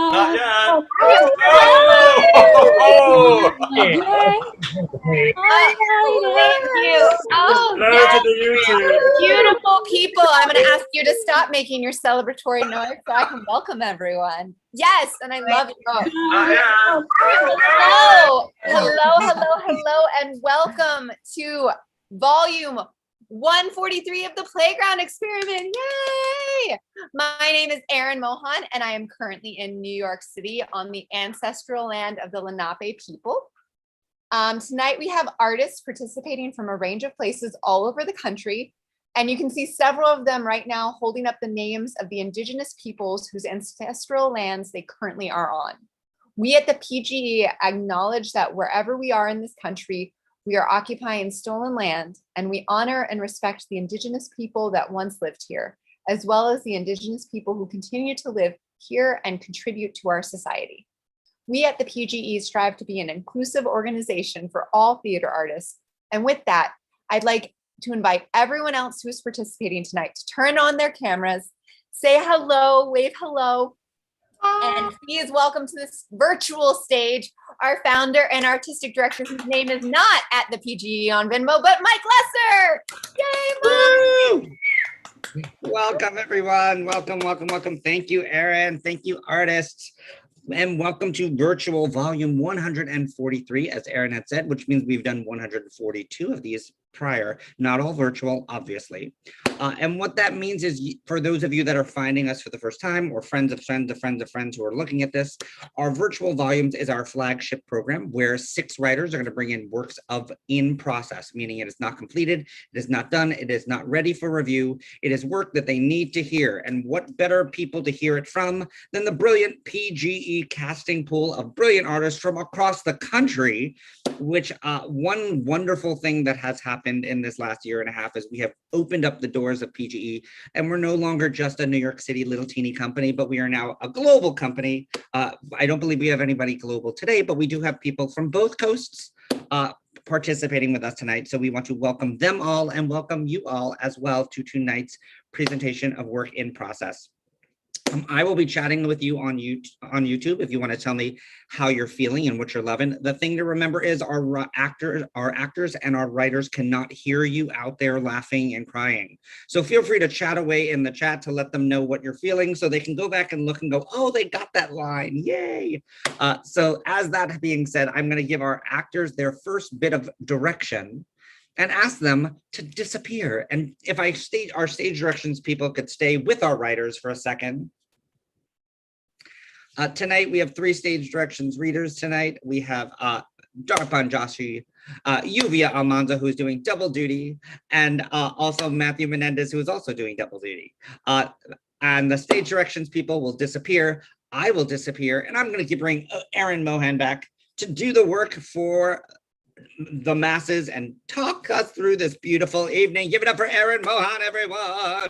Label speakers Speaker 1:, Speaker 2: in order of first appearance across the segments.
Speaker 1: Not yet.
Speaker 2: Oh!
Speaker 1: Yay!
Speaker 3: Thank you. Oh,
Speaker 1: Hello to
Speaker 3: yes,
Speaker 1: the YouTube.
Speaker 3: beautiful people. I'm going to ask you to stop making your celebratory noise so I can welcome everyone. Yes, and I love you both.
Speaker 1: Not yet.
Speaker 3: Hello, and welcome to volume 143 of the Playground Experiment. Yay! My name is Erin Mohan, and I am currently in New York City on the ancestral land of the Lenape people. Tonight we have artists participating from a range of places all over the country, and you can see several of them right now holding up the names of the indigenous peoples whose ancestral lands they currently are on. We at the PGE acknowledge that wherever we are in this country, we are occupying stolen land, and we honor and respect the indigenous people that once lived here, as well as the indigenous people who continue to live here and contribute to our society. We at the PGE strive to be an inclusive organization for all theater artists. And with that, I'd like to invite everyone else who is participating tonight to turn on their cameras, say hello, wave hello, and please welcome to this virtual stage our founder and artistic director, whose name is not at the PGE on Venmo, but Mike Lesser. Yay, Mike!
Speaker 4: Welcome, everyone. Welcome. Thank you, Erin. Thank you, artists. And welcome to virtual volume 143, as Erin had said, which means we've done 142 of these prior, not all virtual, obviously. And what that means is, for those of you that are finding us for the first time, or friends of friends of friends of friends who are looking at this, our virtual volumes is our flagship program where 6 writers are going to bring in works of in process, meaning it is not completed, it is not done, it is not ready for review, it is work that they need to hear. And what better people to hear it from than the brilliant PGE casting pool of brilliant artists from across the country, which one wonderful thing that has happened in this last year and a half is we have opened up the doors of PGE, and we're no longer just a New York City little teeny company, but we are now a global company. I don't believe we have anybody global today, but we do have people from both coasts participating with us tonight. So we want to welcome them all and welcome you all as well to tonight's presentation of work in process. I will be chatting with you on YouTube if you want to tell me how you're feeling and what you're loving. The thing to remember is our actors and our writers cannot hear you out there laughing and crying. So feel free to chat away in the chat to let them know what you're feeling so they can go back and look and go, oh, they got that line, yay. So as that being said, I'm going to give our actors their first bit of direction and ask them to disappear. And if our stage directions people could stay with our writers for a second. Tonight, we have 3 stage directions readers tonight. We have Darpan Joshi, Yuvia Almanza, who's doing double duty, and also Matthew Menendez, who is also doing double duty. And the stage directions people will disappear. I will disappear, and I'm going to bring Erin Mohan back to do the work for the masses and talk us through this beautiful evening. Give it up for Erin Mohan, everyone.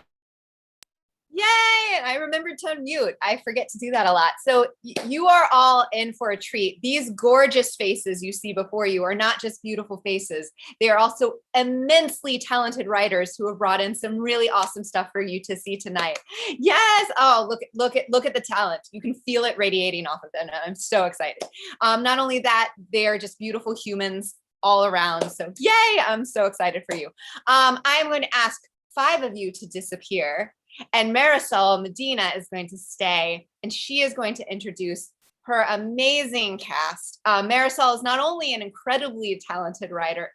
Speaker 3: Yay! I remembered to mute. I forget to do that a lot. So you are all in for a treat. These gorgeous faces you see before you are not just beautiful faces. They are also immensely talented writers who have brought in some really awesome stuff for you to see tonight. Yes! Oh, look at the talent. You can feel it radiating off of them. I'm so excited. Not only that, they are just beautiful humans all around. So yay! I'm so excited for you. I'm going to ask 5 of you to disappear. And Marisol Medina is going to stay, and she is going to introduce her amazing cast. Marisol is not only an incredibly talented writer,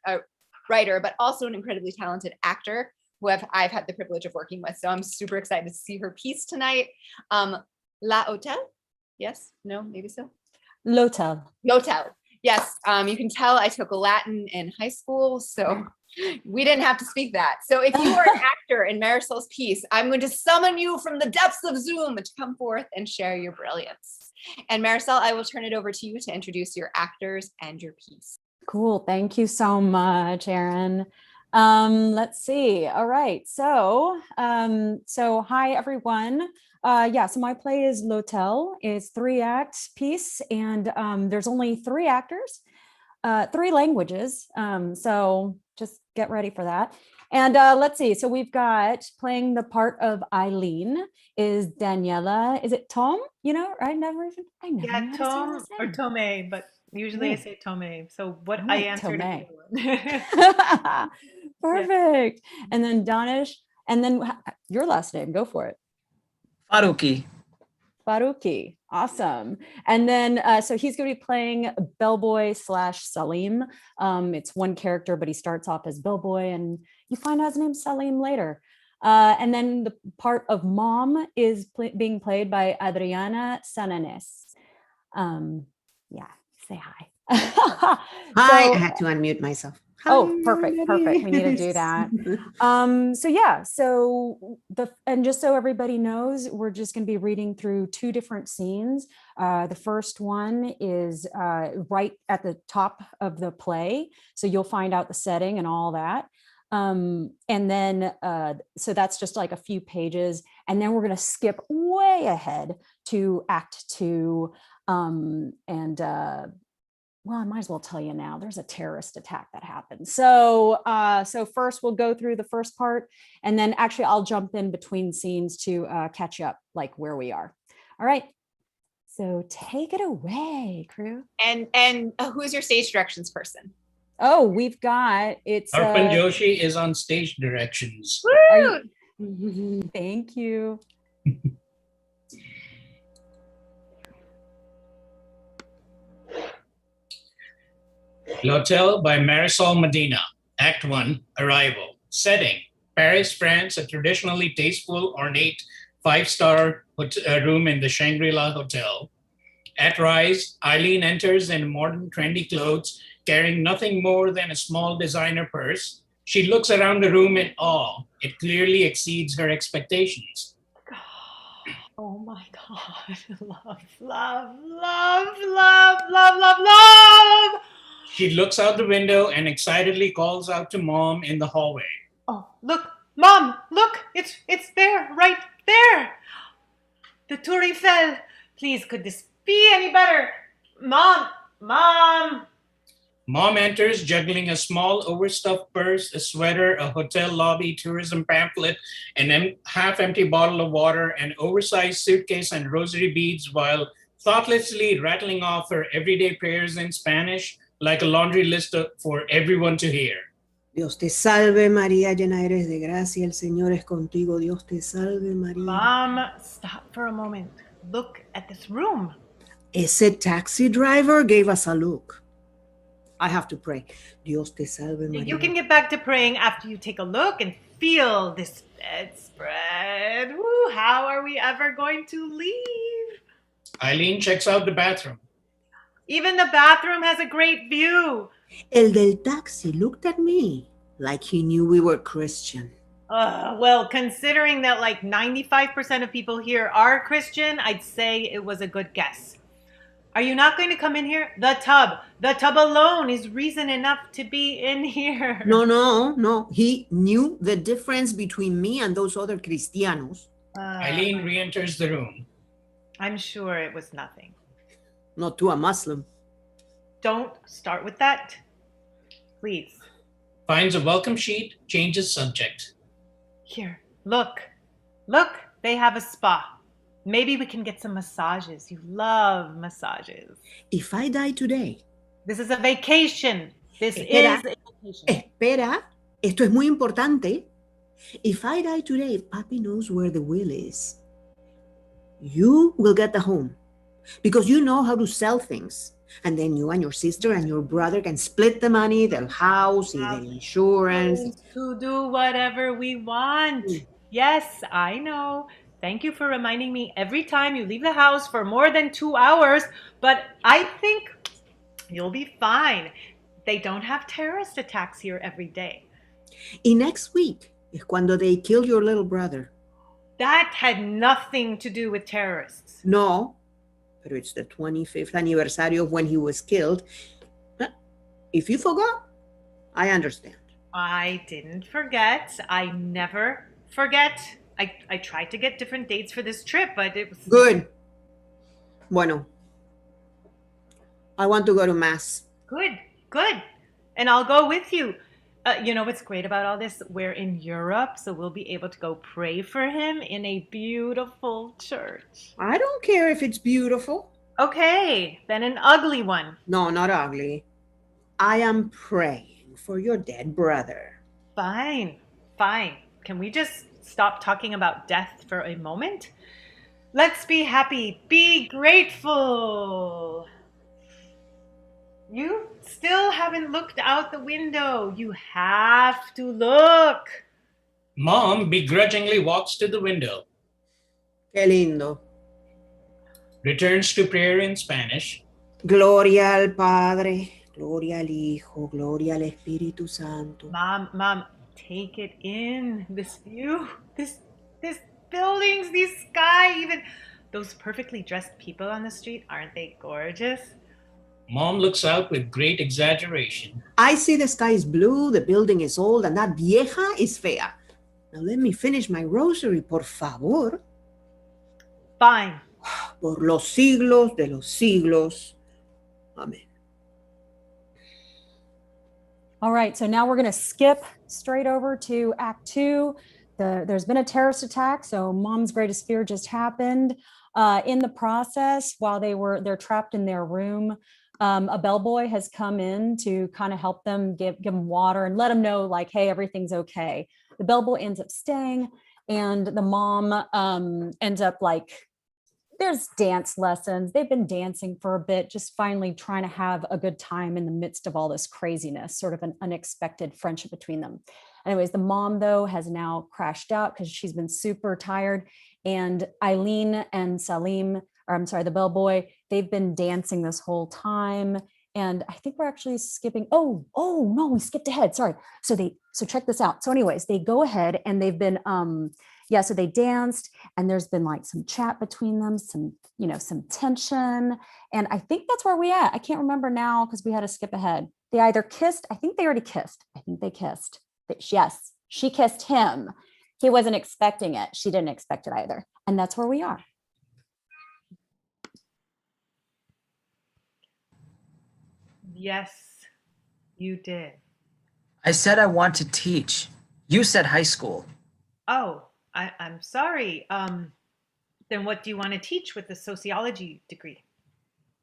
Speaker 3: but also an incredibly talented actor who I've had the privilege of working with. So I'm super excited to see her piece tonight. La Hotel? Yes? No? Maybe so?
Speaker 5: L'Hotel.
Speaker 3: L'Hotel. Yes. You can tell I took Latin in high school, so we didn't have to speak that. So if you are an actor in Marisol's piece, I'm going to summon you from the depths of Zoom to come forth and share your brilliance. And Marisol, I will turn it over to you to introduce your actors and your piece.
Speaker 5: Cool. Thank you so much, Erin. Let's see. All right. So hi, everyone. So my play is L'Hotel. It's 3-act piece, and there's only 3 actors, 3 languages. So just get ready for that. And let's see. So we've got playing the part of Eileen is Daniela. Is it Tom? You know, I never knew how to say her
Speaker 1: Tom
Speaker 5: last
Speaker 1: or
Speaker 5: name.
Speaker 1: Tome, but usually I
Speaker 5: Ooh.
Speaker 1: say Tome. So what
Speaker 5: I
Speaker 1: I
Speaker 5: like
Speaker 1: answered
Speaker 5: Tome.
Speaker 1: everyone.
Speaker 5: Perfect. And then Danish. And then your last name. Go for it.
Speaker 2: Faruqi.
Speaker 5: Faruqi. Awesome. And then, so he's going to be playing Bellboy / Salim. It's one character, but he starts off as Bellboy and you find out his name's Salim later. And then the part of Mom is being played by Adriana Sananes. Yeah, say hi.
Speaker 6: Hi, I had to unmute myself.
Speaker 5: Oh, perfect. We need to do that. So yeah, and just so everybody knows, we're just going to be reading through two different scenes. The first one is right at the top of the play. So you'll find out the setting and all that. And then, so that's just like a few pages. And then we're going to skip way ahead to Act 2. Well, I might as well tell you now, there's a terrorist attack that happened. So, so first we'll go through the first part, and then actually I'll jump in between scenes to catch up like where we are. All right. So take it away, crew.
Speaker 3: And who's your stage directions person?
Speaker 5: Oh, we've got, it's
Speaker 7: Arpan Joshi is on stage directions.
Speaker 5: Thank you.
Speaker 7: L'Hotel by Marisol Medina. Act 1, Arrival. Setting, Paris, France, a traditionally tasteful, ornate five-star room in the Shangri-La Hotel. At Rise, Eileen enters in modern, trendy clothes, carrying nothing more than a small designer purse. She looks around the room in awe. It clearly exceeds her expectations.
Speaker 1: Oh my God. Love, love, love, love, love, love, love.
Speaker 7: She looks out the window and excitedly calls out to Mom in the hallway.
Speaker 1: Oh, look, Mom, look, it's there, right there. The Tour Eiffel. Please, could this be any better? Mom.
Speaker 7: Mom enters juggling a small overstuffed purse, a sweater, a hotel lobby tourism pamphlet, an half-empty bottle of water, an oversized suitcase and rosary beads while thoughtlessly rattling off her everyday prayers in Spanish like a laundry list for everyone to hear.
Speaker 6: Dios te salve María, llena eres de gracia, el Señor es contigo. Dios te salve María.
Speaker 1: Mom, stop for a moment. Look at this room.
Speaker 6: Ese taxi driver gave us a look. I have to pray. Dios te salve María.
Speaker 1: You can get back to praying after you take a look and feel this bedspread. Woo, how are we ever going to leave?
Speaker 7: Eileen checks out the bathroom.
Speaker 1: Even the bathroom has a great view.
Speaker 6: El del taxi looked at me like he knew we were Christian.
Speaker 1: Well, considering that like 95% of people here are Christian, I'd say it was a good guess. Are you not going to come in here? The tub alone is reason enough to be in here.
Speaker 6: No. He knew the difference between me and those other Cristianos.
Speaker 7: Eileen re-enters the room.
Speaker 1: I'm sure it was nothing.
Speaker 6: Not to a Muslim.
Speaker 1: Don't start with that. Please.
Speaker 7: Finds a welcome sheet, changes subject.
Speaker 1: Here, look, they have a spa. Maybe we can get some massages. You love massages.
Speaker 6: If I die today.
Speaker 1: This is a vacation. This
Speaker 6: Espera.
Speaker 1: is a vacation.
Speaker 6: Espera, esto es muy importante. If I die today, Papi knows where the will is. You will get the home because you know how to sell things. And then you and your sister and your brother can split the money, the house, the insurance.
Speaker 1: To do whatever we want. Yes, I know. Thank you for reminding me every time you leave the house for more than 2 hours, but I think you'll be fine. They don't have terrorist attacks here every day.
Speaker 6: Y next week is cuando they killed your little brother.
Speaker 1: That had nothing to do with terrorists.
Speaker 6: No, but it's the 25th anniversary of when he was killed. If you forgot, I understand.
Speaker 1: I didn't forget. I never forget. I tried to get different dates for this trip, but it was...
Speaker 6: Good. Bueno. I want to go to Mass.
Speaker 1: Good. And I'll go with you. You know what's great about all this? We're in Europe, so we'll be able to go pray for him in a beautiful church.
Speaker 6: I don't care if it's beautiful.
Speaker 1: Okay, then an ugly one.
Speaker 6: No, not ugly. I am praying for your dead brother.
Speaker 1: Fine, fine. Can we just stop talking about death for a moment? Let's be happy, be grateful. You still haven't looked out the window. You have to look.
Speaker 7: Mom begrudgingly walks to the window,
Speaker 6: Qué lindo.
Speaker 7: returns to prayer in Spanish,
Speaker 6: Gloria al Padre, gloria al Hijo, gloria al Espíritu Santo.
Speaker 1: Mom, take it in. This view, this buildings, these sky, even those perfectly dressed people on the street, aren't they gorgeous?
Speaker 7: Mom looks out with great exaggeration.
Speaker 6: I see the sky is blue, the building is old, and that vieja is fea. Now let me finish my rosary, por favor.
Speaker 1: Fine.
Speaker 6: Por los siglos de los siglos. Amen.
Speaker 5: All right, so now we're going to skip straight over to Act 2. There's been a terrorist attack, so Mom's greatest fear just happened. In the process, while they're trapped in their room, a bellboy has come in to kind of help them, give them water and let them know, like, hey, everything's okay. The bellboy ends up staying, and the mom ends up like, there's dance lessons. They've been dancing for a bit, just finally trying to have a good time in the midst of all this craziness, sort of an unexpected friendship between them. Anyways, the mom, though, has now crashed out because she's been super tired. And Eileen and Salim, or I'm sorry, the bellboy, they've been dancing this whole time. And I think we're actually skipping. Oh no, we skipped ahead. Sorry. So check this out. So anyways, they go ahead and they've been, so they danced and there's been like some chat between them, some tension. And I think that's where we at. I can't remember now because we had to skip ahead. They either kissed. I think they already kissed. I think they kissed. Yes, she kissed him. He wasn't expecting it. She didn't expect it either. And that's where we are.
Speaker 1: Yes, you did.
Speaker 2: I said I want to teach. You said high school.
Speaker 1: Oh, I'm sorry. Then what do you want to teach with the sociology degree?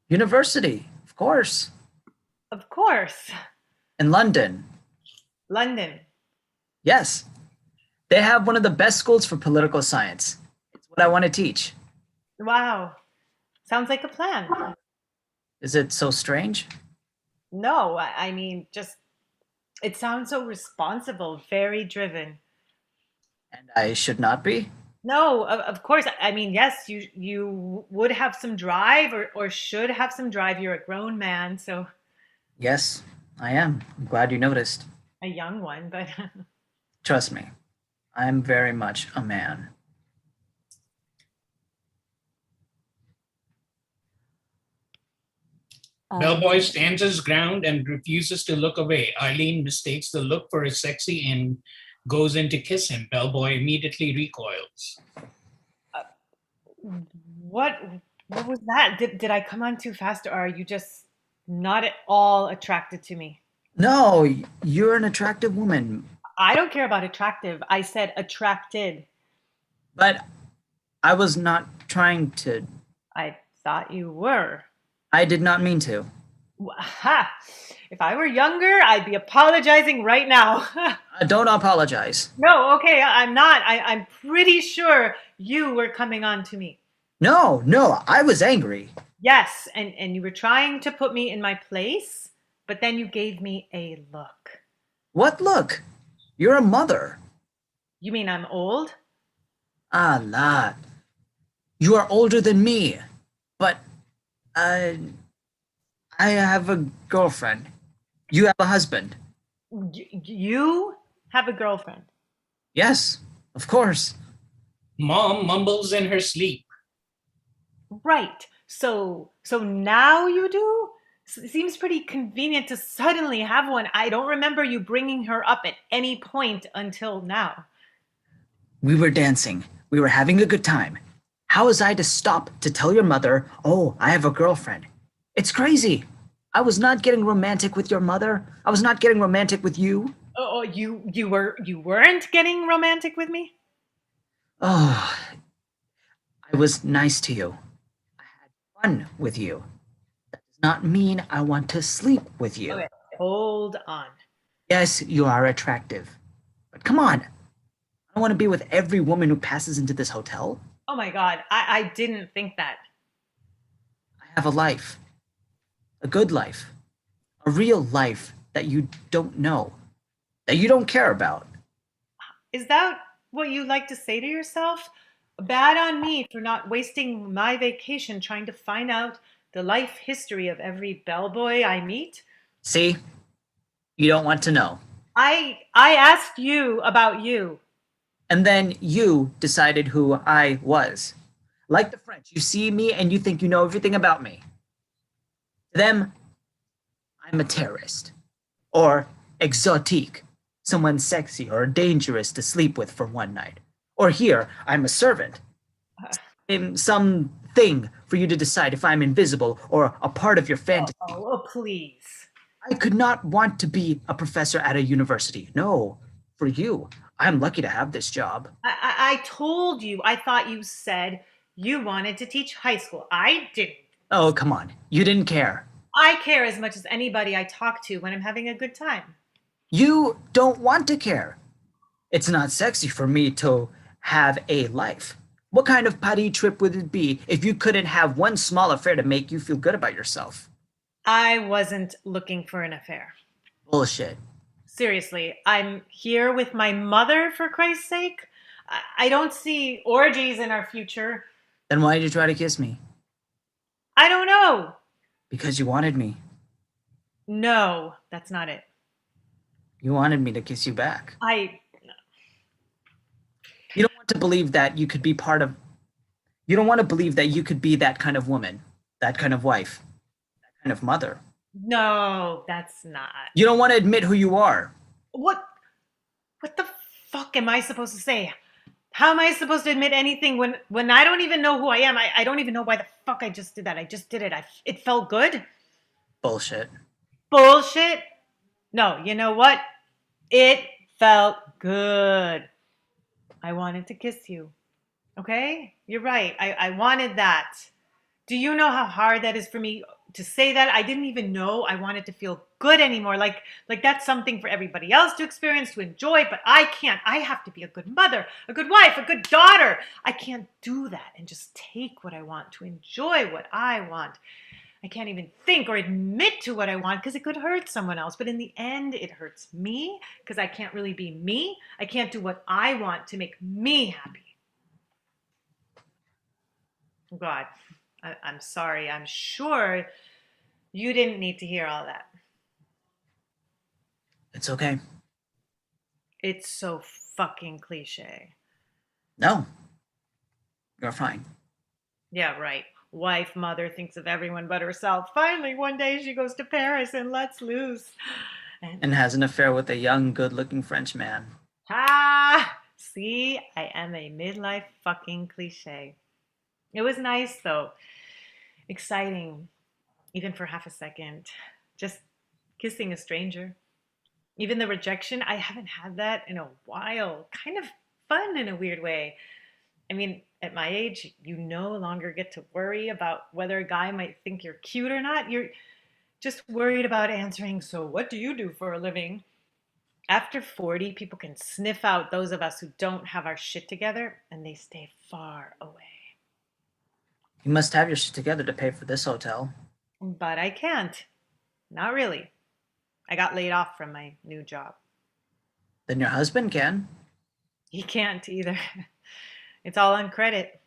Speaker 2: University, of course.
Speaker 1: Of course.
Speaker 2: In London.
Speaker 1: London.
Speaker 2: Yes. They have one of the best schools for political science. It's what I want to teach.
Speaker 1: Wow. Sounds like a plan.
Speaker 2: Is it so strange?
Speaker 1: No, I mean, just, it sounds so responsible, very driven.
Speaker 2: And I should not be?
Speaker 1: No, of course. I mean, yes, you would have some drive or should have some drive. You're a grown man, so.
Speaker 2: Yes, I am. I'm glad you noticed.
Speaker 1: A young one, but.
Speaker 2: Trust me, I'm very much a man.
Speaker 7: Bellboy stands his ground and refuses to look away. Eileen mistakes the look for a sexy and goes in to kiss him. Bellboy immediately recoils.
Speaker 1: What was that? Did I come on too fast, or are you just not at all attracted to me?
Speaker 2: No, you're an attractive woman.
Speaker 1: I don't care about attractive. I said attracted.
Speaker 2: But I was not trying to.
Speaker 1: I thought you were.
Speaker 2: I did not mean to.
Speaker 1: Ha! If I were younger, I'd be apologizing right now.
Speaker 2: Don't apologize.
Speaker 1: No, okay, I'm not. I'm pretty sure you were coming on to me.
Speaker 2: No, I was angry.
Speaker 1: Yes, and you were trying to put me in my place, but then you gave me a look.
Speaker 2: What look? You're a mother.
Speaker 1: You mean I'm old?
Speaker 2: Ah, lad. You are older than me, but I have a girlfriend. You have a husband.
Speaker 1: You have a girlfriend?
Speaker 2: Yes, of course.
Speaker 7: Mom mumbles in her sleep.
Speaker 1: Right. So now you do? Seems pretty convenient to suddenly have one. I don't remember you bringing her up at any point until now.
Speaker 2: We were dancing. We were having a good time. How was I to stop to tell your mother, oh, I have a girlfriend? It's crazy. I was not getting romantic with your mother. I was not getting romantic with you.
Speaker 1: Oh, you weren't getting romantic with me?
Speaker 2: Oh, I was nice to you. I had fun with you. That does not mean I want to sleep with you.
Speaker 1: Okay, hold on.
Speaker 2: Yes, you are attractive. But come on. I don't want to be with every woman who passes into this hotel.
Speaker 1: Oh my God, I didn't think that.
Speaker 2: I have a life. A good life. A real life that you don't know. That you don't care about.
Speaker 1: Is that what you like to say to yourself? Bad on me for not wasting my vacation trying to find out the life history of every bellboy I meet.
Speaker 2: See? You don't want to know.
Speaker 1: I asked you about you.
Speaker 2: And then you decided who I was. Like the French, you see me and you think you know everything about me. To them, I'm a terrorist. Or exotique, someone sexy or dangerous to sleep with for one night. Or here, I'm a servant. I'm something for you to decide if I'm invisible or a part of your fantasy.
Speaker 1: Oh, please.
Speaker 2: I could not want to be a professor at a university. No, for you, I'm lucky to have this job.
Speaker 1: I told you, I thought you said you wanted to teach high school. I didn't.
Speaker 2: Oh, come on. You didn't care.
Speaker 1: I care as much as anybody I talk to when I'm having a good time.
Speaker 2: You don't want to care. It's not sexy for me to have a life. What kind of party trip would it be if you couldn't have one small affair to make you feel good about yourself?
Speaker 1: I wasn't looking for an affair.
Speaker 2: Bullshit.
Speaker 1: Seriously, I'm here with my mother, for Christ's sake. I don't see orgies in our future.
Speaker 2: Then why did you try to kiss me?
Speaker 1: I don't know.
Speaker 2: Because you wanted me.
Speaker 1: No, that's not it.
Speaker 2: You wanted me to kiss you back.
Speaker 1: I
Speaker 2: You don't want to believe that you could be part of. You don't want to believe that you could be that kind of woman, that kind of wife, that kind of mother.
Speaker 1: No, that's not.
Speaker 2: You don't want to admit who you are.
Speaker 1: What the fuck am I supposed to say? How am I supposed to admit anything when I don't even know who I am? I don't even know why the fuck I just did that. I just did it. It felt good.
Speaker 2: Bullshit.
Speaker 1: Bullshit. No, you know what? It felt good. I wanted to kiss you. Okay? You're right. I wanted that. Do you know how hard that is for me to say that? I didn't even know I wanted to feel good anymore. Like that's something for everybody else to experience, to enjoy, but I can't. I have to be a good mother, a good wife, a good daughter. I can't do that and just take what I want, to enjoy what I want. I can't even think or admit to what I want because it could hurt someone else. But in the end, it hurts me because I can't really be me. I can't do what I want to make me happy. God, I'm sorry. I'm sure you didn't need to hear all that.
Speaker 2: It's okay.
Speaker 1: It's so fucking cliche.
Speaker 2: No. You're fine.
Speaker 1: Yeah, right. Wife, mother thinks of everyone but herself. Finally, one day she goes to Paris and lets loose.
Speaker 2: And has an affair with a young, good-looking French man.
Speaker 1: See, I am a midlife fucking cliche. It was nice though. Exciting, even for half a second. Just kissing a stranger. Even the rejection, I haven't had that in a while. Kind of fun in a weird way. I mean, at my age, you no longer get to worry about whether a guy might think you're cute or not. You're just worried about answering, so what do you do for a living? After 40, people can sniff out those of us who don't have our shit together, and they stay far away.
Speaker 2: You must have your shit together to pay for this hotel.
Speaker 1: But I can't. Not really. I got laid off from my new job.
Speaker 2: Then your husband can.
Speaker 1: He can't either. It's all on credit.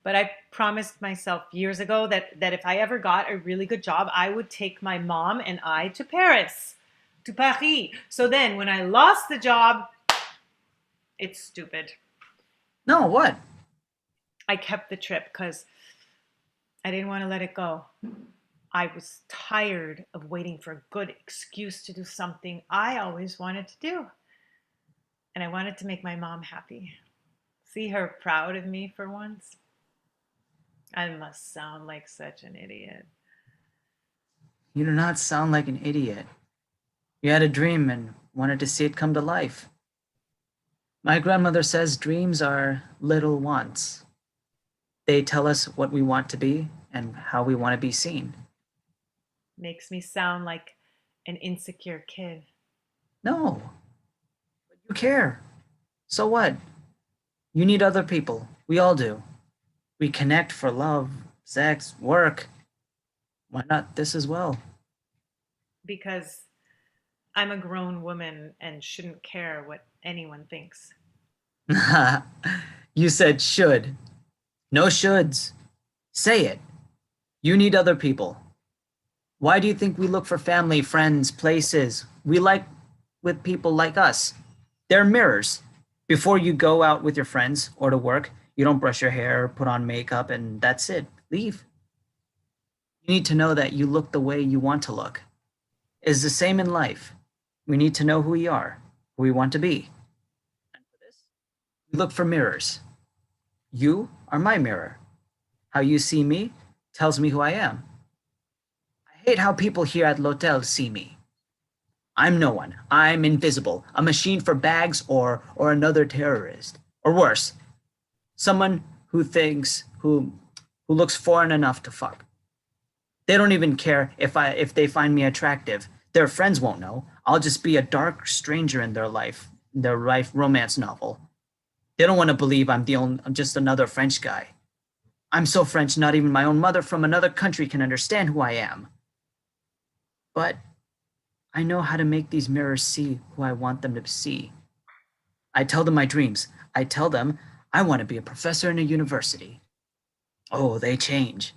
Speaker 1: But I promised myself years ago that if I ever got a really good job, I would take my mom and I to Paris, to Paris. So then when I lost the job, it's stupid.
Speaker 2: No, what?
Speaker 1: I kept the trip because I didn't want to let it go. I was tired of waiting for a good excuse to do something I always wanted to do. And I wanted to make my mom happy. See her proud of me for once. I must sound like such an idiot.
Speaker 2: You do not sound like an idiot. You had a dream and wanted to see it come to life. My grandmother says dreams are little wants. They tell us what we want to be and how we want to be seen.
Speaker 1: Makes me sound like an insecure kid.
Speaker 2: No, but you care. So what? You need other people. We all do. We connect for love, sex, work. Why not this as well?
Speaker 1: Because I'm a grown woman and shouldn't care what anyone thinks.
Speaker 2: You said should. No shoulds. Say it. You need other people. Why do you think we look for family, friends, places we like with people like us? They're mirrors. Before you go out with your friends or to work, you don't brush your hair, put on makeup, and that's it. Leave. You need to know that you look the way you want to look. It's the same in life. We need to know who we are, who we want to be. And for this, we look for mirrors. You are my mirror. How you see me tells me who I am. I hate how people here at L'Hotel see me. I'm no one. I'm invisible, a machine for bags or another terrorist. Or worse, someone who looks foreign enough to fuck. They don't even care if they find me attractive. Their friends won't know. I'll just be a dark stranger in their life romance novel. They don't want to believe I'm just another French guy. I'm so French, not even my own mother from another country can understand who I am. But I know how to make these mirrors see who I want them to see. I tell them my dreams. I tell them I want to be a professor in a university. Oh, they change.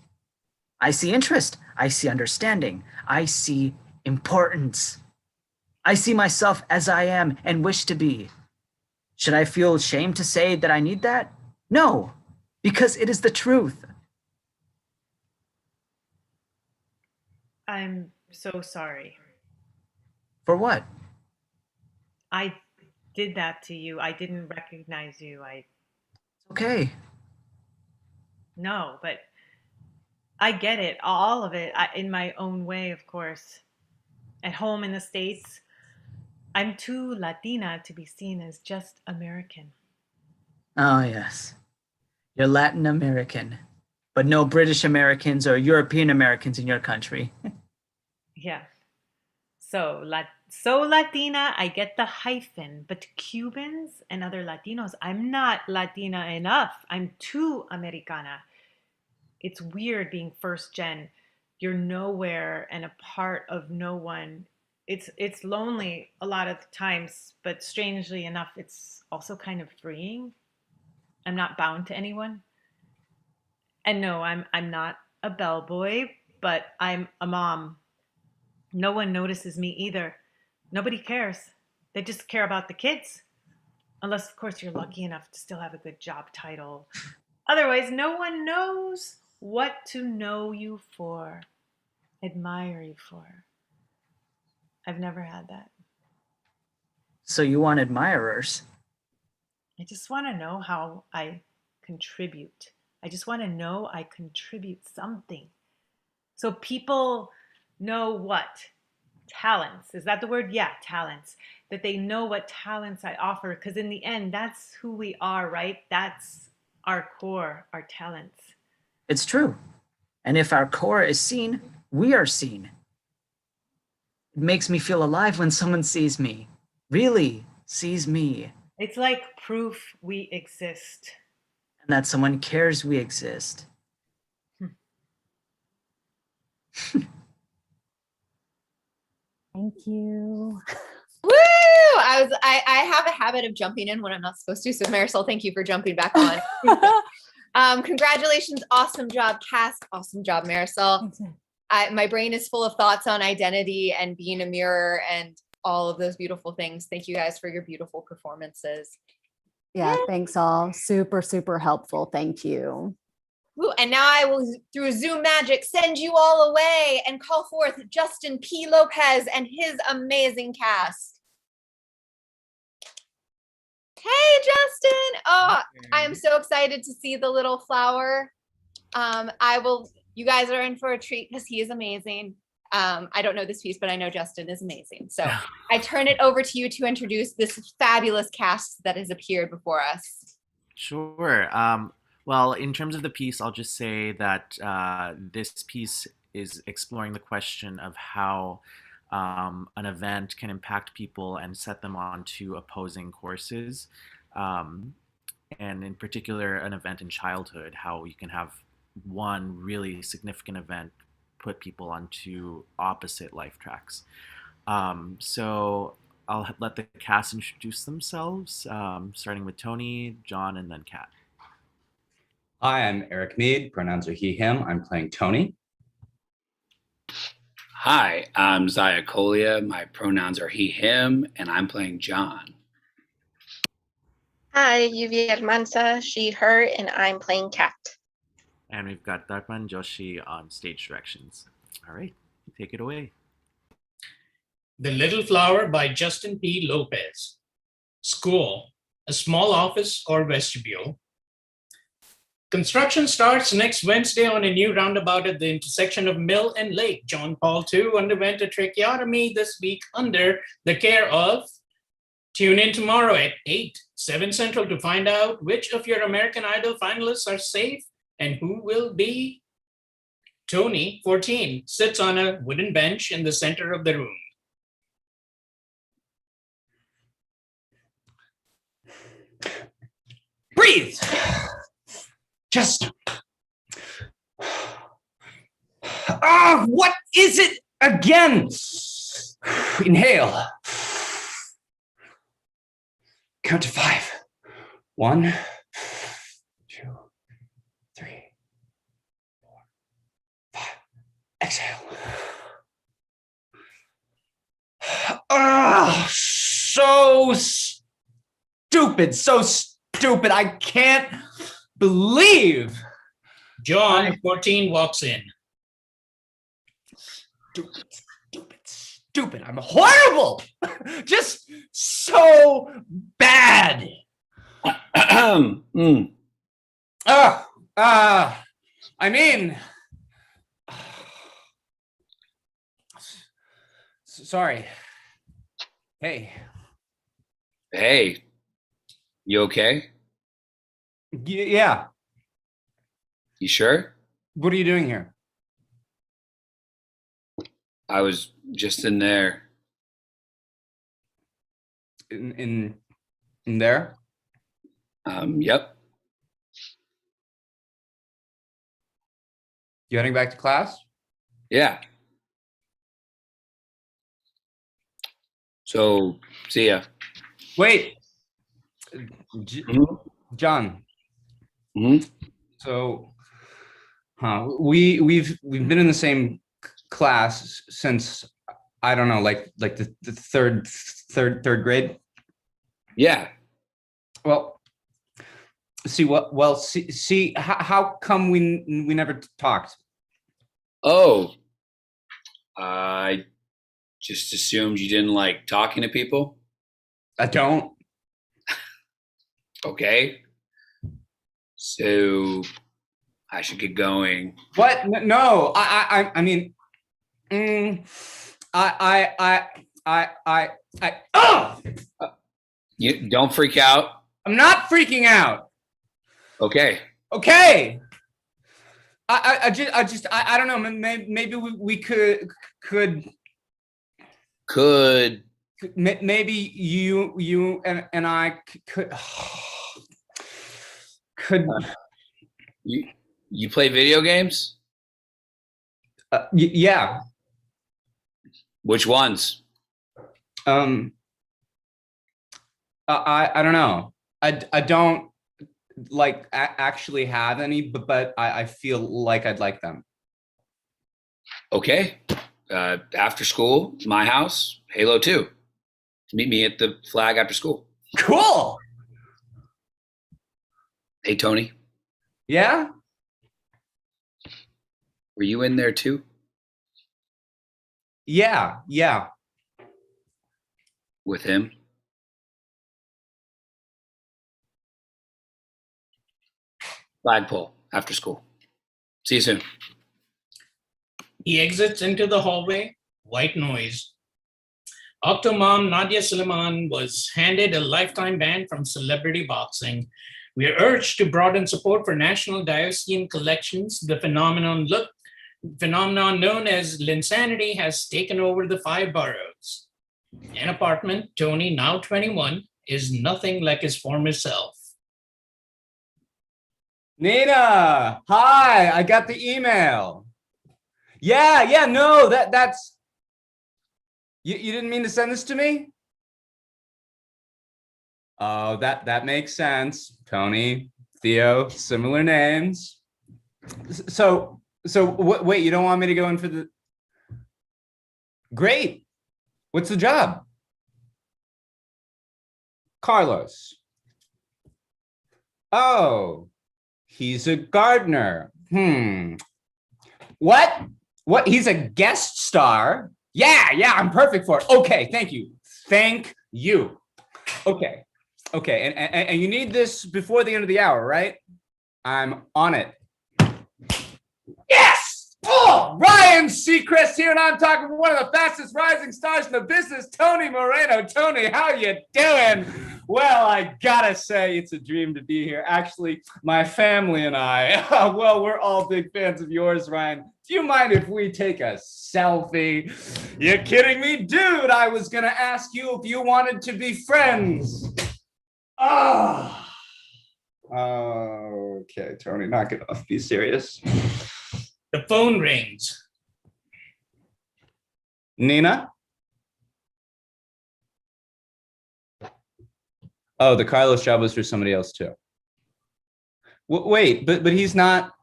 Speaker 2: I see interest. I see understanding. I see importance. I see myself as I am and wish to be. Should I feel ashamed to say that I need that? No, because it is the truth.
Speaker 1: I'm so sorry.
Speaker 2: For what?
Speaker 1: I did that to you. I didn't recognize you.
Speaker 2: It's okay.
Speaker 1: No, but I get it, all of it, in my own way, of course. At home in the States, I'm too Latina to be seen as just American.
Speaker 2: Oh, yes. You're Latin American, but no British Americans or European Americans in your country.
Speaker 1: Yeah. So Latina, I get the hyphen, but Cubans and other Latinos, I'm not Latina enough. I'm too Americana. It's weird being first gen. You're nowhere and a part of no one. It's lonely a lot of times, but strangely enough, it's also kind of freeing. I'm not bound to anyone. And no, I'm not a bellboy, but I'm a mom. No one notices me either. Nobody cares. They just care about the kids. Unless, of course, you're lucky enough to still have a good job title. Otherwise, no one knows what to know you for, admire you for. I've never had that.
Speaker 2: So you want admirers?
Speaker 1: I just want to know how I contribute. I just want to know I contribute something. So people know what? Talents. Is that the word? Yeah, talents. That they know what talents I offer. Because in the end, that's who we are, right? That's our core, our talents.
Speaker 2: It's true. And if our core is seen, we are seen. It makes me feel alive when someone sees me. Really sees me.
Speaker 1: It's like proof we exist.
Speaker 2: And that someone cares we exist.
Speaker 5: Thank you.
Speaker 3: Woo! I have a habit of jumping in when I'm not supposed to. So Marisol, thank you for jumping back on. Congratulations. Awesome job, cast. Awesome job, Marisol. My brain is full of thoughts on identity and being a mirror and all of those beautiful things. Thank you guys for your beautiful performances.
Speaker 5: Yeah, thanks all. Super, super helpful. Thank you.
Speaker 3: Ooh, and now I will, through Zoom magic, send you all away and call forth Justin P. Lopez and his amazing cast. Hey, Justin. Oh, I am so excited to see the little flower. You guys are in for a treat because he is amazing. I don't know this piece, but I know Justin is amazing. So I turn it over to you to introduce this fabulous cast that has appeared before us.
Speaker 8: Sure. Well, in terms of the piece, I'll just say that this piece is exploring the question of how an event can impact people and set them on to opposing courses. And in particular, an event in childhood, how you can have one really significant event put people onto opposite life tracks. So I'll let the cast introduce themselves, starting with Tony, John, and then Kat.
Speaker 9: Hi, I'm Eric Mead. Pronouns are he, him. I'm playing Tony.
Speaker 10: Hi, I'm Zaya Colia. My pronouns are he, him, and I'm playing John.
Speaker 11: Hi, Yuvi Almanza, she, her, and I'm playing Kat.
Speaker 8: And we've got Darpan Joshi on stage directions. All right, take it away.
Speaker 7: The Little Flower by Justin P. Lopez. School, a small office or vestibule. Construction starts next Wednesday on a new roundabout at the intersection of Mill and Lake. John Paul II underwent a tracheotomy this week under the care of. Tune in tomorrow at 8, 7 Central to find out which of your American Idol finalists are safe and who will be. Tony, 14, sits on a wooden bench in the center of the room.
Speaker 9: Breathe. Just. What is it again? Inhale. Count to 5. 1, 2, 3, 4, 5. Exhale. So stupid. So stupid. I can't believe.
Speaker 7: John, 14, walks in.
Speaker 9: Stupid. I'm horrible. Just so bad. I mean, sorry. Hey.
Speaker 10: Hey, you okay?
Speaker 9: Yeah.
Speaker 10: You sure?
Speaker 9: What are you doing here?
Speaker 10: I was just in there.
Speaker 9: In there?
Speaker 10: Yep.
Speaker 9: You heading back to class?
Speaker 10: Yeah. So, see ya.
Speaker 9: Wait. John. So, we've been in the same class since, I don't know, like the third grade.
Speaker 10: Yeah.
Speaker 9: Well, see how come we never talked?
Speaker 10: Oh, I just assumed you didn't like talking to people.
Speaker 9: I don't.
Speaker 10: Okay. So I should get going.
Speaker 9: What? No, I mean,
Speaker 10: You don't freak out.
Speaker 9: I'm not freaking out.
Speaker 10: Okay.
Speaker 9: Okay. I don't know. Maybe we could maybe you and I could.
Speaker 10: You play video games?
Speaker 9: Yeah.
Speaker 10: Which ones?
Speaker 9: I don't know. I don't like actually have any, but I feel like I'd like them.
Speaker 10: Okay. After school, my house, Halo 2. Meet me at the flag after school.
Speaker 9: Cool.
Speaker 10: Hey, Tony.
Speaker 9: Yeah?
Speaker 10: Were you in there too?
Speaker 9: Yeah.
Speaker 10: With him? Flagpole after school. See you soon.
Speaker 7: He exits into the hallway, white noise. Octomom Nadia Suleiman was handed a lifetime ban from celebrity boxing. We are urged to broaden support for national diocesan collections. The phenomenon known as Linsanity has taken over the 5 boroughs. An apartment, Tony, now 21, is nothing like his former self.
Speaker 9: Nina, hi, I got the email. Yeah, no, that's, you didn't mean to send this to me? Oh, that makes sense. Tony, Theo, similar names. So wait, you don't want me to go in for the, great. What's the job? Carlos. Oh, he's a gardener. What? He's a guest star? Yeah, I'm perfect for it. Okay, thank you. Okay, and you need this before the end of the hour, right? I'm on it. Yes! Oh, Ryan Seacrest here, and I'm talking with one of the fastest rising stars in the business, Tony Moreno. Tony, how you doing? Well, I gotta say, it's a dream to be here. Actually, my family and I, well, we're all big fans of yours, Ryan. Do you mind if we take a selfie? You're kidding me? Dude, I was gonna ask you if you wanted to be friends. Okay, Tony, knock it off. Be serious.
Speaker 7: The phone rings.
Speaker 9: Nina? Oh, the Carlos job was for somebody else too. Wait, but he's not.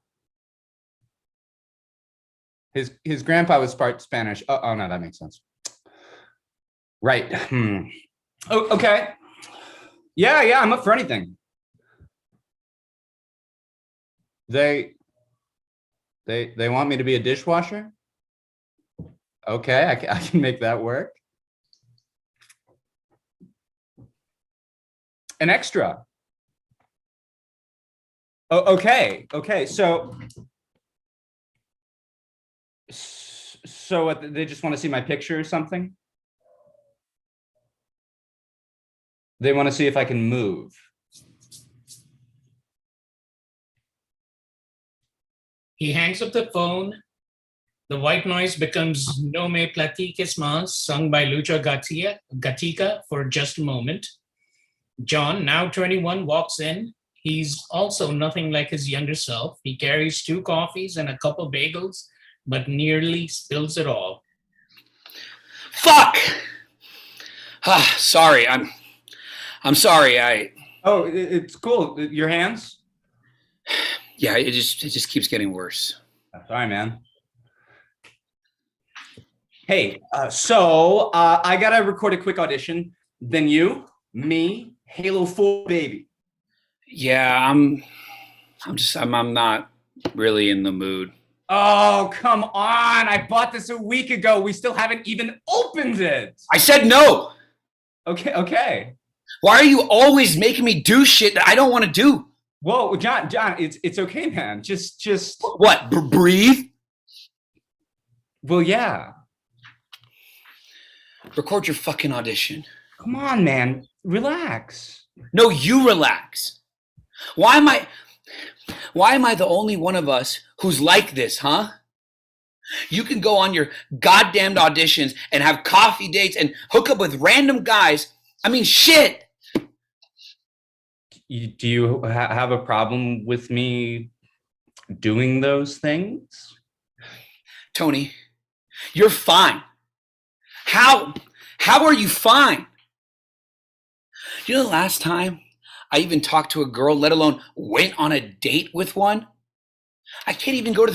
Speaker 9: His grandpa was part Spanish. Oh no, that makes sense. Right. Oh, okay. Yeah, I'm up for anything. They want me to be a dishwasher? Okay, I can make that work. An extra. Oh, okay. So what, they just want to see my picture or something? They want to see if I can move.
Speaker 7: He hangs up the phone. The white noise becomes No Me Platiques Más, sung by Lucha Gatica for just a moment. John, now 21, walks in. He's also nothing like his younger self. He carries 2 coffees and a couple bagels, but nearly spills it all.
Speaker 10: Fuck! Sorry, I'm sorry.
Speaker 9: Oh, it's cool. Your hands?
Speaker 10: Yeah, it just keeps getting worse.
Speaker 9: Sorry, man. Hey, so I gotta record a quick audition. Then you, me, Halo 4 baby.
Speaker 10: Yeah, I'm not really in the mood.
Speaker 9: Oh, come on. I bought this a week ago. We still haven't even opened it.
Speaker 10: I said no.
Speaker 9: Okay.
Speaker 10: Why are you always making me do shit that I don't want to do?
Speaker 9: Whoa, John, it's okay, man. Just
Speaker 10: what? Breathe?
Speaker 9: Well, yeah.
Speaker 10: Record your fucking audition.
Speaker 9: Come on, man. Relax.
Speaker 10: No, you relax. Why am I the only one of us who's like this, huh? You can go on your goddamned auditions and have coffee dates and hook up with random guys. I mean, shit.
Speaker 9: Do you have a problem with me doing those things?
Speaker 10: Tony, you're fine. How are you fine? You know the last time I even talked to a girl, let alone went on a date with one? I can't even go to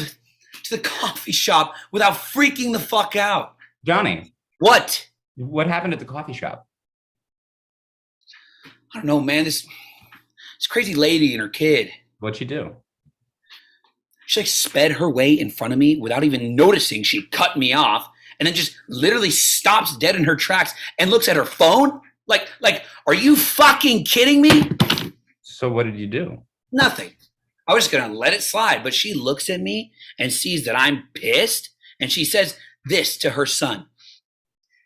Speaker 10: the coffee shop without freaking the fuck out.
Speaker 9: Johnny.
Speaker 10: What?
Speaker 9: What happened at the coffee shop?
Speaker 10: I don't know, man. This crazy lady and her kid.
Speaker 9: What'd she do?
Speaker 10: She sped her way in front of me without even noticing she cut me off, and then just literally stops dead in her tracks and looks at her phone. Like, are you fucking kidding me?
Speaker 9: So what did you do?
Speaker 10: Nothing. I was just gonna let it slide, but she looks at me and sees that I'm pissed and she says this to her son.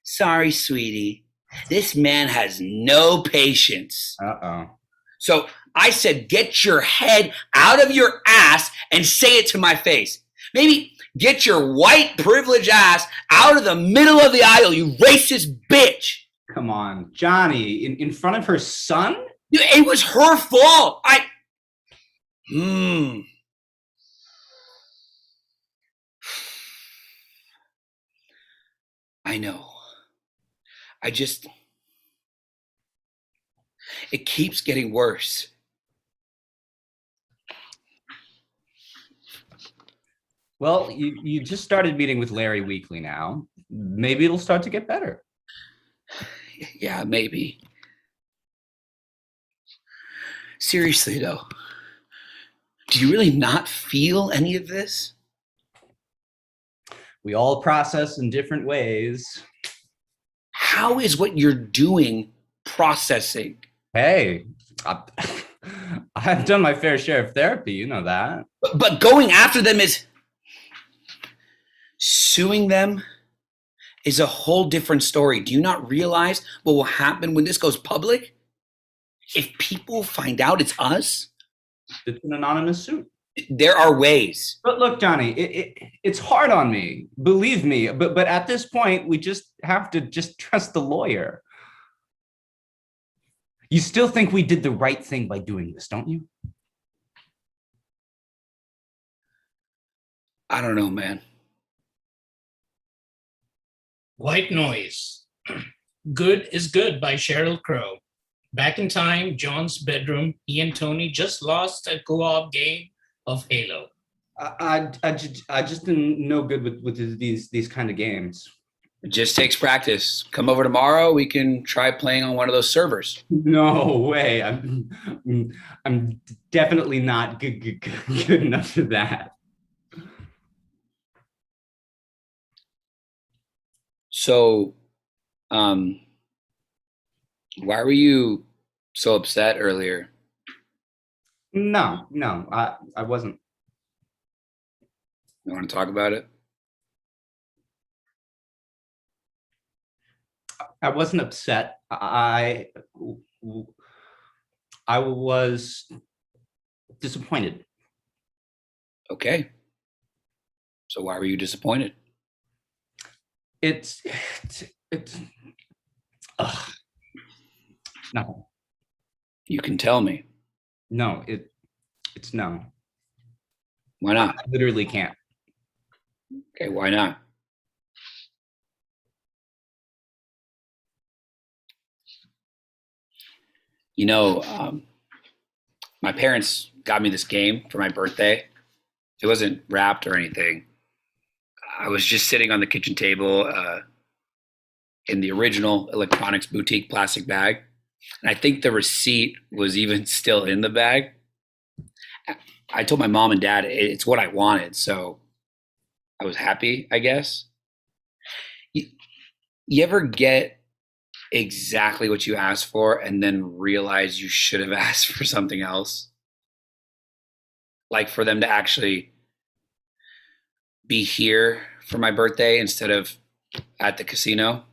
Speaker 10: Sorry, sweetie. This man has no patience.
Speaker 9: Uh-oh.
Speaker 10: So I said, get your head out of your ass and say it to my face. Maybe get your white privileged ass out of the middle of the aisle, you racist bitch.
Speaker 9: Come on, Johnny, in front of her son?
Speaker 10: It was her fault. I know. It keeps getting worse.
Speaker 9: Well, you just started meeting with Larry weekly now. Maybe it'll start to get better.
Speaker 10: Yeah, maybe. Seriously, though, do you really not feel any of this?
Speaker 9: We all process in different ways.
Speaker 10: How is what you're doing processing?
Speaker 9: Hey, I've done my fair share of therapy, you know that.
Speaker 10: But going after them is... Suing them is a whole different story. Do you not realize what will happen when this goes public? If people find out it's us?
Speaker 9: It's an anonymous suit.
Speaker 10: There are ways.
Speaker 9: But look, Johnny, it's hard on me, believe me. But at this point, we just have to just trust the lawyer. You still think we did the right thing by doing this, don't you?
Speaker 10: I don't know, man.
Speaker 7: White Noise. Good is Good by Sheryl Crow. Back in time, John's bedroom, he and Tony just lost a co-op game of Halo.
Speaker 9: I just am no good with these kind of games.
Speaker 10: It just takes practice. Come over tomorrow. We can try playing on one of those servers.
Speaker 9: No way. I'm definitely not good enough for that.
Speaker 10: So, why were you so upset earlier?
Speaker 9: No, I wasn't.
Speaker 10: You want to talk about it?
Speaker 9: I wasn't upset. I was disappointed.
Speaker 10: Okay. So why were you disappointed?
Speaker 9: It's nothing.
Speaker 10: You can tell me.
Speaker 9: No, it's no.
Speaker 10: Why not?
Speaker 9: I literally can't.
Speaker 10: Okay, why not? You know, my parents got me this game for my birthday. It wasn't wrapped or anything. I was just sitting on the kitchen table in the original Electronics Boutique plastic bag. And I think the receipt was even still in the bag. I told my mom and dad it's what I wanted, so I was happy, I guess. You ever get exactly what you asked for and then realize you should have asked for something else? Like for them to actually be here for my birthday instead of at the casino.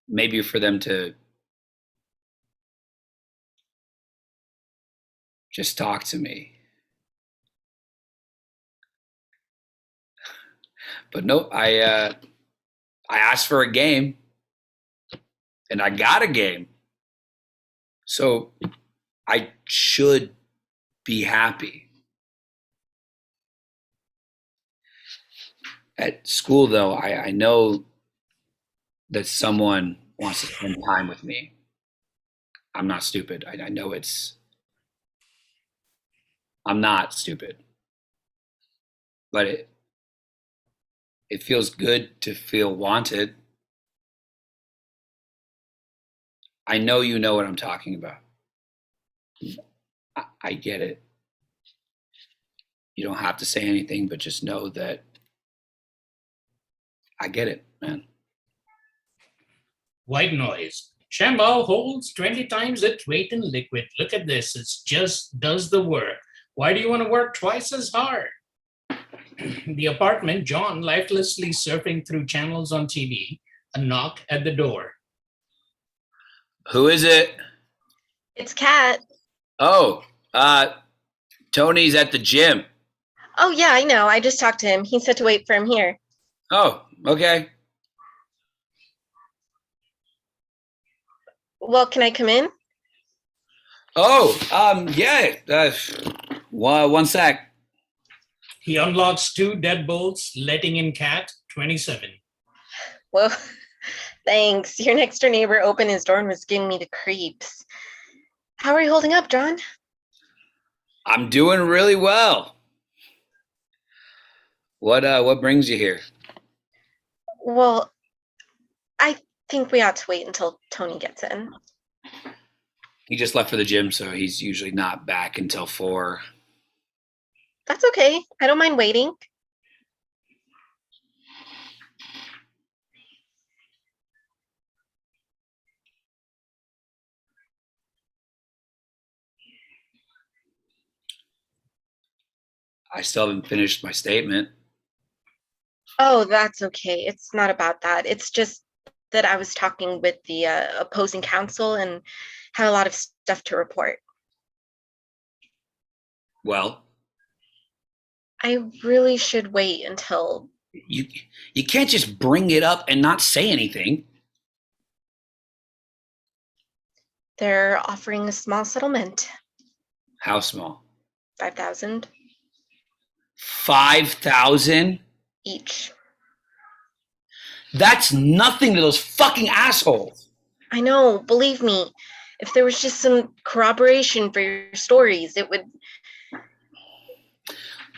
Speaker 10: Maybe for them to just talk to me. But no, I asked for a game and I got a game. So I should be happy. At school, though, I know that someone wants to spend time with me. I'm not stupid. I know I'm not stupid. But it feels good to feel wanted. I know you know what I'm talking about. I get it. You don't have to say anything, but just know that I get it, man.
Speaker 7: White Noise. Shambhala holds 20 times its weight in liquid. Look at this. It just does the work. Why do you want to work twice as hard? The apartment, John lifelessly surfing through channels on TV, a knock at the door.
Speaker 10: Who is it?
Speaker 11: It's Kat.
Speaker 10: Oh, Tony's at the gym.
Speaker 11: Oh, yeah, I know. I just talked to him. He said to wait for him here.
Speaker 10: Oh, okay.
Speaker 11: Well, can I come in?
Speaker 10: Oh, yeah. One sec.
Speaker 7: He unlocks 2 deadbolts, letting in Kat, 27.
Speaker 11: Well, thanks. Your next door neighbor opened his door and was giving me the creeps. How are you holding up, John?
Speaker 10: I'm doing really well. What brings you here?
Speaker 11: Well, I think we ought to wait until Tony gets in.
Speaker 10: He just left for the gym, so he's usually not back until 4.
Speaker 11: That's okay. I don't mind waiting.
Speaker 10: I still haven't finished my statement.
Speaker 11: Oh, that's okay. It's not about that. It's just that I was talking with the opposing counsel and had a lot of stuff to report.
Speaker 10: Well,
Speaker 11: I really should wait until...
Speaker 10: you can't just bring it up and not say anything.
Speaker 11: They're offering a small settlement.
Speaker 10: How small?
Speaker 11: 5,000
Speaker 10: 5,000?
Speaker 11: each.
Speaker 10: That's nothing to those fucking assholes.
Speaker 11: I know, believe me. If there was just some corroboration for your stories, it would...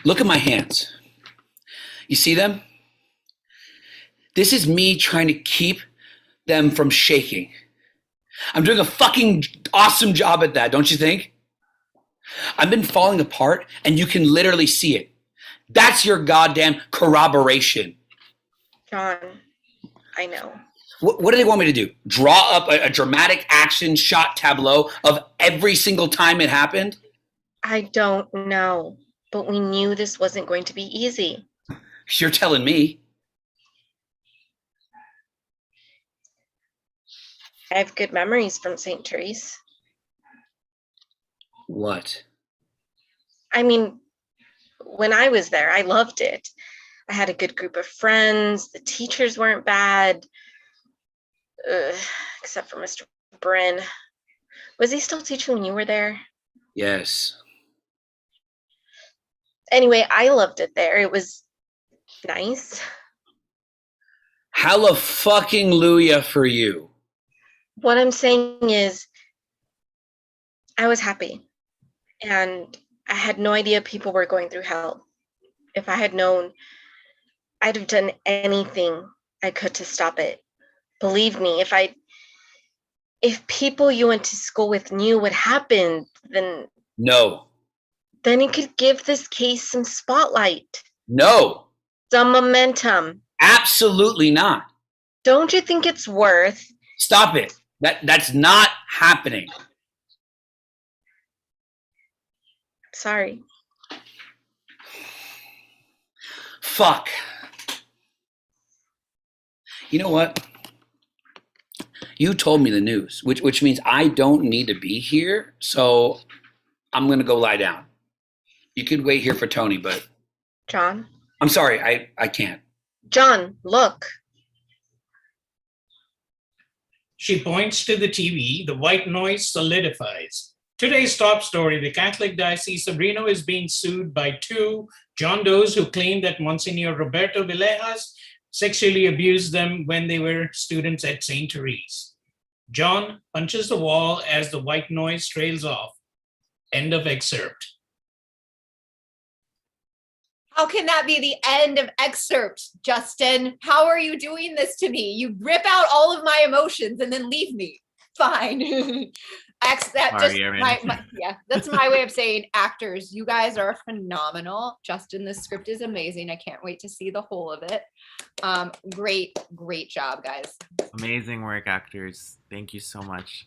Speaker 10: Look at my hands. You see them? This is me trying to keep them from shaking. I'm doing a fucking awesome job at that, don't you think? I've been falling apart and you can literally see it. That's your goddamn corroboration.
Speaker 11: John, I know.
Speaker 10: What do they want me to do? Draw up a dramatic action shot tableau of every single time it happened?
Speaker 11: I don't know, but we knew this wasn't going to be easy.
Speaker 10: You're telling me.
Speaker 11: I have good memories from St. Therese.
Speaker 10: What?
Speaker 11: I mean, when I was there, I loved it. I had a good group of friends. The teachers weren't bad, except for Mr. Bryn. Was he still teaching when you were there?
Speaker 10: Yes.
Speaker 11: Anyway, I loved it there. It was nice.
Speaker 10: Hallelujah for you.
Speaker 11: What I'm saying is, I was happy. And I had no idea people were going through hell. If I had known, I'd have done anything I could to stop it. Believe me, if people you went to school with knew what happened, then it could give this case some spotlight.
Speaker 10: No.
Speaker 11: Some momentum.
Speaker 10: Absolutely not.
Speaker 11: Don't you think it's worth...
Speaker 10: Stop it. That's not happening.
Speaker 11: Sorry.
Speaker 10: Fuck. You know what? You told me the news, which means I don't need to be here, so I'm going to go lie down. You could wait here for Tony, but...
Speaker 11: John?
Speaker 10: I'm sorry, I can't.
Speaker 11: John, look.
Speaker 7: She points to the TV. The white noise solidifies. Today's top story, the Catholic Diocese of Reno is being sued by 2 John Does who claim that Monsignor Roberto Villegas sexually abused them when they were students at St. Therese. John punches the wall as the white noise trails off. End of excerpt.
Speaker 3: How can that be the end of excerpt, Justin? How are you doing this to me? You rip out all of my emotions and then leave me. Fine. That's my way of saying actors. You guys are phenomenal. Justin, this script is amazing. I can't wait to see the whole of it. Great job, guys.
Speaker 8: Amazing work, actors. Thank you so much.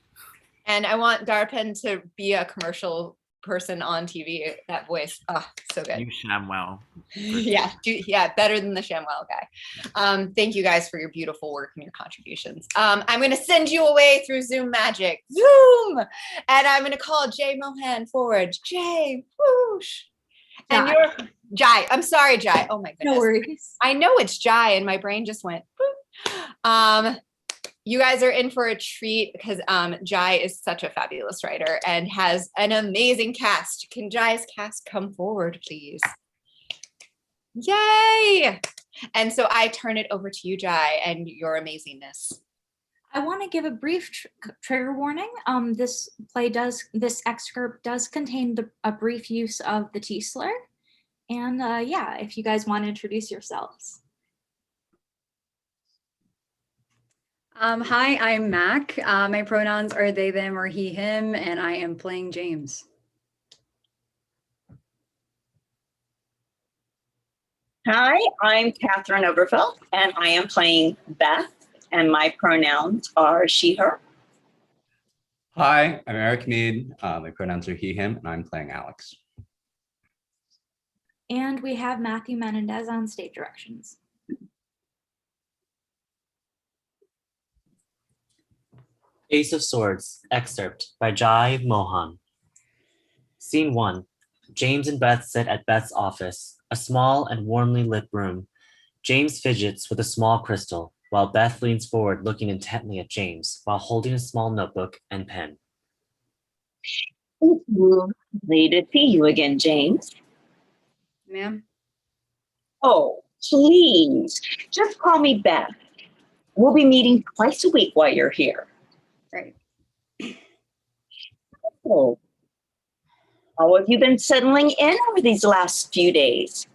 Speaker 3: And I want Darpen to be a commercial person on TV. That voice, oh, so good.
Speaker 8: You ShamWow.
Speaker 3: Yeah, better than the ShamWow guy. Thank you guys for your beautiful work and your contributions. I'm going to send you away through Zoom magic. Zoom! And I'm going to call Jay Mohan forward. Jay, whoosh. And you're Jai. I'm sorry, Jai. Oh my goodness.
Speaker 12: No worries.
Speaker 3: I know it's Jai, and my brain just went. Boop. You guys are in for a treat because Jai is such a fabulous writer and has an amazing cast. Can Jai's cast come forward, please? Yay! And so I turn it over to you, Jai, and your amazingness.
Speaker 12: I want to give a brief trigger warning. This excerpt does contain a brief use of the T slur. And yeah, if you guys want to introduce yourselves.
Speaker 13: Hi, I'm Mac. My pronouns are they, them, or he, him, and I am playing James.
Speaker 14: Hi, I'm Catherine Oberfeld, and I am playing Beth, and my pronouns are she, her.
Speaker 9: Hi, I'm Eric Mead. My pronouns are he, him, and I'm playing Alex.
Speaker 12: And we have Matthew Menendez on stage directions.
Speaker 15: Ace of Swords, excerpt by Jai Mohan. Scene 1. James and Beth sit at Beth's office, a small and warmly lit room. James fidgets with a small crystal, while Beth leans forward looking intently at James while holding a small notebook and pen.
Speaker 14: Lovely to see you again, James.
Speaker 13: Ma'am?
Speaker 14: Oh, please, just call me Beth. We'll be meeting twice a week while you're here.
Speaker 13: Right.
Speaker 14: Oh, how have you been settling in over these last few days?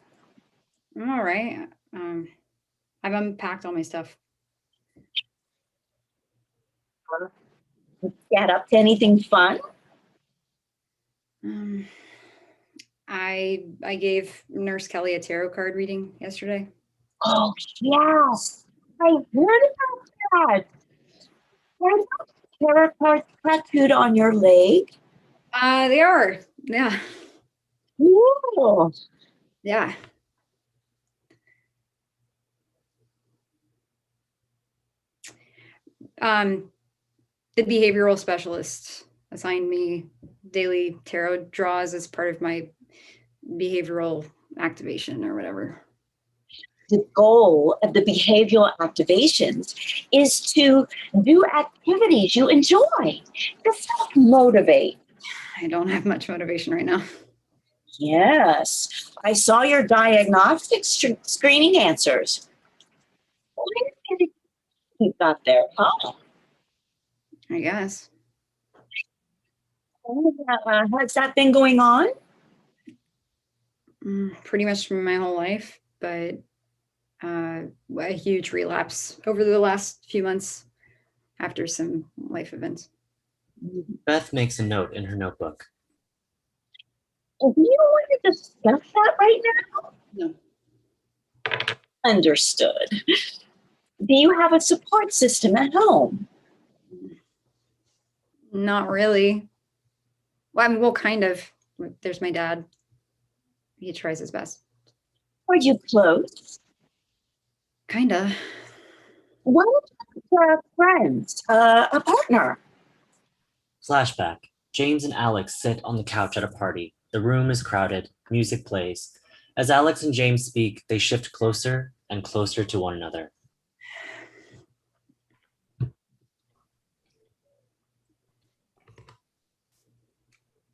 Speaker 13: I'm all right. I've unpacked all my stuff.
Speaker 14: Get up to anything fun?
Speaker 13: I gave Nurse Kelly a tarot card reading yesterday.
Speaker 14: Oh, yes. I heard about that. Are those tarot cards tattooed on your leg?
Speaker 13: They are. Yeah.
Speaker 14: Cool.
Speaker 13: Yeah. The behavioral specialist assigned me daily tarot draws as part of my behavioral activation or whatever.
Speaker 14: The goal of the behavioral activations is to do activities you enjoy, to self-motivate.
Speaker 13: I don't have much motivation right now.
Speaker 14: Yes, I saw your diagnostic screening answers. What you got there, huh?
Speaker 13: I guess.
Speaker 14: Has that been going on?
Speaker 13: Pretty much my whole life, but a huge relapse over the last few months after some life events.
Speaker 15: Beth makes a note in her notebook.
Speaker 14: Do you want to discuss that right now?
Speaker 13: No.
Speaker 14: Understood. Do you have a support system at home?
Speaker 13: Not really. Well, kind of. There's my dad. He tries his best.
Speaker 14: Are you close?
Speaker 13: Kinda.
Speaker 14: What about friends? A partner?
Speaker 15: Flashback. James and Alex sit on the couch at a party. The room is crowded. Music plays. As Alex and James speak, they shift closer and closer to one another.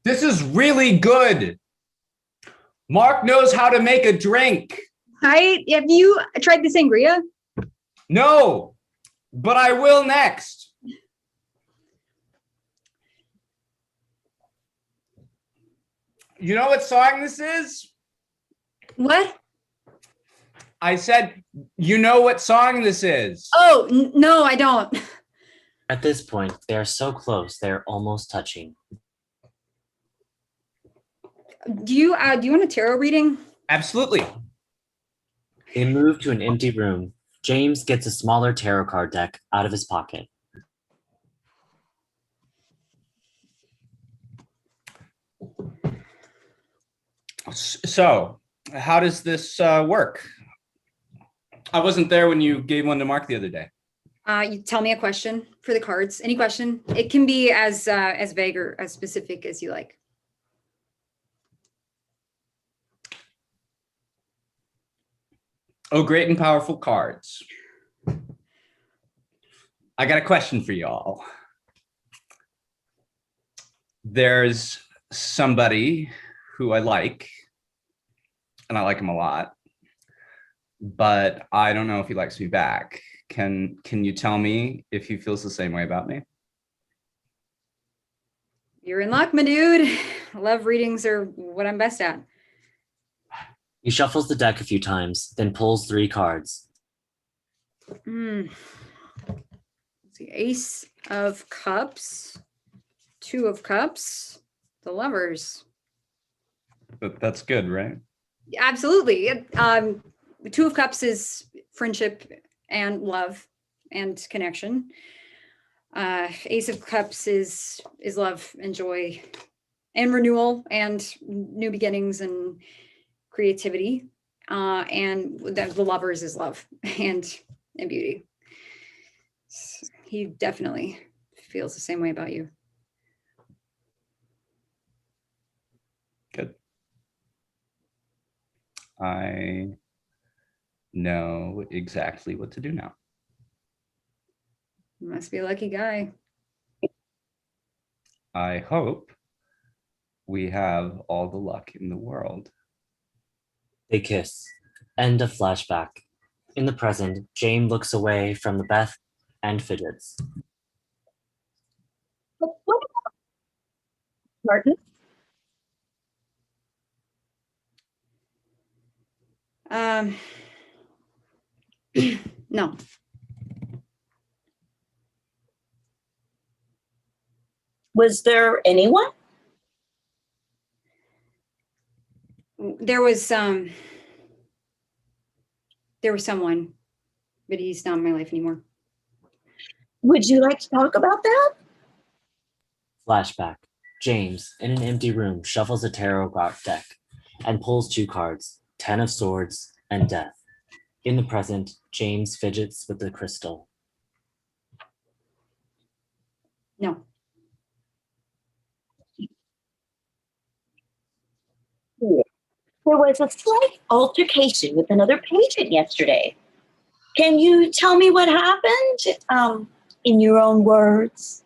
Speaker 9: This is really good. Mark knows how to make a drink.
Speaker 13: Hi, have you tried the sangria?
Speaker 9: No, but I will next. You know what song this is?
Speaker 13: What?
Speaker 9: I said, you know what song this is?
Speaker 13: Oh, no, I don't.
Speaker 15: At this point, they are so close, they are almost touching.
Speaker 13: Do you want a tarot reading?
Speaker 9: Absolutely.
Speaker 15: They move to an empty room. James gets a smaller tarot card deck out of his pocket.
Speaker 9: So, how does this work? I wasn't there when you gave one to Mark the other day.
Speaker 13: You tell me a question for the cards. Any question. It can be as vague or as specific as you like.
Speaker 9: Oh, great and powerful cards. I got a question for y'all. There's somebody who I like, and I like him a lot, but I don't know if he likes me back. Can you tell me if he feels the same way about me?
Speaker 13: You're in luck, my dude. Love readings are what I'm best at.
Speaker 15: He shuffles the deck a few times, then pulls 3 cards.
Speaker 13: Let's see, Ace of Cups, 2 of Cups, the Lovers.
Speaker 9: That's good, right?
Speaker 13: Absolutely. The 2 of Cups is friendship and love and connection. Ace of Cups is love and joy and renewal and new beginnings and creativity. And the Lovers is love and beauty. He definitely feels the same way about you.
Speaker 9: Good. I know exactly what to do now.
Speaker 13: You must be a lucky guy.
Speaker 9: I hope we have all the luck in the world.
Speaker 15: They kiss. End of flashback. In the present, Jane looks away from the Beth and fidgets.
Speaker 14: But what about Martin?
Speaker 13: No.
Speaker 14: Was there anyone?
Speaker 13: There was someone, but he's not in my life anymore.
Speaker 14: Would you like to talk about that?
Speaker 15: Flashback. James, in an empty room, shuffles a tarot card deck and pulls 2 cards, 10 of Swords and Death. In the present, James fidgets with the crystal.
Speaker 13: No.
Speaker 14: There was a slight altercation with another patient yesterday. Can you tell me what happened in your own words?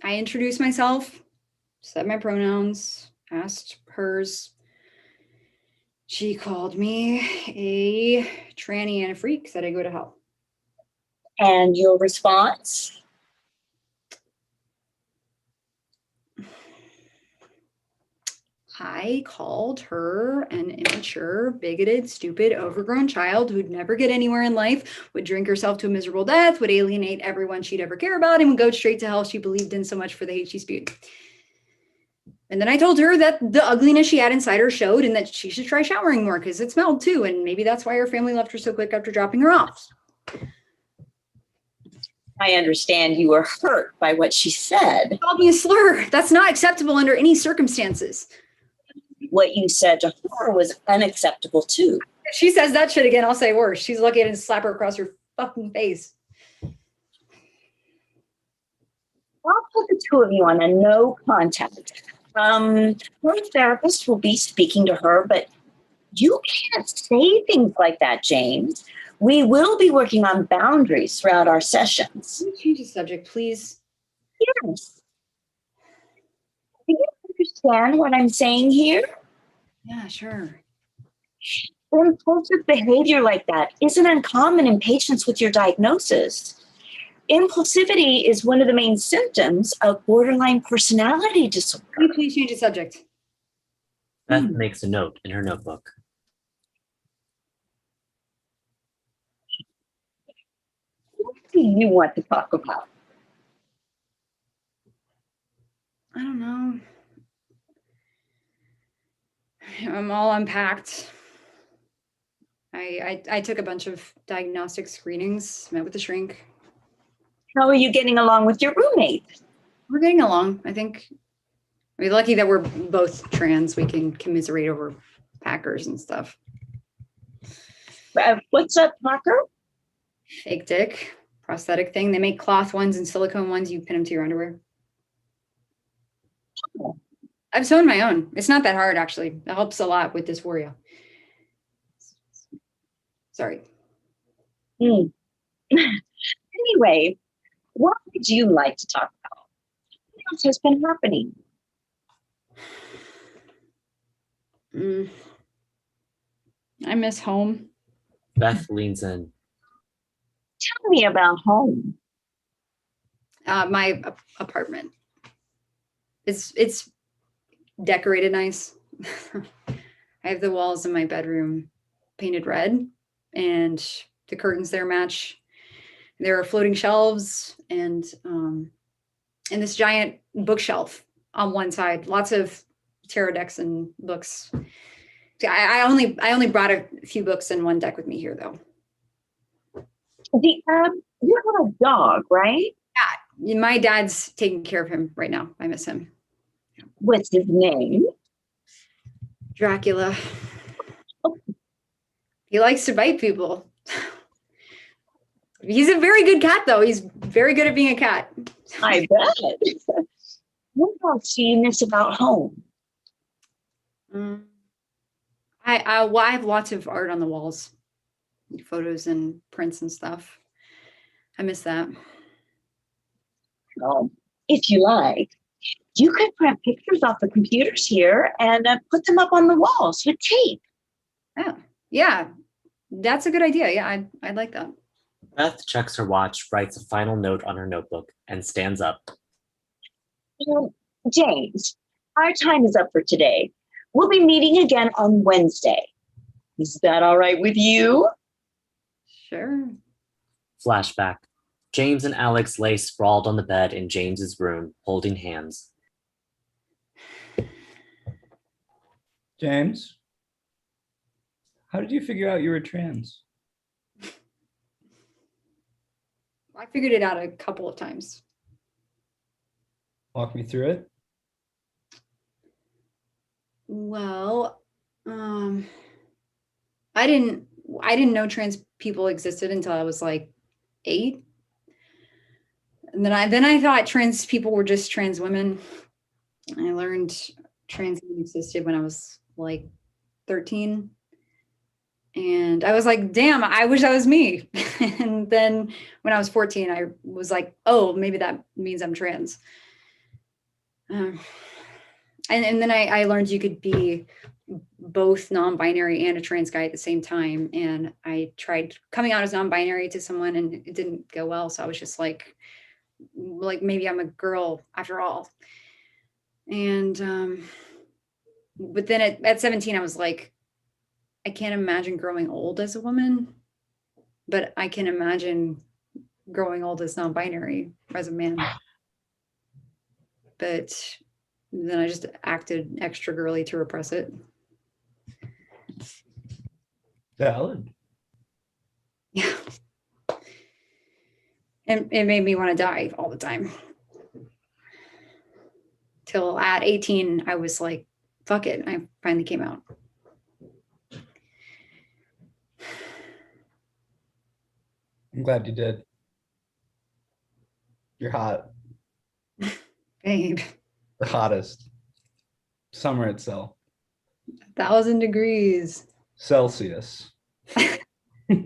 Speaker 13: I introduced myself, said my pronouns, asked hers. She called me a tranny and a freak, said I go to hell.
Speaker 14: And your response?
Speaker 13: I called her an immature, bigoted, stupid, overgrown child who'd never get anywhere in life, would drink herself to a miserable death, would alienate everyone she'd ever care about, and would go straight to hell she believed in so much for the hate she spewed. And then I told her that the ugliness she had inside her showed and that she should try showering more because it smelled too. And maybe that's why her family left her so quick after dropping her off.
Speaker 14: I understand you were hurt by what she said.
Speaker 13: She called me a slur. That's not acceptable under any circumstances.
Speaker 14: What you said to her was unacceptable too.
Speaker 13: If she says that shit again, I'll say worse. She's lucky I didn't slap her across her fucking face.
Speaker 14: I'll put the 2 of you on a no contact. Her therapist will be speaking to her, but you can't say things like that, James. We will be working on boundaries throughout our sessions.
Speaker 13: Can you change the subject, please?
Speaker 14: Yes. Do you understand what I'm saying here?
Speaker 13: Yeah, sure.
Speaker 14: Impulsive behavior like that isn't uncommon in patients with your diagnosis. Impulsivity is one of the main symptoms of borderline personality disorder.
Speaker 13: Can you please change the subject?
Speaker 15: Beth makes a note in her notebook.
Speaker 14: What do you want to talk about?
Speaker 13: I don't know. I'm all unpacked. I took a bunch of diagnostic screenings, met with the shrink.
Speaker 14: How are you getting along with your roommate?
Speaker 13: We're getting along. I think We're lucky that we're both trans. We can commiserate over Packers and stuff.
Speaker 14: What's up, Parker?
Speaker 13: Fake dick, prosthetic thing. They make cloth ones and silicone ones. You pin them to your underwear. I've sewn my own. It's not that hard, actually. It helps a lot with dysphoria. Sorry.
Speaker 14: Anyway, what would you like to talk about? What else has been happening?
Speaker 13: I miss home.
Speaker 15: Beth leans in.
Speaker 14: Tell me about home.
Speaker 13: My apartment. It's decorated nice. I have the walls in my bedroom painted red, and the curtains there match. There are floating shelves and this giant bookshelf on one side. Lots of tarot decks and books. I only brought a few books and one deck with me here, though.
Speaker 14: You have a dog, right?
Speaker 13: Yeah, my dad's taking care of him right now. I miss him.
Speaker 14: What's his name?
Speaker 13: Dracula. He likes to bite people. He's a very good cat, though. He's very good at being a cat.
Speaker 14: I bet. What else do you miss about home?
Speaker 13: I have lots of art on the walls, photos and prints and stuff. I miss that.
Speaker 14: Well, if you like, you could print pictures off the computers here and put them up on the walls with tape.
Speaker 13: Oh, yeah, that's a good idea. Yeah, I'd like that.
Speaker 15: Beth checks her watch, writes a final note on her notebook, and stands up.
Speaker 14: James, our time is up for today. We'll be meeting again on Wednesday. Is that all right with you?
Speaker 13: Sure.
Speaker 15: Flashback. James and Alex lay sprawled on the bed in James's room, holding hands.
Speaker 9: James, how did you figure out you were trans?
Speaker 13: I figured it out a couple of times.
Speaker 9: Walk me through it.
Speaker 13: Well, I didn't know trans people existed until I was like 8. And then I thought trans people were just trans women. I learned trans men existed when I was like 13. And I was like, damn, I wish that was me. And then when I was 14, I was like, oh, maybe that means I'm trans. And then I learned you could be both non-binary and a trans guy at the same time. And I tried coming out as non-binary to someone and it didn't go well. So I was just like maybe I'm a girl after all. And but then at 17, I was like, I can't imagine growing old as a woman, but I can imagine growing old as non-binary as a man. But then I just acted extra girly to repress it.
Speaker 9: Valid.
Speaker 13: Yeah. And it made me want to die all the time. Till at 18, I was like, fuck it. I finally came out.
Speaker 9: I'm glad you did. You're hot.
Speaker 13: Babe.
Speaker 9: The hottest. Summer itself.
Speaker 13: 1,000 degrees.
Speaker 9: Celsius. Give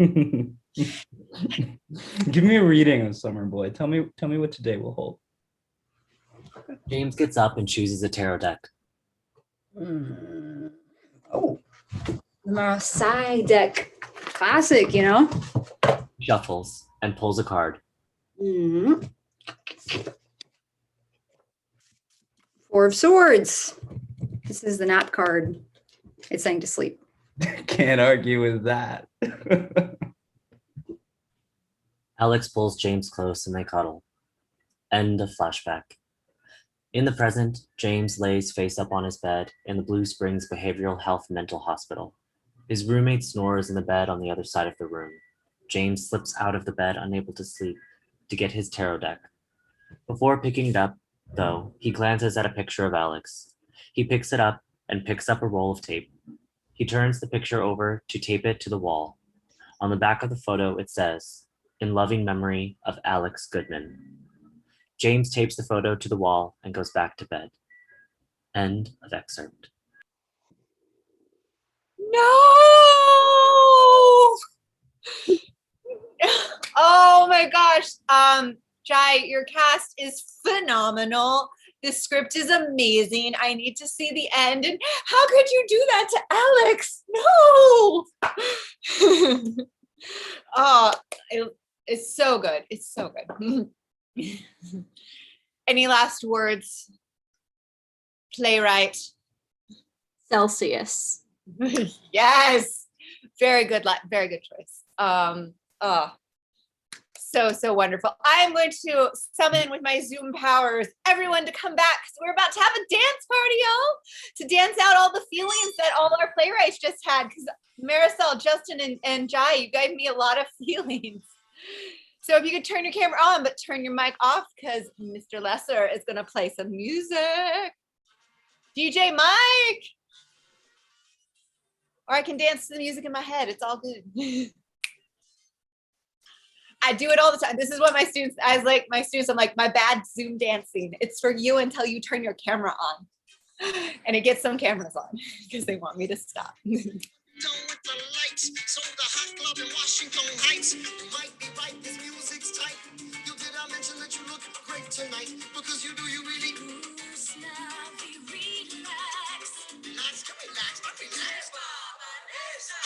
Speaker 9: me a reading of Summer Boy. Tell me what today will hold.
Speaker 15: James gets up and chooses a tarot deck.
Speaker 13: Oh, Marseille deck. Classic, you know?
Speaker 15: Shuffles and pulls a card.
Speaker 13: Mm-hmm. 4 of Swords. This is the nap card. It's saying to sleep.
Speaker 9: Can't argue with that.
Speaker 15: Alex pulls James close and they cuddle. End of flashback. In the present, James lays face up on his bed in the Blue Springs Behavioral Health Mental Hospital. His roommate snores in the bed on the other side of the room. James slips out of the bed, unable to sleep, to get his tarot deck. Before picking it up, though, he glances at a picture of Alex. He picks it up and picks up a roll of tape. He turns the picture over to tape it to the wall. On the back of the photo, it says, "In loving memory of Alex Goodman." James tapes the photo to the wall and goes back to bed. End of excerpt.
Speaker 3: No! Oh my gosh. Jai, your cast is phenomenal. The script is amazing. I need to see the end. And how could you do that to Alex? No. Oh, it's so good. It's so good. Any last words, playwright?
Speaker 12: Celsius.
Speaker 3: Yes, very good choice. So wonderful. I'm going to summon with my Zoom powers everyone to come back because we're about to have a dance party, y'all, to dance out all the feelings that all our playwrights just had. Because Marisol, Justin, and Jai, you gave me a lot of feelings. So if you could turn your camera on, but turn your mic off because Mr. Lesser is going to play some music. DJ Mike. Or I can dance to the music in my head. It's all good. I do it all the time. This is what my students, I'm like, my bad Zoom dancing. It's for you until you turn your camera on. And it gets some cameras on because they want me to stop.
Speaker 16: So the hot club in Washington Heights, you might be right, this music's tight. You did I mention that you look great tonight? Because you do, you really relax. Relax, but relax.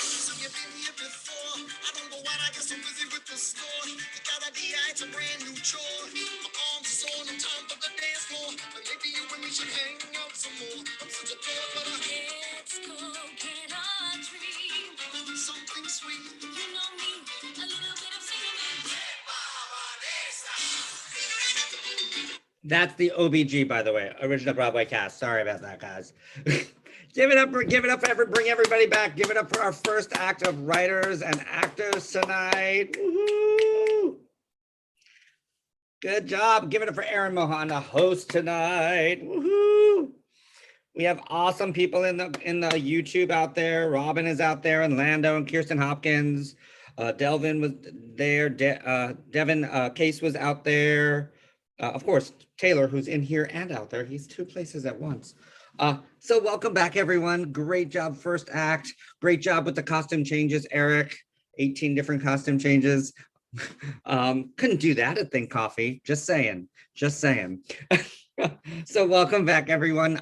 Speaker 16: So you've been here before. I don't know why I get so busy with the score. You got a DI, it's a brand new chore. My arms are sore on time for the dance floor. But maybe you and me should hang out some more. I'm such a thug, but let's go get a dream. Something sweet. You know me, a little bit of cinnamon.
Speaker 4: That's the OBG, by the way, original Broadway cast. Sorry about that, guys. Give it up for bring everybody back. Give it up for our first act of writers and actors tonight. Woo-hoo. Good job. Give it up for Erin Mohan, the host tonight. Woo-hoo. We have awesome people in the YouTube out there. Robin is out there, and Lando and Kirsten Hopkins. Delvin was there. Devin Case was out there. Of course, Taylor, who's in here and out there. He's two places at once. So welcome back, everyone. Great job, first act. Great job with the costume changes, Eric. 18 different costume changes. Couldn't do that at Think Coffee. Just saying. So welcome back, everyone.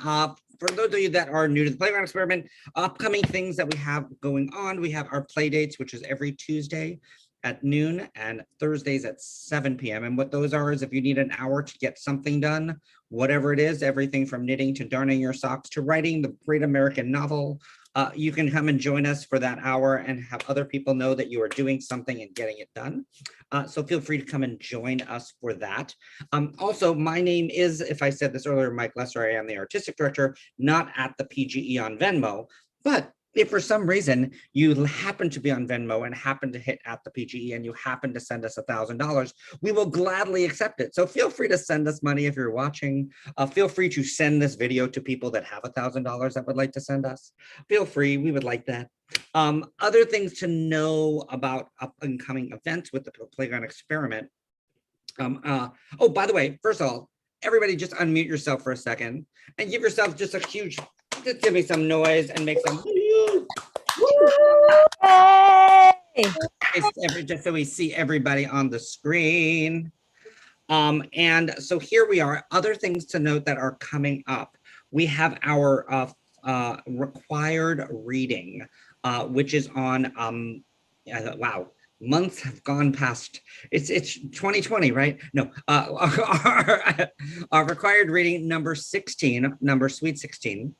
Speaker 4: For those of you that are new to the Playground Experiment, upcoming things that we have going on, we have our play dates, which is every Tuesday at noon and Thursdays at 7 p.m. And what those are is if you need an hour to get something done, whatever it is, everything from knitting to darning your socks to writing the great American novel, you can come and join us for that hour and have other people know that you are doing something and getting it done. So feel free to come and join us for that. Also, my name is, if I said this earlier, Mike Lesser. I am the artistic director, not at the PGE on Venmo, but if for some reason you happen to be on Venmo and happen to hit at the PGE and you happen to send us $1,000, we will gladly accept it. So feel free to send us money if you're watching. Feel free to send this video to people that have $1,000 that would like to send us. Feel free, we would like that. Other things to know about up and coming events with the Playground Experiment. Oh, by the way, first of all, everybody just unmute yourself for a second and give yourself just a huge, just give me some noise and make some. Just so we see everybody on the screen. And so here we are. Other things to note that are coming up. We have our required reading, which is on, wow, months have gone past. It's 2020, right? No, our required reading number 16, number Sweet 16.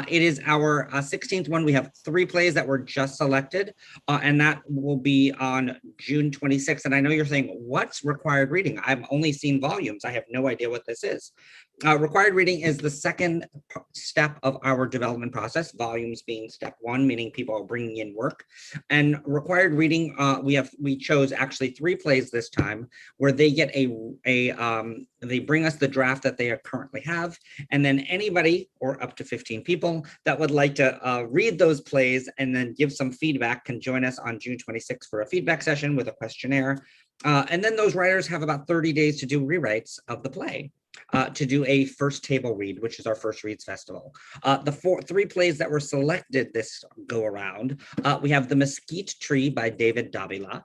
Speaker 4: It is our 16th one. We have 3 plays that were just selected, and that will be on June 26th. And I know you're saying, what's required reading? I've only seen volumes. I have no idea what this is. Required reading is the second step of our development process, volumes being step one, meaning people are bringing in work. And required reading, we chose actually 3 plays this time, where they get they bring us the draft that they currently have, and then anybody, or up to 15 people, that would like to read those plays and then give some feedback can join us on June 26th for a feedback session with a questionnaire. And then those writers have about 30 days to do rewrites of the play. To do a first table read, which is our First Reads Festival. The 3 plays that were selected this go around, we have The Mesquite Tree by David Davila,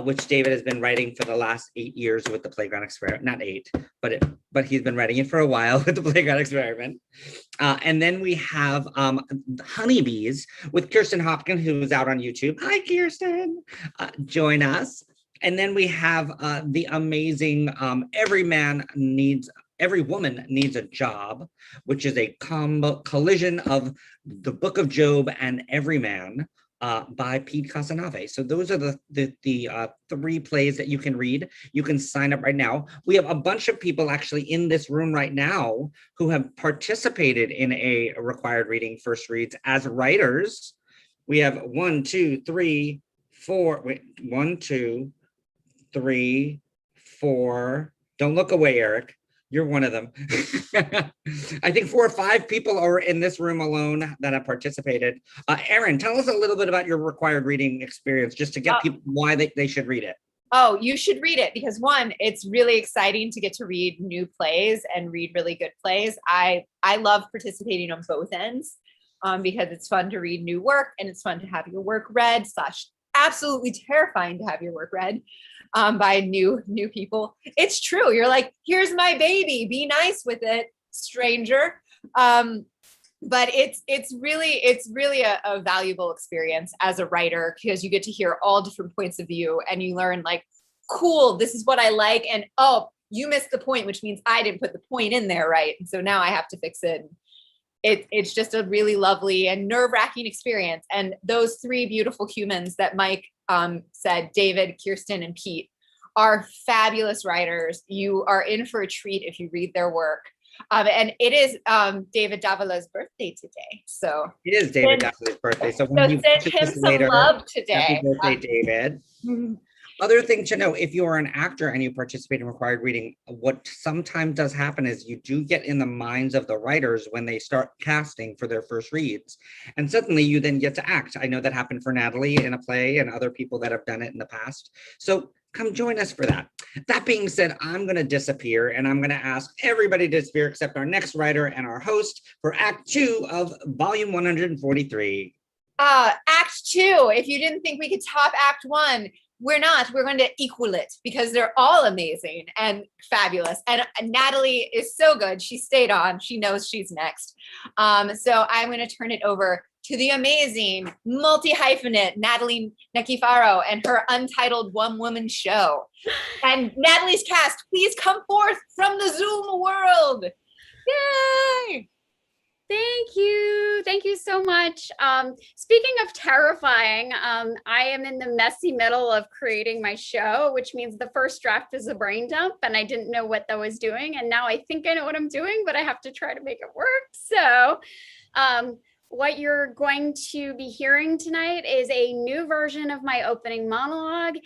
Speaker 4: which David has been writing for the last 8 years with the Playground Experiment. Not 8, but he's been writing it for a while with the Playground Experiment. And then we have Honeybees with Kirsten Hopkins, who's out on YouTube. Hi, Kirsten. Join us. And then we have the amazing Every Woman Needs a Job, which is a collision of the Book of Job and Every Man by Pete Casanave. So those are the 3 plays that you can read. You can sign up right now. We have a bunch of people actually in this room right now who have participated in a required reading First Reads as writers. We have 1, 2, 3, 4. Wait, 1, 2, 3, 4. Don't look away, Eric. You're one of them. I think 4 or 5 people are in this room alone that have participated. Erin, tell us a little bit about your required reading experience, just to get people why they should read it.
Speaker 3: Oh, you should read it because 1, it's really exciting to get to read new plays and read really good plays. I love participating on both ends because it's fun to read new work and it's fun to have your work read / absolutely terrifying to have your work read by new people. It's true. You're like, here's my baby, be nice with it, stranger. But it's really a valuable experience as a writer because you get to hear all different points of view and you learn like, cool, this is what I like. And oh, you missed the point, which means I didn't put the point in there, right? And so now I have to fix it. It's just a really lovely and nerve-wracking experience. And those 3 beautiful humans that Mike said, David, Kirsten, and Pete, are fabulous writers. You are in for a treat if you read their work. And it is David Davila's birthday today. So
Speaker 4: it is David Davila's birthday. So when you
Speaker 3: send him some love today.
Speaker 4: Happy birthday, David. Other thing to know, if you are an actor and you participate in required reading, what sometimes does happen is you do get in the minds of the writers when they start casting for their first reads. And suddenly you then get to act. I know that happened for Natalie in a play and other people that have done it in the past. So come join us for that. That being said, I'm going to disappear and I'm going to ask everybody to disappear except our next writer and our host for Act 2 of Volume 143.
Speaker 3: Act 2, if you didn't think we could top Act 1, we're not. We're going to equal it because they're all amazing and fabulous. And Natalie is so good. She stayed on. She knows she's next. So I'm going to turn it over to the amazing multi-hyphenate Natalie Nekifaro and her untitled one-woman show. And Natalie's cast, please come forth from the Zoom world. Yay!
Speaker 17: Thank you. Thank you so much. Speaking of terrifying, I am in the messy middle of creating my show, which means the first draft is a brain dump and I didn't know what that was doing. And now I think I know what I'm doing, but I have to try to make it work. So what you're going to be hearing tonight is a new version of my opening monologue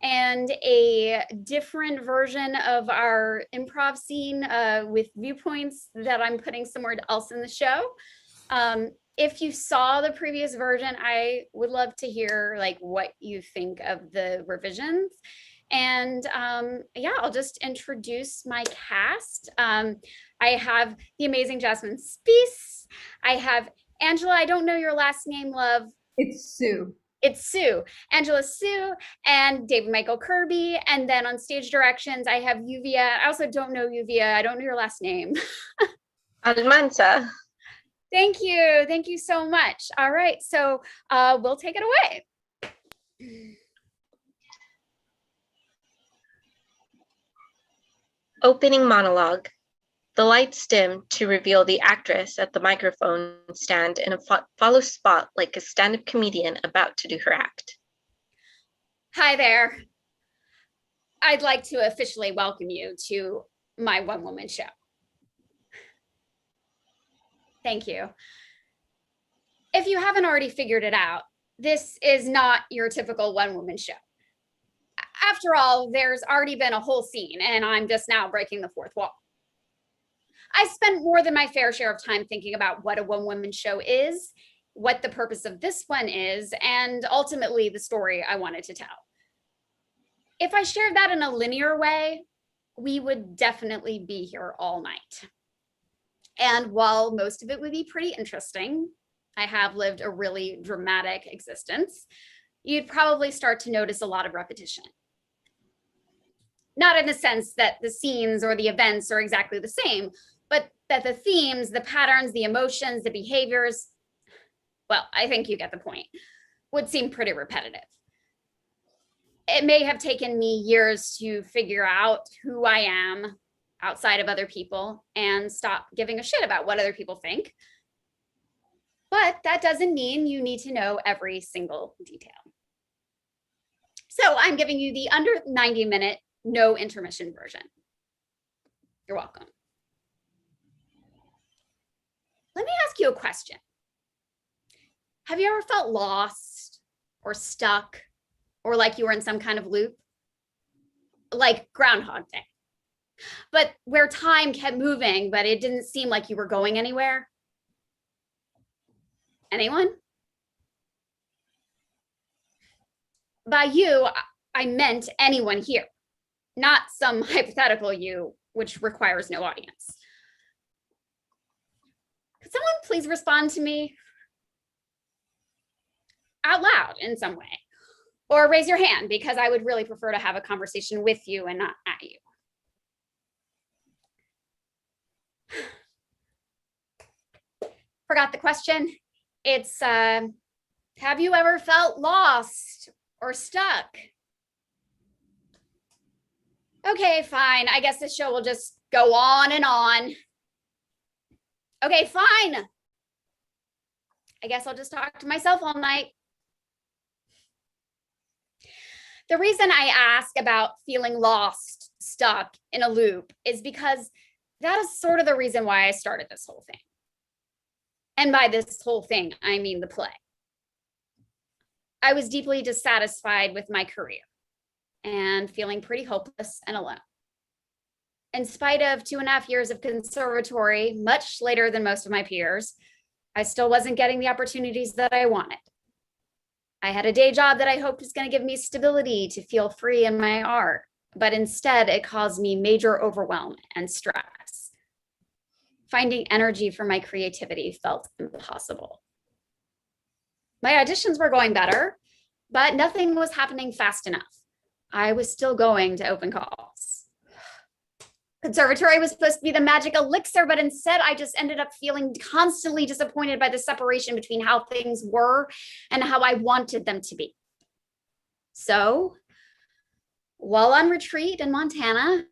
Speaker 17: and a different version of our improv scene with viewpoints that I'm putting somewhere else in the show. If you saw the previous version, I would love to hear like what you think of the revisions. And yeah, I'll just introduce my cast. I have the amazing Jasmine Spiess. I have Angela, I don't know your last name, love.
Speaker 3: It's Sue.
Speaker 17: It's Sue, Angela Sue, and David Michael Kirby. And then on stage directions, I have Yuvia. I also don't know Yuvia. I don't know your last name.
Speaker 11: Almanza.
Speaker 17: Thank you. Thank you so much. All right. So we'll take it away.
Speaker 11: Opening monologue. The lights dim to reveal the actress at the microphone stand in a follow spot like a stand-up comedian about to do her act.
Speaker 17: Hi there. I'd like to officially welcome you to my one-woman show. Thank you. If you haven't already figured it out, this is not your typical one-woman show. After all, there's already been a whole scene, and I'm just now breaking the fourth wall. I spent more than my fair share of time thinking about what a one-woman show is, what the purpose of this one is, and ultimately the story I wanted to tell. If I shared that in a linear way, we would definitely be here all night. And while most of it would be pretty interesting, I have lived a really dramatic existence, you'd probably start to notice a lot of repetition. Not in the sense that the scenes or the events are exactly the same, but that the themes, the patterns, the emotions, the behaviors, well, I think you get the point, would seem pretty repetitive. It may have taken me years to figure out who I am outside of other people and stop giving a shit about what other people think. But that doesn't mean you need to know every single detail. So I'm giving you the under 90-minute, no intermission version. You're welcome. Let me ask you a question. Have you ever felt lost or stuck or like you were in some kind of loop? Like Groundhog Day, but where time kept moving, but it didn't seem like you were going anywhere? Anyone? By you, I meant anyone here, not some hypothetical you, which requires no audience. Could someone please respond to me out loud in some way? Or raise your hand, because I would really prefer to have a conversation with you and not at you. Forgot the question. It's, have you ever felt lost or stuck? Okay, fine. I guess this show will just go on and on. Okay, fine. I guess I'll just talk to myself all night. The reason I ask about feeling lost, stuck in a loop is because that is sort of the reason why I started this whole thing. And by this whole thing, I mean the play. I was deeply dissatisfied with my career and feeling pretty hopeless and alone. In spite of 2.5 years of conservatory, much later than most of my peers, I still wasn't getting the opportunities that I wanted. I had a day job that I hoped was going to give me stability to feel free in my art, but instead it caused me major overwhelm and stress. Finding energy for my creativity felt impossible. My auditions were going better, but nothing was happening fast enough. I was still going to open calls. Conservatory was supposed to be the magic elixir, but instead I just ended up feeling constantly disappointed by the separation between how things were and how I wanted them to be. So, while on retreat in Montana,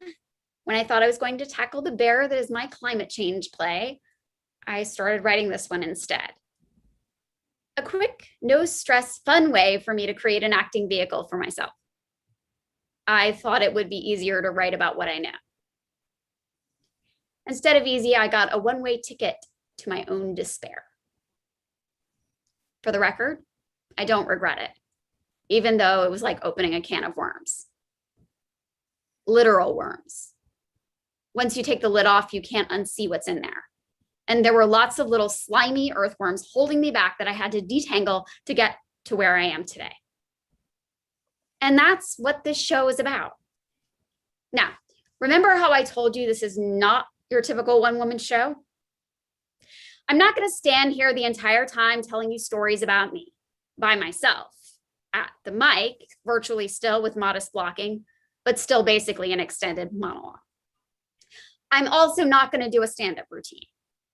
Speaker 17: when I thought I was going to tackle the bear that is my climate change play, I started writing this one instead. A quick, no stress, fun way for me to create an acting vehicle for myself. I thought it would be easier to write about what I know. Instead of easy, I got a one-way ticket to my own despair. For the record, I don't regret it, even though it was like opening a can of worms. Literal worms. Once you take the lid off, you can't unsee what's in there. And there were lots of little slimy earthworms holding me back that I had to detangle to get to where I am today. And that's what this show is about. Now, remember how I told you this is not your typical one-woman show? I'm not going to stand here the entire time telling you stories about me by myself at the mic, virtually still with modest blocking, but still basically an extended monologue. I'm also not going to do a stand-up routine,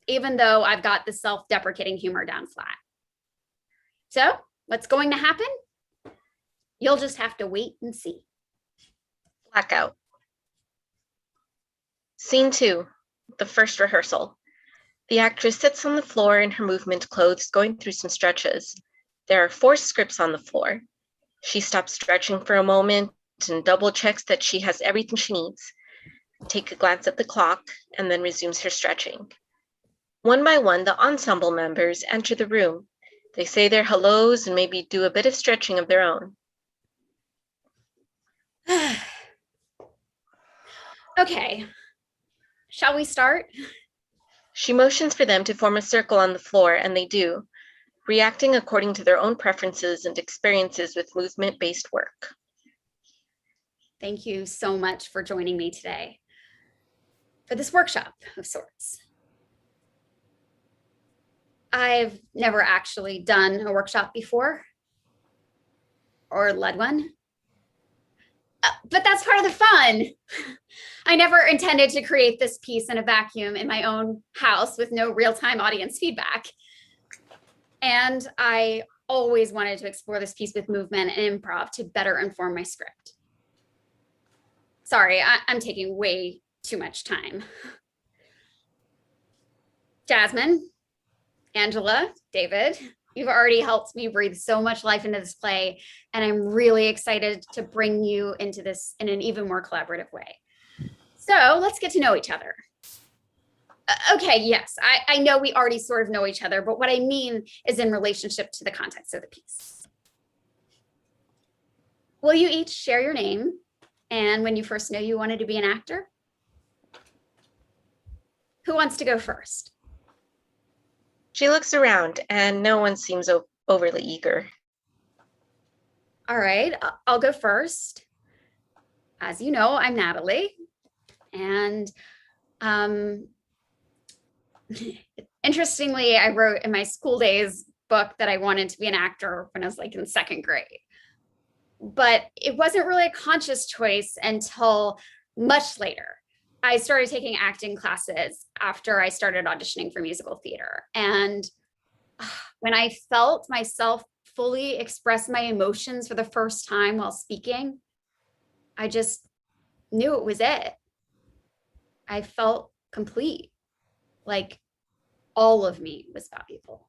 Speaker 17: even though I've got the self-deprecating humor down flat. So what's going to happen? You'll just have to wait and see.
Speaker 11: Blackout. Scene 2, the first rehearsal. The actress sits on the floor in her movement clothes, going through some stretches. There are 4 scripts on the floor. She stops stretching for a moment and double checks that she has everything she needs. Take a glance at the clock and then resumes her stretching. One by one, the ensemble members enter the room. They say their hellos and maybe do a bit of stretching of their own.
Speaker 17: Okay, shall we start?
Speaker 11: She motions for them to form a circle on the floor, and they do, reacting according to their own preferences and experiences with movement-based work.
Speaker 17: Thank you so much for joining me today for this workshop of sorts. I've never actually done a workshop before or led one, but that's part of the fun. I never intended to create this piece in a vacuum in my own house with no real-time audience feedback. And I always wanted to explore this piece with movement and improv to better inform my script. Sorry, I'm taking way too much time. Jasmine, Angela, David, you've already helped me breathe so much life into this play, and I'm really excited to bring you into this in an even more collaborative way. So let's get to know each other. Okay, yes, I know we already sort of know each other, but what I mean is in relationship to the context of the piece. Will you each share your name and when you first knew you wanted to be an actor? Who wants to go first?
Speaker 11: She looks around and no one seems overly eager.
Speaker 17: All right, I'll go first. As you know, I'm Natalie. And interestingly, I wrote in my school days book that I wanted to be an actor when I was like in second grade. But it wasn't really a conscious choice until much later. I started taking acting classes after I started auditioning for musical theater. And when I felt myself fully express my emotions for the first time while speaking, I just knew it was it. I felt complete, like all of me was valuable.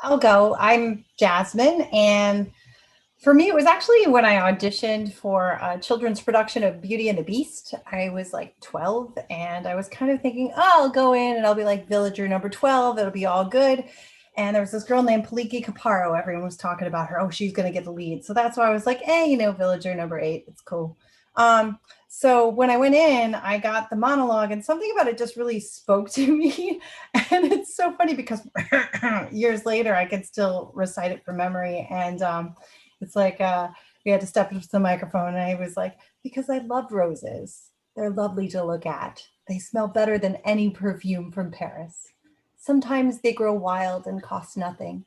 Speaker 18: I'll go. I'm Jasmine, and for me, it was actually when I auditioned for a children's production of Beauty and the Beast. I was like 12, and I was kind of thinking, oh, I'll go in and I'll be like villager number 12. It'll be all good. And there was this girl named Paliki Caparo. Everyone was talking about her. Oh, she's going to get the lead. So that's why I was like, hey, you know, villager number 8. It's cool. So when I went in, I got the monologue and something about it just really spoke to me. And it's so funny because years later, I could still recite it from memory. And it's like we had to step up to the microphone and I was like, because I love roses. They're lovely to look at. They smell better than any perfume from Paris. Sometimes they grow wild and cost nothing.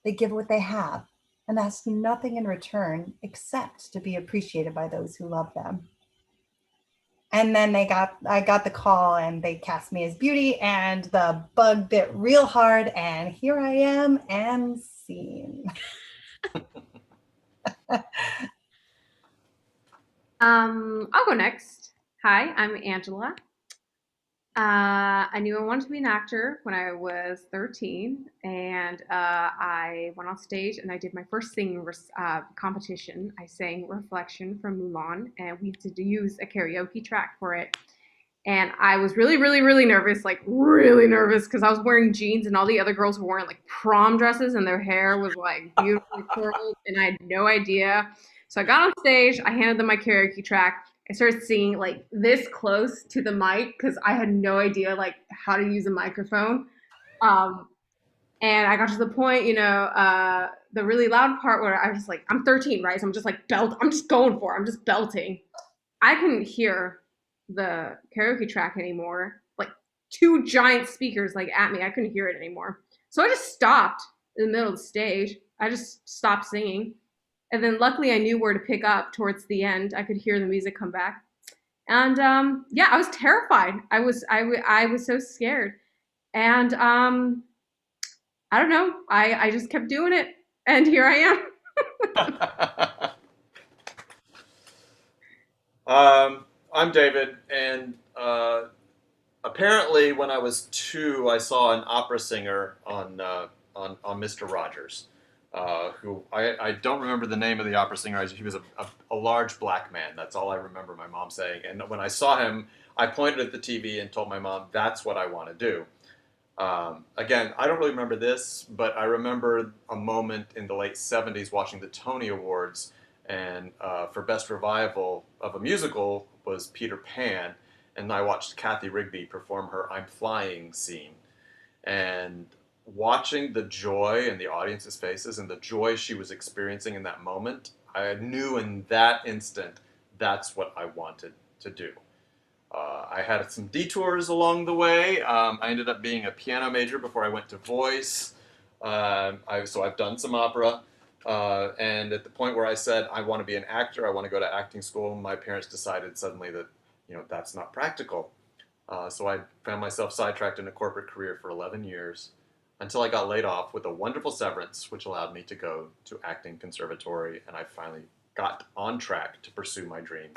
Speaker 18: They give what they have and ask nothing in return except to be appreciated by those who love them. And then I got the call and they cast me as Beauty and the bug bit real hard and here I am and scene.
Speaker 19: I'll go next. Hi, I'm Angela. I knew I wanted to be an actor when I was 13, and I went on stage and I did my first singing competition. I sang Reflection from Mulan, and we had to use a karaoke track for it. And I was really, really, really nervous, like really nervous, because I was wearing jeans and all the other girls were wearing like prom dresses and their hair was like beautifully curled, and I had no idea. So I got on stage, I handed them my karaoke track. I started singing like this close to the mic because I had no idea like how to use a microphone. And I got to the point, you know, the really loud part where I was just like, I'm 13, right? So I'm just like I'm just going for it. I'm just belting. I couldn't hear the karaoke track anymore. Like 2 giant speakers like at me. I couldn't hear it anymore. So I just stopped in the middle of the stage. I just stopped singing. And then luckily I knew where to pick up towards the end. I could hear the music come back. And yeah, I was terrified. I was so scared. And I don't know. I just kept doing it. And here I
Speaker 20: am. I'm David. And apparently when I was 2, I saw an opera singer on Mr. Rogers. who I don't remember the name of the opera singer. He was a large black man. That's all I remember my mom saying. And when I saw him, I pointed at the TV and told my mom, that's what I want to do. Again, I don't really remember this, but I remember a moment in the late 70s watching the Tony Awards, and for Best Revival of a Musical was Peter Pan, and I watched Kathy Rigby perform her I'm Flying scene. And watching the joy in the audience's faces and the joy she was experiencing in that moment, I knew in that instant that's what I wanted to do. I had some detours along the way. I ended up being a piano major before I went to voice. So I've done some opera. And at the point where I said, I want to be an actor, I want to go to acting school, my parents decided suddenly that, that's not practical. So I found myself sidetracked in a corporate career for 11 years until I got laid off with a wonderful severance, which allowed me to go to acting conservatory. And I finally got on track to pursue my dream.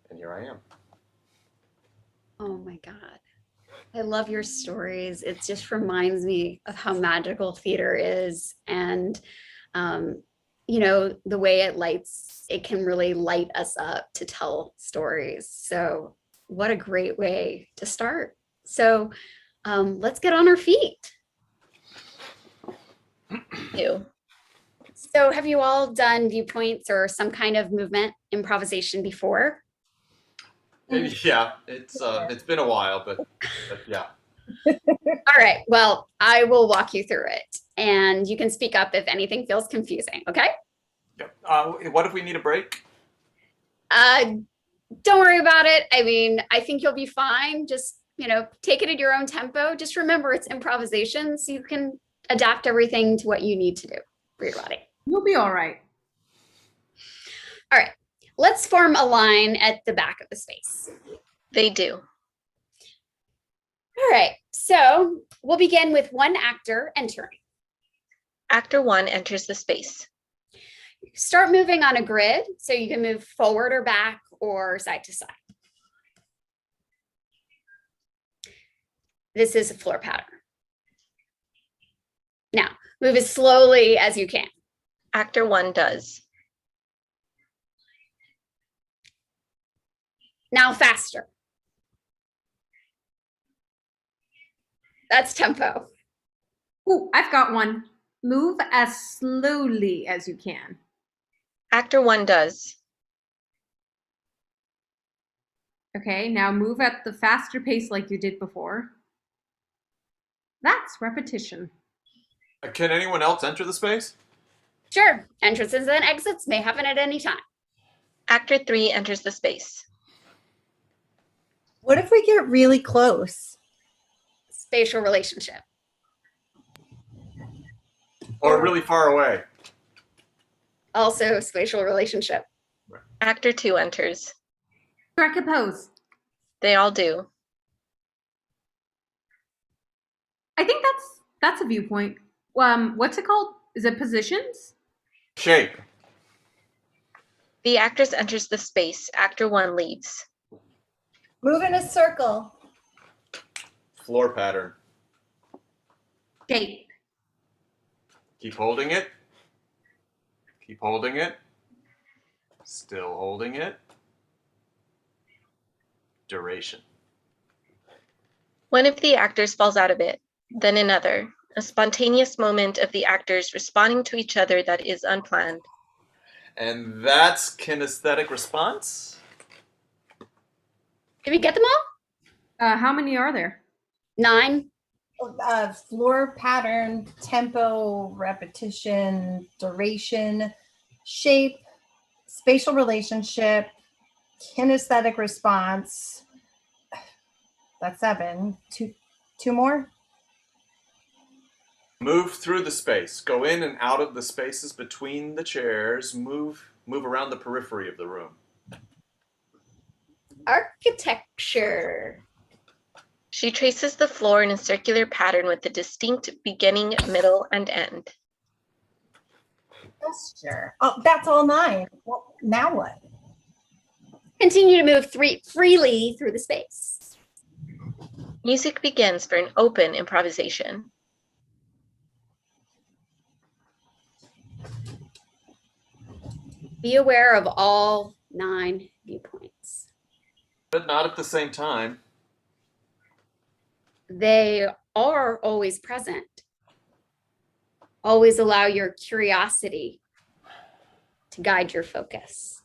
Speaker 20: And here I am.
Speaker 17: Oh my God. I love your stories. It just reminds me of how magical theater is. And, the way it can really light us up to tell stories. So what a great way to start. So let's get on our feet. So have you all done viewpoints or some kind of movement improvisation before?
Speaker 20: Yeah, it's been a while, but yeah.
Speaker 17: All right, well, I will walk you through it and you can speak up if anything feels confusing, okay?
Speaker 20: What if we need a break?
Speaker 17: Don't worry about it. I mean, I think you'll be fine. Just, take it at your own tempo. Just remember it's improvisation, so you can adapt everything to what you need to do for your body.
Speaker 19: You'll be all right.
Speaker 17: All right. Let's form a line at the back of the space.
Speaker 11: They do.
Speaker 17: All right, so we'll begin with one actor entering.
Speaker 11: Actor 1 enters the space.
Speaker 17: Start moving on a grid, so you can move forward or back or side to side. This is a floor pattern. Now, move as slowly as you can.
Speaker 11: Actor 1 does.
Speaker 17: Now faster. That's tempo.
Speaker 19: Ooh, I've got one. Move as slowly as you can.
Speaker 11: Actor 1 does.
Speaker 19: Okay, now move at the faster pace like you did before. That's repetition.
Speaker 20: Can anyone else enter the space?
Speaker 17: Sure, entrances and exits may happen at any time.
Speaker 11: Actor 3 enters the space.
Speaker 18: What if we get really close?
Speaker 17: Spatial relationship.
Speaker 20: Or really far away?
Speaker 17: Also spatial relationship.
Speaker 11: Actor 2 enters.
Speaker 19: Strike a pose.
Speaker 11: They all do.
Speaker 19: I think that's a viewpoint. What's it called? Is it positions?
Speaker 20: Shape.
Speaker 11: The actress enters the space. Actor 1 leaves.
Speaker 18: Move in a circle.
Speaker 20: Floor pattern.
Speaker 19: Shape.
Speaker 20: Keep holding it. Keep holding it. Still holding it. Duration.
Speaker 11: One of the actors falls out of it, then another. A spontaneous moment of the actors responding to each other that is unplanned.
Speaker 20: And that's kinesthetic response?
Speaker 17: Did we get them all?
Speaker 19: How many are there?
Speaker 17: 9.
Speaker 18: Floor pattern, tempo, repetition, duration, shape, spatial relationship, kinesthetic response. That's 7. Two more?
Speaker 20: Move through the space. Go in and out of the spaces between the chairs. Move around the periphery of the room.
Speaker 17: Architecture.
Speaker 11: She traces the floor in a circular pattern with a distinct beginning, middle, and end.
Speaker 18: Gesture. Oh, that's all 9. Well, now what?
Speaker 17: Continue to move freely through the space.
Speaker 11: Music begins for an open improvisation.
Speaker 17: Be aware of all 9 viewpoints.
Speaker 20: But not at the same time.
Speaker 17: They are always present. Always allow your curiosity to guide your focus.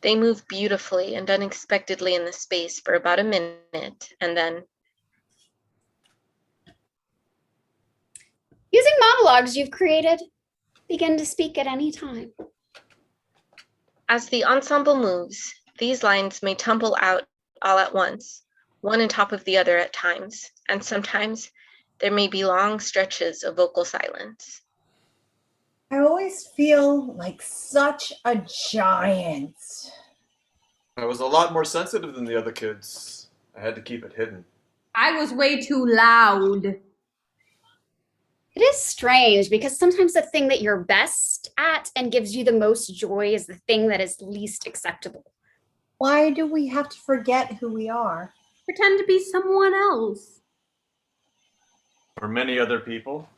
Speaker 11: They move beautifully and unexpectedly in the space for about a minute, and then
Speaker 17: Using monologues you've created, begin to speak at any time.
Speaker 11: as the ensemble moves, these lines may tumble out all at once, one on top of the other at times, and sometimes there may be long stretches of vocal silence.
Speaker 18: I always feel like such a giant.
Speaker 20: I was a lot more sensitive than the other kids. I had to keep it hidden.
Speaker 19: I was way too loud.
Speaker 17: It is strange because sometimes the thing that you're best at and gives you the most joy is the thing that is least acceptable.
Speaker 18: Why do we have to forget who we are?
Speaker 19: Pretend to be someone else.
Speaker 20: For many other people,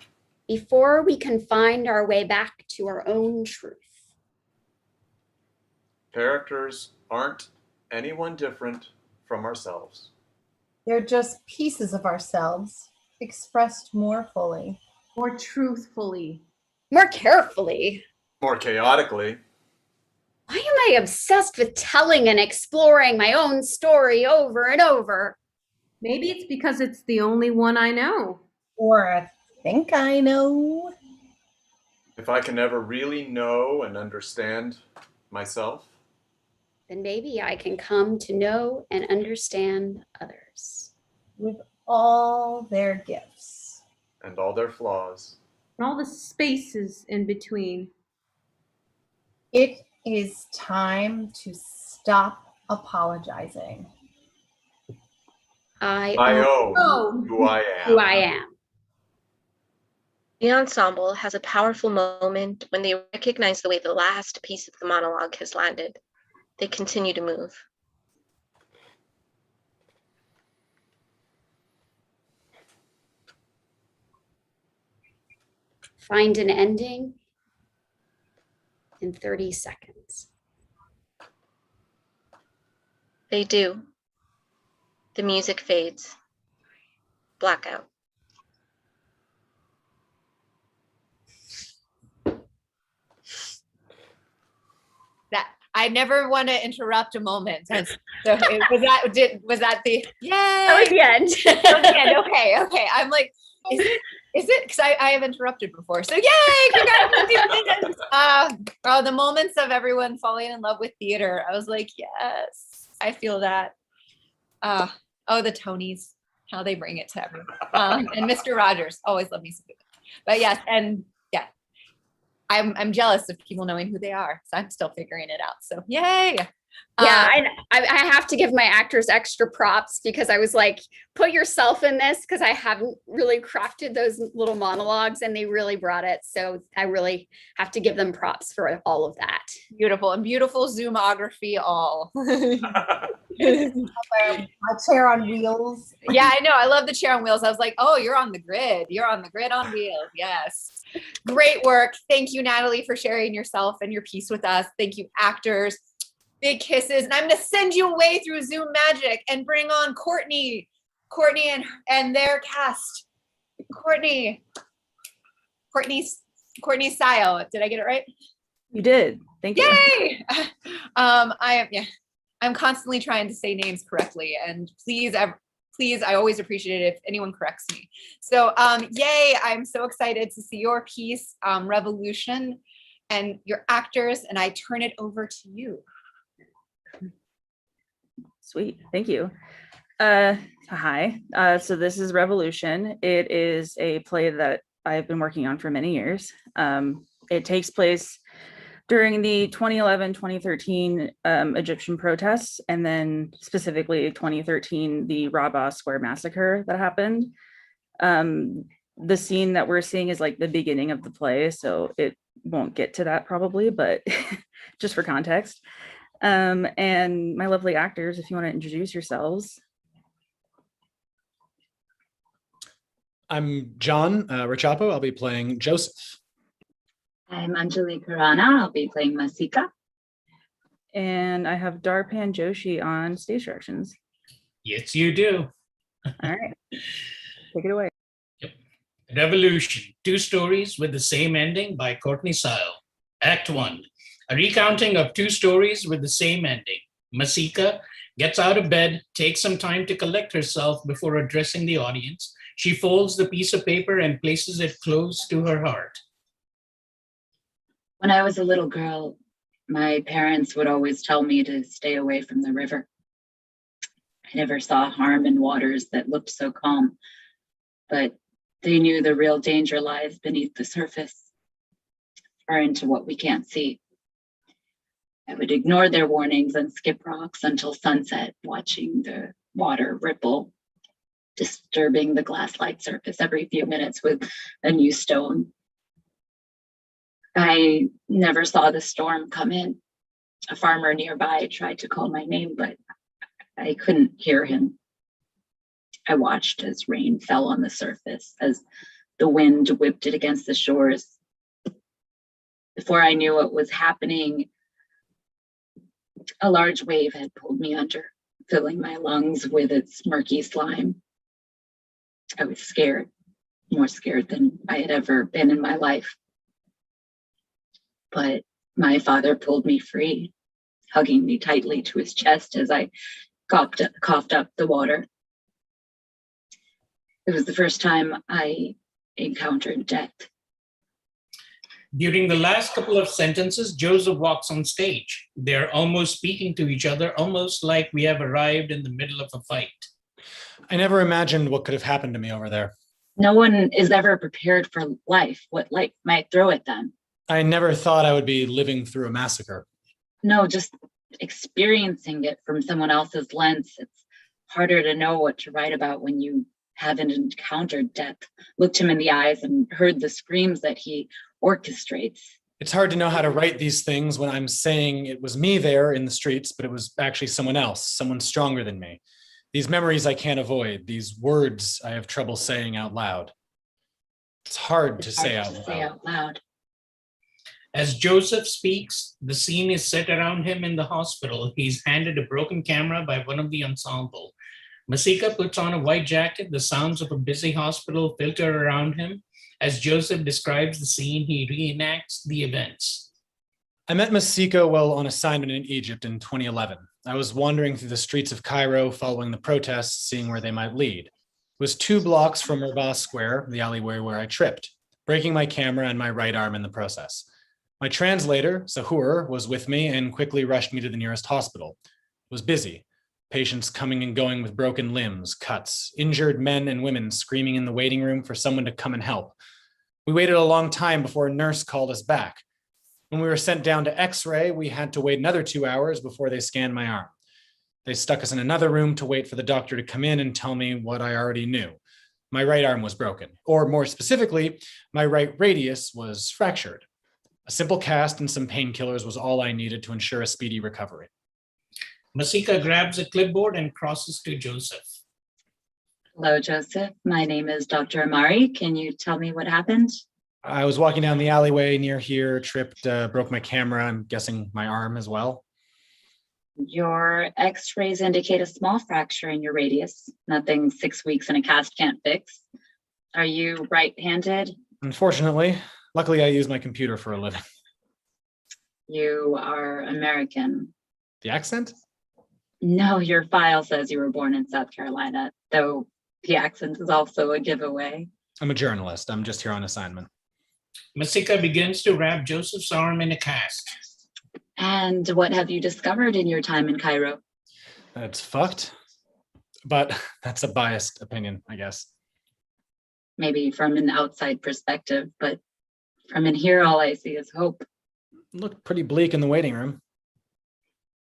Speaker 17: Before we can find our way back to our own truth.
Speaker 20: characters aren't anyone different from ourselves.
Speaker 18: They're just pieces of ourselves, expressed more fully.
Speaker 19: More truthfully.
Speaker 17: More carefully.
Speaker 20: More chaotically.
Speaker 17: Why am I obsessed with telling and exploring my own story over and over?
Speaker 19: Maybe it's because it's the only one I know.
Speaker 18: Or I think I know.
Speaker 20: If I can never really know and understand myself,
Speaker 17: Then maybe I can come to know and understand others.
Speaker 18: With all their gifts.
Speaker 20: and all their flaws.
Speaker 19: And all the spaces in between.
Speaker 18: It is time to stop apologizing.
Speaker 17: I
Speaker 20: own who I am.
Speaker 17: Who I am.
Speaker 11: The ensemble has a powerful moment when they recognize the way the last piece of the monologue has landed. They continue to move.
Speaker 17: Find an ending in 30 seconds.
Speaker 11: They do. The music fades. Blackout.
Speaker 3: That I never want to interrupt a moment. So was that the yay?
Speaker 17: That was the end.
Speaker 3: That was the end. Okay. I'm like, is it? Because I have interrupted before. So yay! Congratulations! The moments of everyone falling in love with theater. I was like, yes, I feel that. The Tonys, how they bring it to everyone. And Mr. Rogers, always love me some good. But yes, and yeah, I'm jealous of people knowing who they are. So I'm still figuring it out. So yay!
Speaker 17: Yeah, I have to give my actors extra props because I was like, put yourself in this because I haven't really crafted those little monologues and they really brought it. So I really have to give them props for all of that.
Speaker 3: Beautiful and beautiful Zoomography all.
Speaker 18: My chair on wheels.
Speaker 3: Yeah, I know. I love the chair on wheels. I was like, oh, you're on the grid. You're on the grid on wheels. Yes. Great work. Thank you, Natalie, for sharing yourself and your piece with us. Thank you, actors. Big kisses. And I'm going to send you away through Zoom magic and bring on Courtney and their cast. Courtney Sayo. Did I get it right?
Speaker 5: You did. Thank you.
Speaker 3: Yay! I'm constantly trying to say names correctly, and please, I always appreciate it if anyone corrects me. So, yay! I'm so excited to see your piece, Revolution, and your actors, and I turn it over to you.
Speaker 5: Sweet. Thank you. Hi. So this is Revolution. It is a play that I've been working on for many years. It takes place during the 2011-2013 Egyptian protests, and then specifically 2013, the Rabaa Square massacre that happened. The scene that we're seeing is like the beginning of the play, so it won't get to that probably, but just for context. And my lovely actors, if you want to introduce yourselves.
Speaker 21: I'm John Rachapo. I'll be playing Joseph. I'm Anjali Khurana. I'll be playing Masika.
Speaker 22: And I have Darpan Joshi on stage directions.
Speaker 7: Yes, you do.
Speaker 22: All right. Take it away.
Speaker 7: Revolution, 2 stories with the same ending by Courtney Sile. Act 1, a recounting of 2 stories with the same ending. Masika gets out of bed, takes some time to collect herself before addressing the audience. She folds the piece of paper and places it close to her heart.
Speaker 21: When I was a little girl, my parents would always tell me to stay away from the river. I never saw harm in waters that looked so calm, but they knew the real danger lies beneath the surface, or into what we can't see. I would ignore their warnings and skip rocks until sunset, watching the water ripple, disturbing the glass-like surface every few minutes with a new stone. I never saw the storm come in. A farmer nearby tried to call my name, but I couldn't hear him. I watched as rain fell on the surface, as the wind whipped it against the shores. Before I knew what was happening, a large wave had pulled me under, filling my lungs with its murky slime. I was scared, more scared than I had ever been in my life. But my father pulled me free, hugging me tightly to his chest as I coughed up the water. It was the first time I encountered death.
Speaker 7: During the last couple of sentences, Joseph walks on stage. They're almost speaking to each other, almost like we have arrived in the middle of a fight.
Speaker 23: I never imagined what could have happened to me over there.
Speaker 21: No one is ever prepared for life, what life might throw at them.
Speaker 23: I never thought I would be living through a massacre.
Speaker 21: No, just experiencing it from someone else's lens. It's harder to know what to write about when you haven't encountered death, looked him in the eyes and heard the screams that he orchestrates.
Speaker 23: It's hard to know how to write these things when I'm saying it was me there in the streets, but it was actually someone else, someone stronger than me. These memories I can't avoid, these words I have trouble saying out loud. It's hard to say out loud.
Speaker 7: As Joseph speaks, the scene is set around him in the hospital. He's handed a broken camera by one of the ensemble. Masika puts on a white jacket. The sounds of a busy hospital filter around him. As Joseph describes the scene, he reenacts the events.
Speaker 23: I met Masika while on assignment in Egypt in 2011. I was wandering through the streets of Cairo following the protests, seeing where they might lead. It was 2 blocks from Mirba Square, the alleyway where I tripped, breaking my camera and my right arm in the process. My translator, Sahur, was with me and quickly rushed me to the nearest hospital. It was busy. Patients coming and going with broken limbs, cuts, injured men and women screaming in the waiting room for someone to come and help. We waited a long time before a nurse called us back. When we were sent down to X-ray, we had to wait another 2 hours before they scanned my arm. They stuck us in another room to wait for the doctor to come in and tell me what I already knew. My right arm was broken, or more specifically, my right radius was fractured. A simple cast and some painkillers was all I needed to ensure a speedy recovery.
Speaker 7: Masika grabs a clipboard and crosses to Joseph.
Speaker 21: Hello, Joseph. My name is Dr. Amari. Can you tell me what happened?
Speaker 23: I was walking down the alleyway near here, tripped, broke my camera, I'm guessing my arm as well.
Speaker 21: Your x-rays indicate a small fracture in your radius, nothing 6 weeks in a cast can't fix. Are you right-handed?
Speaker 23: Unfortunately, luckily I use my computer for a living.
Speaker 21: You are American.
Speaker 23: The accent?
Speaker 21: No, your file says you were born in South Carolina, though the accent is also a giveaway.
Speaker 23: I'm a journalist. I'm just here on assignment.
Speaker 7: Masika begins to wrap Joseph's arm in a cast.
Speaker 21: And what have you discovered in your time in Cairo?
Speaker 23: It's fucked, but that's a biased opinion, I guess.
Speaker 21: Maybe from an outside perspective, but from in here, all I see is hope.
Speaker 23: It looked pretty bleak in the waiting room.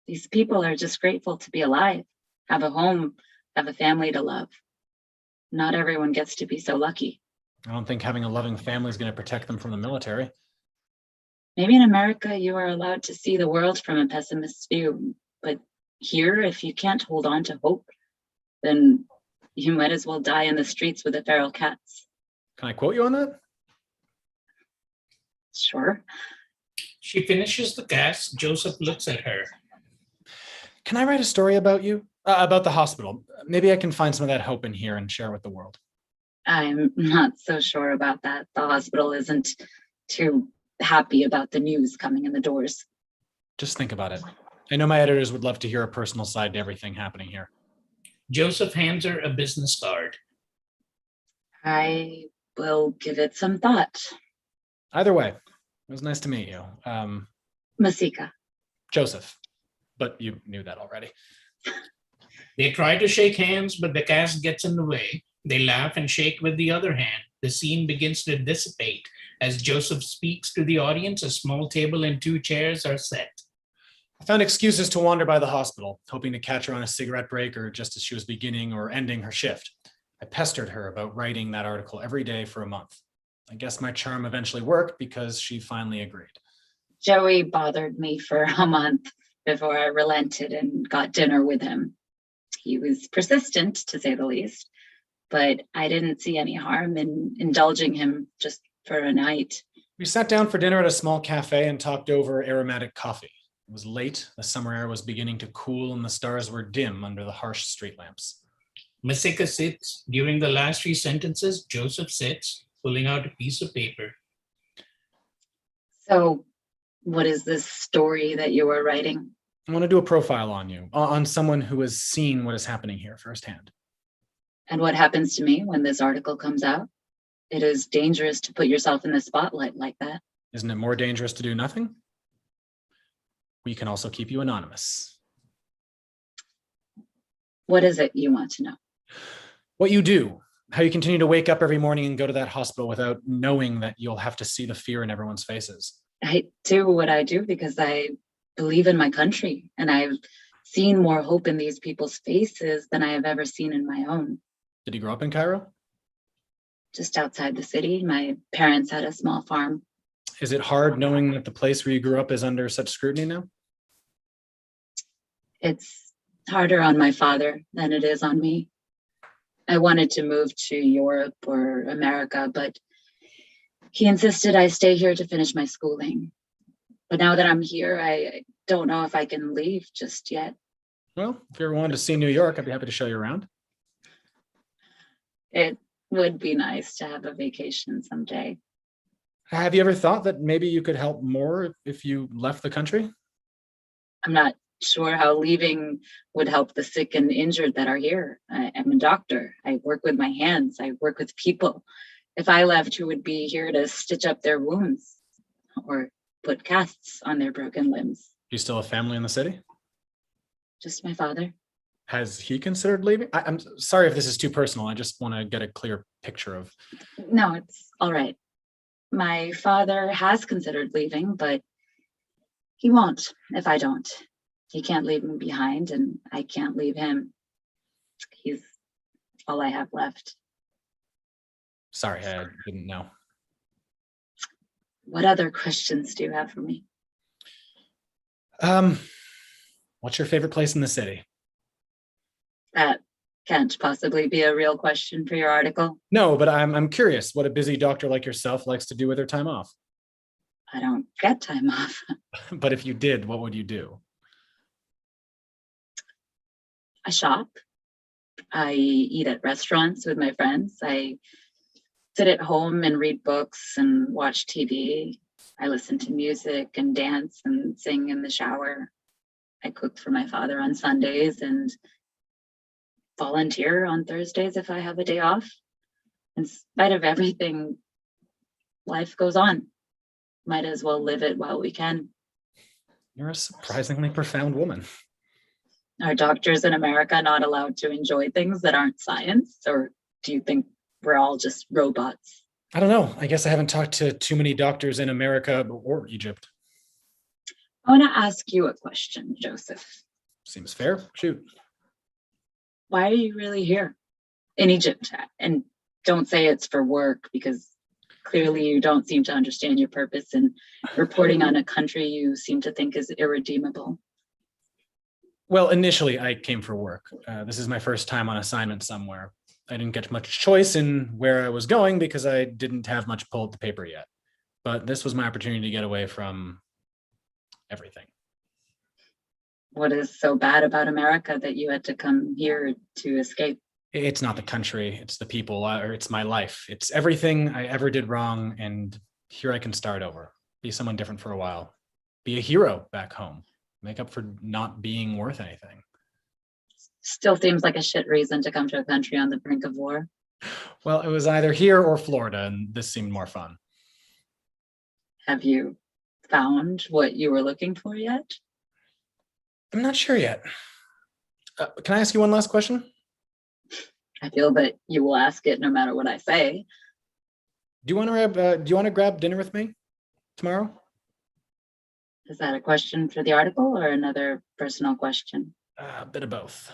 Speaker 21: These people are just grateful to be alive, have a home, have a family to love. Not everyone gets to be so lucky.
Speaker 23: I don't think having a loving family is going to protect them from the military.
Speaker 21: Maybe in America, you are allowed to see the world from a pessimist's view. But here, if you can't hold on to hope, then you might as well die in the streets with the feral cats.
Speaker 23: Can I quote you on that?
Speaker 21: Sure.
Speaker 7: She finishes the cast. Joseph looks at her.
Speaker 23: Can I write a story about you? About the hospital? Maybe I can find some of that hope in here and share it with the world.
Speaker 21: I'm not so sure about that. The hospital isn't too happy about the news coming in the doors.
Speaker 23: Just think about it. I know my editors would love to hear a personal side to everything happening here.
Speaker 7: Joseph hands her a business card.
Speaker 21: I will give it some thought.
Speaker 23: Either way, it was nice to meet you.
Speaker 21: Masika.
Speaker 23: Joseph, but you knew that already.
Speaker 7: They try to shake hands, but the cast gets in the way. They laugh and shake with the other hand. The scene begins to dissipate. As Joseph speaks to the audience, a small table and 2 chairs are set.
Speaker 23: I found excuses to wander by the hospital, hoping to catch her on a cigarette break or just as she was beginning or ending her shift. I pestered her about writing that article every day for a month. I guess my charm eventually worked because she finally agreed.
Speaker 21: Joey bothered me for a month before I relented and got dinner with him. He was persistent, to say the least, but I didn't see any harm in indulging him just for a night.
Speaker 23: We sat down for dinner at a small cafe and talked over aromatic coffee. It was late, the summer air was beginning to cool, and the stars were dim under the harsh street lamps.
Speaker 7: Masika sits. During the last 3 sentences, Joseph sits, pulling out a piece of paper.
Speaker 21: So, what is this story that you were writing?
Speaker 23: I want to do a profile on you, on someone who has seen what is happening here firsthand.
Speaker 21: And what happens to me when this article comes out? It is dangerous to put yourself in the spotlight like that.
Speaker 23: Isn't it more dangerous to do nothing? We can also keep you anonymous.
Speaker 21: What is it you want to know?
Speaker 23: What you do, how you continue to wake up every morning and go to that hospital without knowing that you'll have to see the fear in everyone's faces.
Speaker 21: I do what I do because I believe in my country, and I've seen more hope in these people's faces than I have ever seen in my own.
Speaker 23: Did you grow up in Cairo?
Speaker 21: Just outside the city, my parents had a small farm.
Speaker 23: Is it hard knowing that the place where you grew up is under such scrutiny now?
Speaker 21: It's harder on my father than it is on me. I wanted to move to Europe or America, but he insisted I stay here to finish my schooling. But now that I'm here, I don't know if I can leave just yet.
Speaker 23: Well, if you ever wanted to see New York, I'd be happy to show you around.
Speaker 21: It would be nice to have a vacation someday.
Speaker 23: Have you ever thought that maybe you could help more if you left the country?
Speaker 21: I'm not sure how leaving would help the sick and injured that are here. I'm a doctor. I work with my hands. I work with people. If I left, who would be here to stitch up their wounds or put casts on their broken limbs?
Speaker 23: Do you still have family in the city?
Speaker 21: Just my father.
Speaker 23: Has he considered leaving? I'm sorry if this is too personal. I just want to get a clear picture of.
Speaker 21: No, it's all right. My father has considered leaving, but he won't if I don't. He can't leave me behind, and I can't leave him. He's all I have left.
Speaker 23: Sorry, I didn't know.
Speaker 21: What other questions do you have for me?
Speaker 23: What's your favorite place in the city?
Speaker 21: That can't possibly be a real question for your article.
Speaker 23: No, but I'm curious what a busy doctor like yourself likes to do with her time off.
Speaker 21: I don't get time off.
Speaker 23: But if you did, what would you do?
Speaker 21: I shop. I eat at restaurants with my friends. I sit at home and read books and watch TV. I listen to music and dance and sing in the shower. I cook for my father on Sundays and volunteer on Thursdays if I have a day off. In spite of everything, life goes on. Might as well live it while we can.
Speaker 23: You're a surprisingly profound woman.
Speaker 21: Are doctors in America not allowed to enjoy things that aren't science? Or do you think we're all just robots?
Speaker 23: I don't know. I guess I haven't talked to too many doctors in America or Egypt.
Speaker 21: I want to ask you a question, Joseph.
Speaker 23: Seems fair. Shoot.
Speaker 21: Why are you really here in Egypt? And don't say it's for work, because clearly you don't seem to understand your purpose in reporting on a country you seem to think is irredeemable.
Speaker 23: Well, initially I came for work. This is my first time on assignment somewhere. I didn't get much choice in where I was going because I didn't have much pull at the paper yet. but this was my opportunity to get away from everything.
Speaker 21: What is so bad about America that you had to come here to escape?
Speaker 23: It's not the country, it's the people, or it's my life. It's everything I ever did wrong, and here I can start over. Be someone different for a while. Be a hero back home. Make up for not being worth anything.
Speaker 21: Still seems like a shit reason to come to a country on the brink of war.
Speaker 23: Well, it was either here or Florida, and this seemed more fun.
Speaker 21: Have you found what you were looking for yet?
Speaker 23: I'm not sure yet. Can I ask you one last question?
Speaker 21: I feel that you will ask it no matter what I say.
Speaker 23: Do you want to grab dinner with me tomorrow?
Speaker 21: Is that a question for the article or another personal question?
Speaker 23: A bit of both.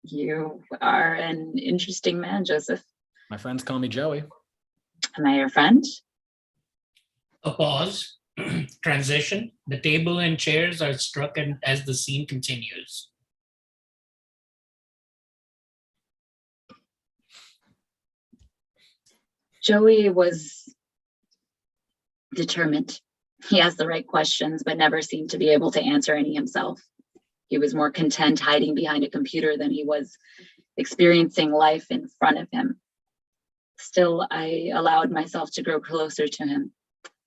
Speaker 21: You are an interesting man, Joseph.
Speaker 23: My friends call me Joey.
Speaker 21: Am I your friend?
Speaker 7: A pause. Transition. The table and chairs are struck as the scene continues.
Speaker 21: Joey was determined. He asked the right questions, but never seemed to be able to answer any himself. He was more content hiding behind a computer than he was experiencing life in front of him. Still, I allowed myself to grow closer to him,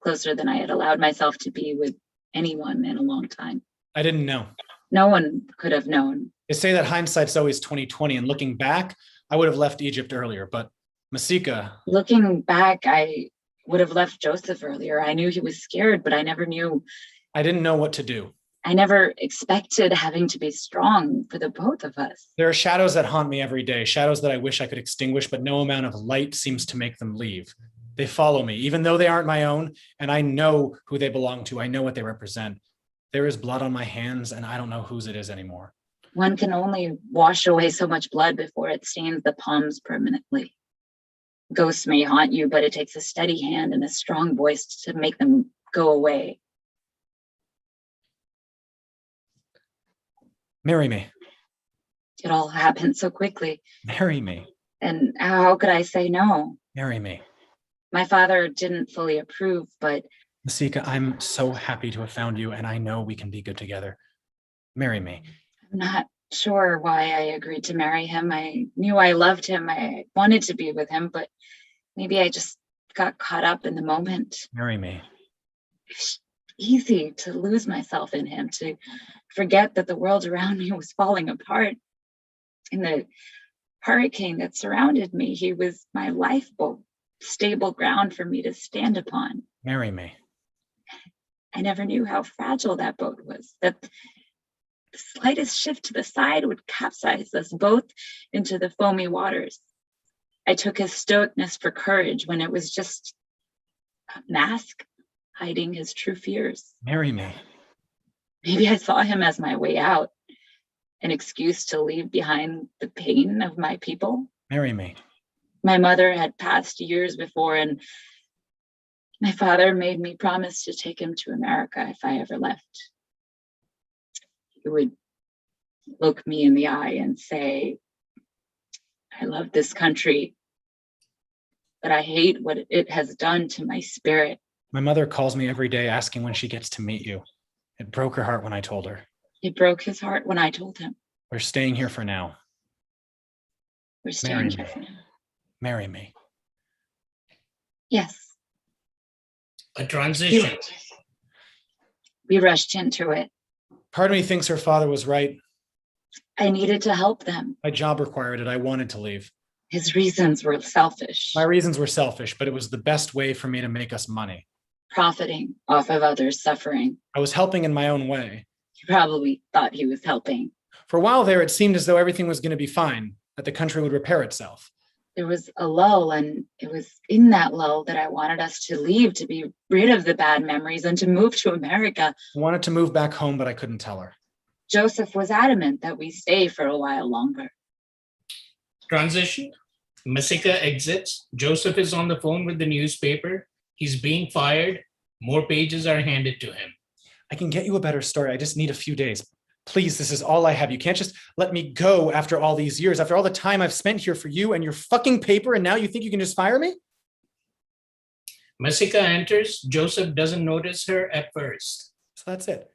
Speaker 21: closer than I had allowed myself to be with anyone in a long time.
Speaker 23: I didn't know.
Speaker 21: No one could have known.
Speaker 23: They say that hindsight's always 20/20, and looking back, I would have left Egypt earlier, but Masika.
Speaker 21: Looking back, I would have left Joseph earlier. I knew he was scared, but I never knew.
Speaker 23: I didn't know what to do.
Speaker 21: I never expected having to be strong for the both of us.
Speaker 23: There are shadows that haunt me every day, shadows that I wish I could extinguish, but no amount of light seems to make them leave. They follow me, even though they aren't my own, and I know who they belong to. I know what they represent. There is blood on my hands, and I don't know whose it is anymore.
Speaker 21: One can only wash away so much blood before it stains the palms permanently. Ghosts may haunt you, but it takes a steady hand and a strong voice to make them go away.
Speaker 23: Marry me.
Speaker 21: It all happened so quickly.
Speaker 23: Marry me.
Speaker 21: And how could I say no?
Speaker 23: Marry me.
Speaker 21: My father didn't fully approve, but
Speaker 23: Masika, I'm so happy to have found you, and I know we can be good together. Marry me.
Speaker 21: I'm not sure why I agreed to marry him. I knew I loved him. I wanted to be with him, but maybe I just got caught up in the moment.
Speaker 23: Marry me.
Speaker 21: It's easy to lose myself in him, to forget that the world around me was falling apart. In the hurricane that surrounded me, he was my lifeboat, stable ground for me to stand upon.
Speaker 23: Marry me.
Speaker 21: I never knew how fragile that boat was, that the slightest shift to the side would capsize us both into the foamy waters. I took his stoicness for courage when it was just a mask hiding his true fears.
Speaker 23: Marry me.
Speaker 21: Maybe I saw him as my way out, an excuse to leave behind the pain of my people.
Speaker 23: Marry me.
Speaker 21: My mother had passed years before, and my father made me promise to take him to America if I ever left. He would look me in the eye and say, I love this country, but I hate what it has done to my spirit.
Speaker 23: My mother calls me every day asking when she gets to meet you. It broke her heart when I told her.
Speaker 21: It broke his heart when I told him.
Speaker 23: We're staying here for now.
Speaker 21: We're staying here for now.
Speaker 23: Marry me.
Speaker 21: Yes.
Speaker 7: A transition.
Speaker 21: We rushed into it.
Speaker 23: Part of me thinks her father was right.
Speaker 21: I needed to help them.
Speaker 23: My job required it. I wanted to leave.
Speaker 21: His reasons were selfish.
Speaker 23: My reasons were selfish, but it was the best way for me to make us money.
Speaker 21: Profiting off of others' suffering.
Speaker 23: I was helping in my own way.
Speaker 21: He probably thought he was helping.
Speaker 23: For a while there, it seemed as though everything was going to be fine, that the country would repair itself.
Speaker 21: There was a lull, and it was in that lull that I wanted us to leave, to be rid of the bad memories and to move to America.
Speaker 23: I wanted to move back home, but I couldn't tell her.
Speaker 21: Joseph was adamant that we stay for a while longer.
Speaker 7: Transition. Masika exits. Joseph is on the phone with the newspaper. He's being fired. More pages are handed to him.
Speaker 23: I can get you a better story. I just need a few days. Please, this is all I have. You can't just let me go after all these years, after all the time I've spent here for you and your fucking paper, and now you think you can just fire me?
Speaker 7: Masika enters. Joseph doesn't notice her at first.
Speaker 23: So that's it.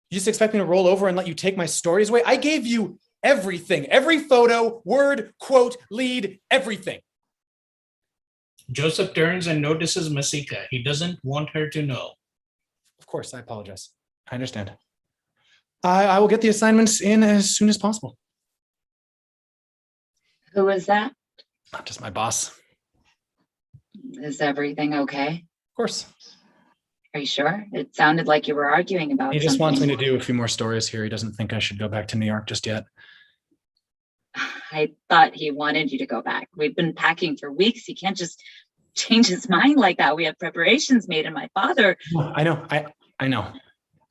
Speaker 23: You just expect me to roll over and let you take my stories away? I gave you everything, every photo, word, quote, lead, everything.
Speaker 7: Joseph turns and notices Masika. He doesn't want her to know.
Speaker 23: Of course, I apologize. I understand. I will get the assignments in as soon as possible.
Speaker 21: Who is that?
Speaker 23: Not just my boss.
Speaker 21: Is everything okay?
Speaker 23: Of course.
Speaker 21: Are you sure? It sounded like you were arguing about
Speaker 23: He just wants me
Speaker 21: something.
Speaker 23: to do a few more stories here. He doesn't think I should go back to New York just yet.
Speaker 21: I thought he wanted you to go back. We've been packing for weeks. He can't just change his mind like that. We have preparations made, and my father.
Speaker 23: I know. I know.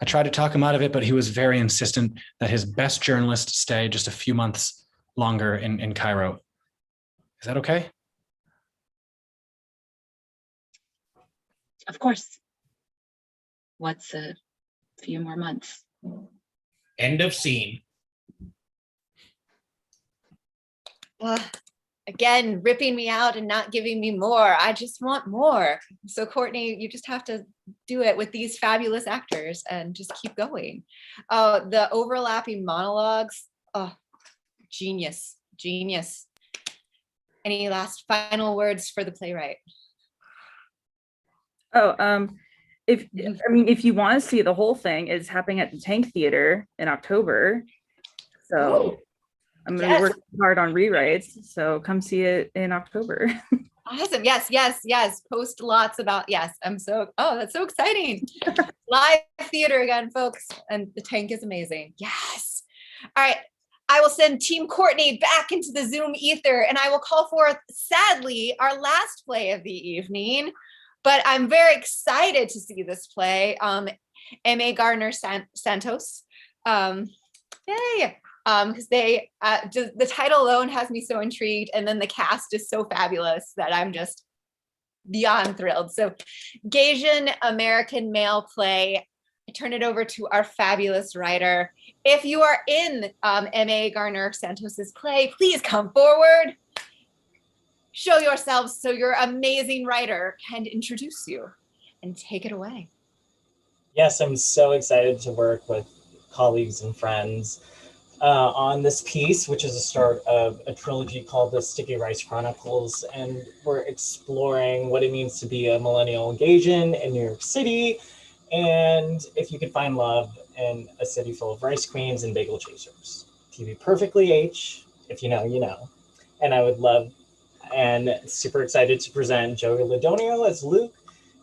Speaker 23: I tried to talk him out of it, but he was very insistent that his best journalists stay just a few months longer in Cairo. Is that okay?
Speaker 21: Of course. What's a few more months?
Speaker 7: End of scene.
Speaker 3: Again, ripping me out and not giving me more. I just want more. So Courtney, you just have to do it with these fabulous actors and just keep going. The overlapping monologues, genius, genius. Any last final words for the playwright?
Speaker 22: If you want to see the whole thing, it's happening at the Tank Theater in October. So I'm going to work hard on rewrites. So come see it in October.
Speaker 3: Awesome. Yes, yes, yes. Post lots about, yes. That's so exciting. Live theater again, folks. And the Tank is amazing. Yes. All right. I will send Team Courtney back into the Zoom ether and I will call forth, sadly, our last play of the evening. But I'm very excited to see this play. M.A. Gardner Santos. Yay. Because the title alone has me so intrigued, and then the cast is so fabulous that I'm just beyond thrilled. So Gaysian American male play. I turn it over to our fabulous writer. If you are in M.A. Gardner Santos's play, please come forward. Show yourselves so your amazing writer can introduce you and take it away.
Speaker 1: Yes, I'm so excited to work with colleagues and friends on this piece, which is the start of a trilogy called the Sticky Rice Chronicles. And we're exploring what it means to be a millennial Gaysian in New York City. And if you could find love in a city full of rice queens and bagel chasers. TV perfectly H, if you know, you know. And I would love and super excited to present Joey Ladonio as Luke,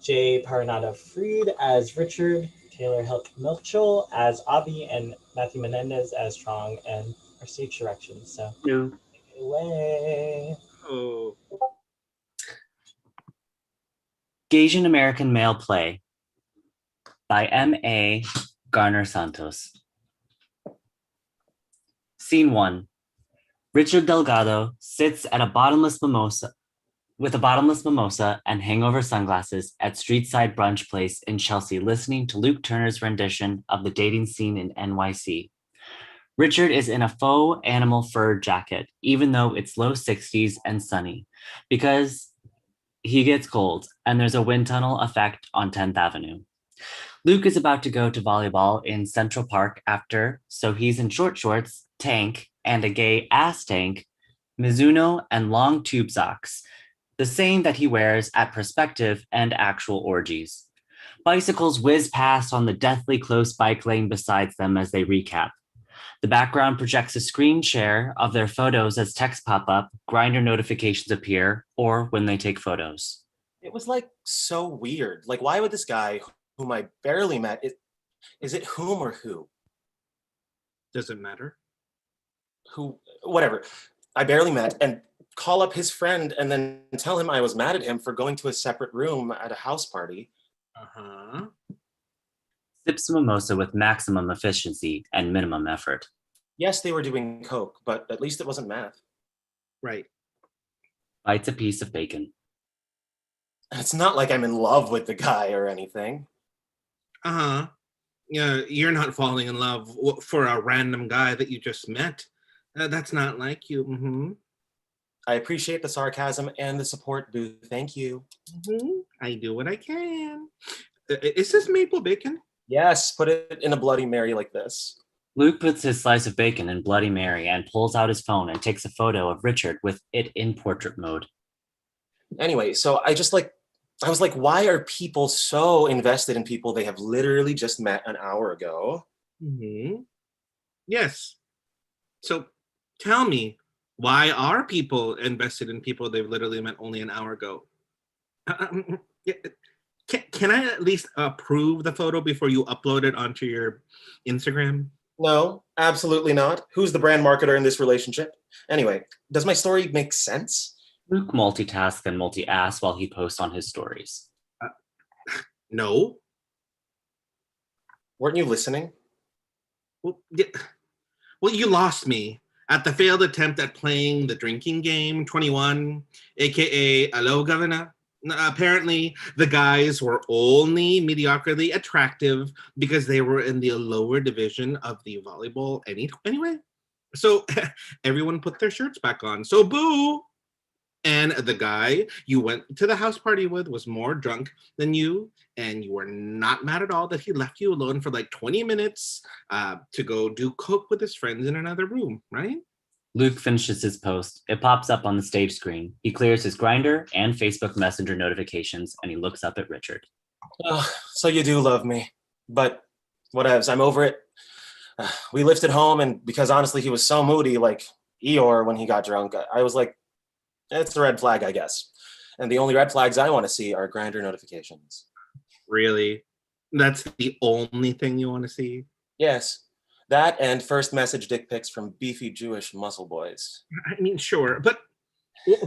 Speaker 1: Jay Paranada Freed as Richard, Taylor Milchel as Avi, and Matthew Menendez as Trong, and our stage directions. So take it away.
Speaker 15: Gaysian American Male Play by M.A. Gardner Santos. Scene 1. Richard Delgado sits at a bottomless mimosa and hangover sunglasses at Streetside Brunch Place in Chelsea, listening to Luke Turner's rendition of the dating scene in NYC. Richard is in a faux animal fur jacket, even though it's low 60s and sunny, because he gets cold and there's a wind tunnel effect on 10th Avenue. Luke is about to go to volleyball in Central Park after, so he's in short shorts, tank, and a gay ass tank, Mizuno, and long tube socks, the same that he wears at prospective and actual orgies. Bicycles whiz past on the deathly close bike lane beside them as they recap. The background projects a screen share of their photos as texts pop up, Grindr notifications appear, or when they take photos.
Speaker 2: It was like so weird. Like, why would this guy whom I barely met, is it whom or who?
Speaker 6: Does it matter?
Speaker 2: Who, whatever. I barely met, and call up his friend and then tell him I was mad at him for going to a separate room at a house party.
Speaker 6: Uh-huh.
Speaker 15: Sips mimosa with maximum efficiency and minimum effort.
Speaker 2: Yes, they were doing coke, but at least it wasn't meth.
Speaker 6: Right.
Speaker 15: Bites a piece of bacon.
Speaker 2: It's not like I'm in love with the guy or anything.
Speaker 6: Uh-huh. Yeah, you're not falling in love for a random guy that you just met. That's not like you. Mm-hmm.
Speaker 2: I appreciate the sarcasm and the support, Boo. Thank you.
Speaker 6: I do what I can. Is this maple bacon?
Speaker 2: Yes, put it in a Bloody Mary like this.
Speaker 15: Luke puts his slice of bacon in Bloody Mary and pulls out his phone and takes a photo of Richard with it in portrait mode.
Speaker 2: Anyway, so I was like, why are people so invested in people they have literally just met an hour ago?
Speaker 6: Yes. So tell me, why are people invested in people they've literally met only an hour ago? Can I at least approve the photo before you upload it onto your Instagram?
Speaker 2: No, absolutely not. Who's the brand marketer in this relationship? Anyway, does my story make sense?
Speaker 15: Luke multitasks and multi-asks while he posts on his stories.
Speaker 6: No.
Speaker 2: Weren't you listening?
Speaker 6: Well, you lost me at the failed attempt at playing the drinking game 21, aka Hello Governor. Apparently, the guys were only mediocrely attractive because they were in the lower division of the volleyball anyway. So everyone put their shirts back on. So boo! And the guy you went to the house party with was more drunk than you, and you were not mad at all that he left you alone for like 20 minutes to go do coke with his friends in another room, right?
Speaker 15: Luke finishes his post. It pops up on the stage screen. He clears his Grindr and Facebook Messenger notifications, and he looks up at Richard.
Speaker 2: So you do love me, but whatevs, I'm over it. We lifted home, and because honestly he was so moody, like Eeyore when he got drunk, I was like, it's a red flag, I guess. And the only red flags I want to see are Grindr notifications.
Speaker 6: Really? That's the only thing you want to see?
Speaker 2: Yes. That and first message dick pics from beefy Jewish muscle boys.
Speaker 6: I mean, sure, but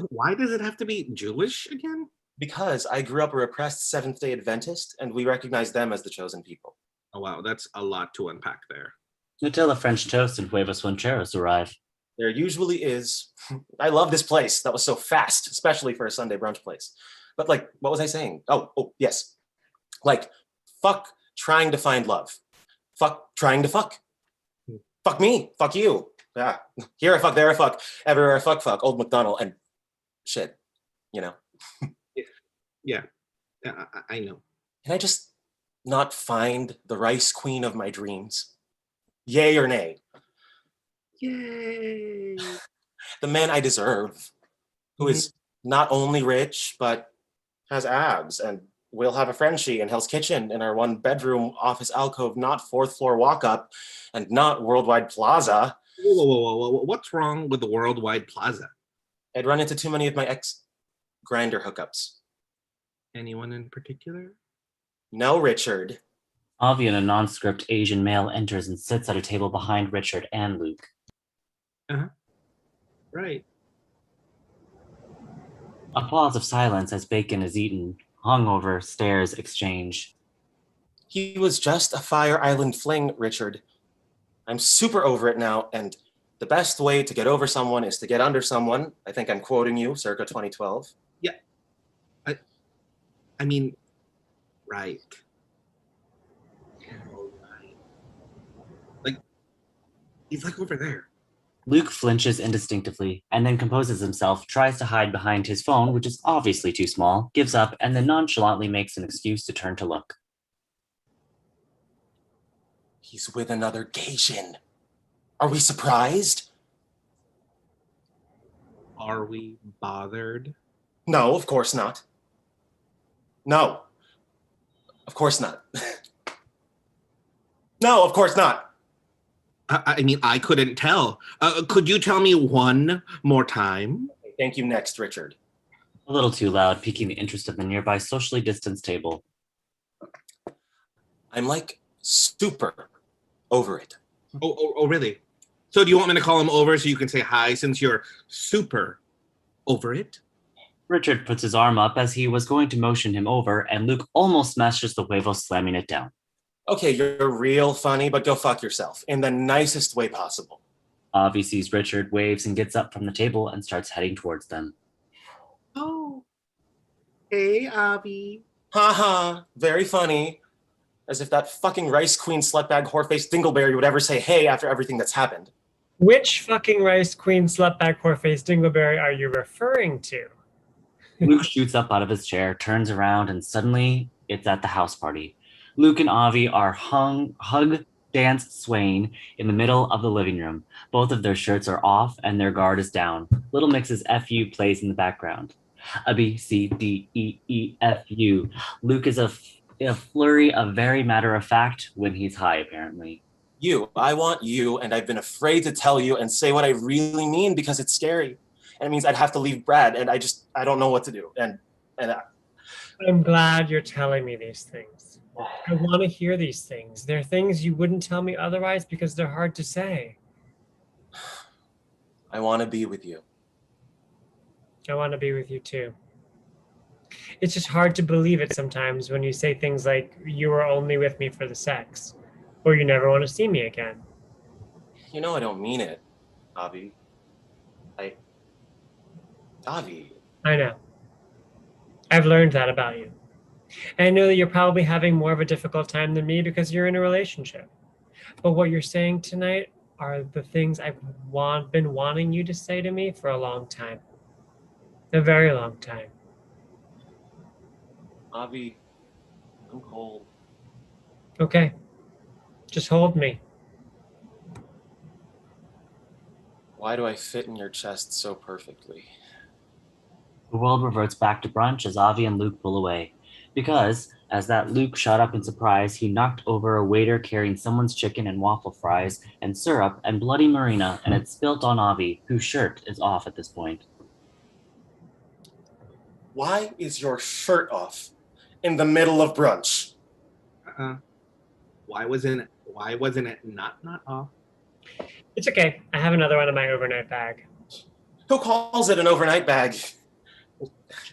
Speaker 6: why does it have to be Jewish again?
Speaker 2: Because I grew up a repressed Seventh-day Adventist, and we recognize them as the chosen people.
Speaker 6: Oh, wow, that's a lot to unpack there.
Speaker 15: Nutella French toast and huevos rancheros arrive.
Speaker 2: There usually is. I love this place. That was so fast, especially for a Sunday brunch place. But like, what was I saying? Oh, yes. Like, fuck trying to find love. Fuck trying to fuck. Fuck me. Fuck you. Yeah. Here I fuck, there I fuck, everywhere I fuck, Old MacDonald, and shit, you know.
Speaker 6: Yeah, I know.
Speaker 2: Can I just not find the rice queen of my dreams? Yay or nay?
Speaker 6: Yay.
Speaker 2: The man I deserve, who is not only rich, but has abs, and we'll have a Frenchie in Hell's Kitchen in our one bedroom office alcove, not fourth floor walk up, and not Worldwide Plaza.
Speaker 6: Whoa. What's wrong with the Worldwide Plaza?
Speaker 2: I'd run into too many of my ex-Grindr hookups.
Speaker 6: Anyone in particular?
Speaker 2: No, Richard.
Speaker 15: Avi and a nondescript Asian male enters and sits at a table behind Richard and Luke.
Speaker 6: Right.
Speaker 15: A pause of silence as bacon is eaten. Hungover stares exchange.
Speaker 2: He was just a Fire Island fling, Richard. I'm super over it now, and the best way to get over someone is to get under someone. I think I'm quoting you, circa 2012.
Speaker 6: Yeah. I mean, right. Like, he's like over there.
Speaker 15: Luke flinches instinctively and then composes himself, tries to hide behind his phone, which is obviously too small, gives up, and then nonchalantly makes an excuse to turn to look.
Speaker 2: He's with another Gaijin. Are we surprised?
Speaker 6: Are we bothered?
Speaker 2: No, of course not. No. Of course not. No, of course not.
Speaker 6: I mean, I couldn't tell. Could you tell me one more time?
Speaker 2: Thank you. Next, Richard.
Speaker 15: A little too loud, piquing the interest of the nearby socially distanced table.
Speaker 2: I'm like super over it.
Speaker 6: Oh, really? So do you want me to call him over so you can say hi since you're super over it?
Speaker 15: Richard puts his arm up as he was going to motion him over, and Luke almost smashes the huevo, slamming it down.
Speaker 2: Okay, you're real funny, but go fuck yourself in the nicest way possible.
Speaker 15: Avi sees Richard, waves, and gets up from the table and starts heading towards them.
Speaker 6: Oh. Hey, Avi.
Speaker 2: Haha, very funny. As if that fucking rice queen slutbag whoreface dingleberry would ever say hey after everything that's happened.
Speaker 8: Which fucking rice queen slutbag whoreface dingleberry are you referring to?
Speaker 15: Luke shoots up out of his chair, turns around, and suddenly it's at the house party. Luke and Avi are hug, dance, swaying in the middle of the living room. Both of their shirts are off and their guard is down. Little Mix's FU plays in the background. A B C D E E F U. Luke is a flurry of very matter of fact when he's high, apparently.
Speaker 2: I want you, and I've been afraid to tell you and say what I really mean because it's scary. And it means I'd have to leave Brad, and I don't know what to do. And
Speaker 8: I'm glad you're telling me these things. I want to hear these things. They're things you wouldn't tell me otherwise because they're hard to say.
Speaker 2: I want to be with you.
Speaker 8: I want to be with you too. It's just hard to believe it sometimes when you say things like, you were only with me for the sex, or you never want to see me again.
Speaker 2: You know I don't mean it, Avi. Avi.
Speaker 8: I know. I've learned that about you. And I know that you're probably having more of a difficult time than me because you're in a relationship. But what you're saying tonight are the things I've been wanting you to say to me for a long time. A very long time.
Speaker 2: Avi, I'm cold.
Speaker 8: Okay. Just hold me.
Speaker 2: Why do I fit in your chest so perfectly?
Speaker 15: The world reverts back to brunch as Avi and Luke pull away. Because, as that Luke shot up in surprise, he knocked over a waiter carrying someone's chicken and waffle fries and syrup and bloody marina, and it spilt on Avi, whose shirt is off at this point.
Speaker 2: Why is your shirt off in the middle of brunch?
Speaker 6: Why wasn't it not off?
Speaker 8: It's okay. I have another one in my overnight bag.
Speaker 2: Who calls it an overnight bag?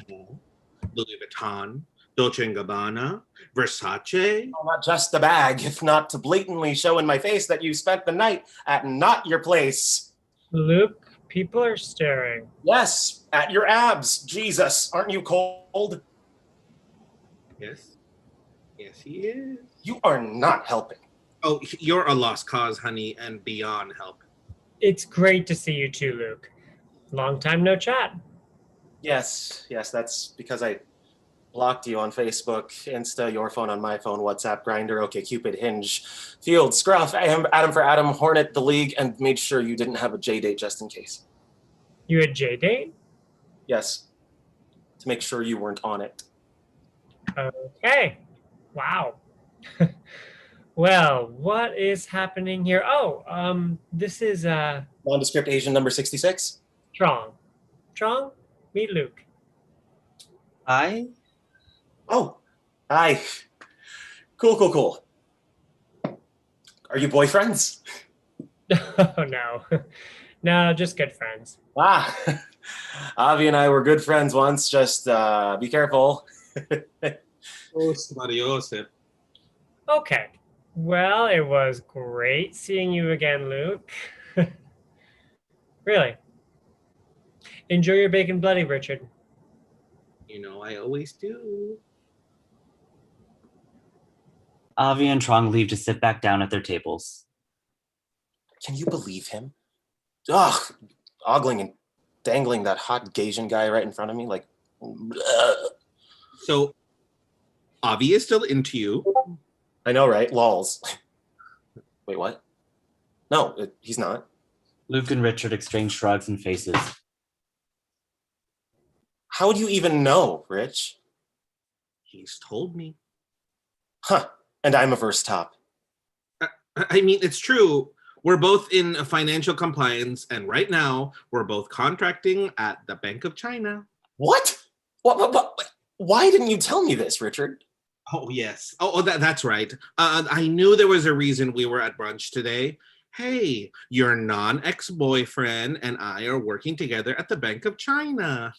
Speaker 6: Louis Vuitton, Dolce & Gabbana, Versace.
Speaker 2: Oh, not just the bag, if not to blatantly show in my face that you spent the night at not your place.
Speaker 8: Luke, people are staring.
Speaker 2: Yes, at your abs. Jesus, aren't you cold?
Speaker 6: Yes. Yes, he is.
Speaker 2: You are not helping.
Speaker 6: Oh, you're a lost cause, honey, and beyond help.
Speaker 8: It's great to see you too, Luke. Long time no chat.
Speaker 2: Yes, that's because I blocked you on Facebook, Insta, your phone on my phone, WhatsApp, Grindr, OkCupid, Hinge, Field, Scruff, Adam for Adam, Hornet, The League, and made sure you didn't have a J-date just in case.
Speaker 8: You had J-date?
Speaker 2: Yes, to make sure you weren't on it.
Speaker 8: Okay. Wow. Well, what is happening here? Oh, this is
Speaker 2: Nondescript Asian number 66?
Speaker 8: Trong. Trong, meet Luke.
Speaker 15: Hi.
Speaker 2: Oh, hi. Cool. Are you boyfriends?
Speaker 8: Oh, no. No, just good friends.
Speaker 2: Ah, Avi and I were good friends once. Just be careful.
Speaker 6: Oh, Smariosa.
Speaker 8: Okay. Well, it was great seeing you again, Luke. Really. Enjoy your bacon bloody, Richard.
Speaker 6: You know, I always do.
Speaker 15: Avi and Trong leave to sit back down at their tables.
Speaker 2: Can you believe him? Ugh, ogling and dangling that hot Gasian guy right in front of me, like. Ugh.
Speaker 6: So, Avi is still into you.
Speaker 2: I know, right? Lols. Wait, what? No, he's not.
Speaker 15: Luke and Richard exchange shrugs and faces.
Speaker 2: How do you even know, Rich?
Speaker 6: He's told me.
Speaker 2: Huh, and I'm a verse top.
Speaker 6: I mean, it's true. We're both in financial compliance, and right now, we're both contracting at the Bank of China.
Speaker 2: What? What? Why didn't you tell me this, Richard?
Speaker 6: Oh, yes. That's right. I knew there was a reason we were at brunch today. Hey, your non-ex-boyfriend and I are working together at the Bank of China.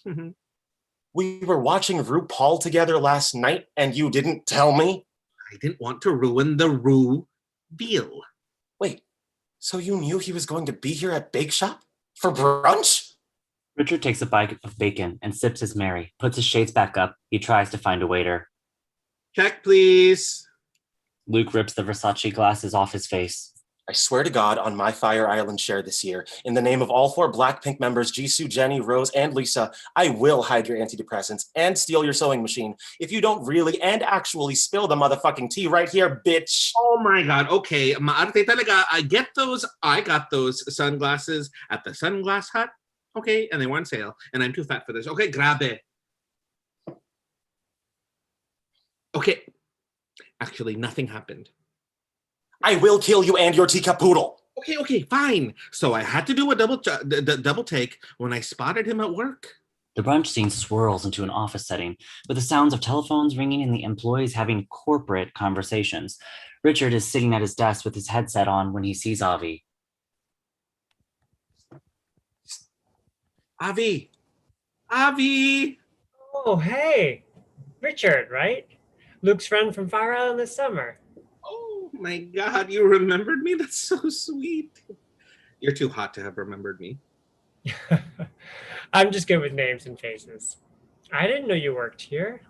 Speaker 2: We were watching RuPaul together last night, and you didn't tell me?
Speaker 6: I didn't want to ruin the Ru deal.
Speaker 2: Wait, so you knew he was going to be here at Bake Shop? For brunch?
Speaker 15: Richard takes a bite of bacon and sips his Mary, puts his shades back up. He tries to find a waiter.
Speaker 6: Check, please.
Speaker 15: Luke rips the Versace glasses off his face.
Speaker 2: I swear to God on my Fire Island share this year, in the name of all 4 Blackpink members, Jisoo, Jenny, Rose, and Lisa, I will hide your antidepressants and steal your sewing machine if you don't really and actually spill the motherfucking tea right here, bitch.
Speaker 6: Oh my God. Okay. Maarte talaga. I get those. I got those sunglasses at the Sunglass Hut. Okay. And they were on sale. And I'm too fat for this. Okay. Grabe. Okay. Actually, nothing happened.
Speaker 2: I will kill you and your teacup poodle.
Speaker 6: Okay, fine. So I had to do a double take when I spotted him at work.
Speaker 15: The brunch scene swirls into an office setting with the sounds of telephones ringing and the employees having corporate conversations. Richard is sitting at his desk with his headset on when he sees Avi.
Speaker 6: Avi! Avi!
Speaker 8: Oh, hey, Richard, right? Luke's friend from Fire Island this summer.
Speaker 6: Oh my God, you remembered me? That's so sweet. You're too hot to have remembered me.
Speaker 8: I'm just good with names and faces. I didn't know you worked here.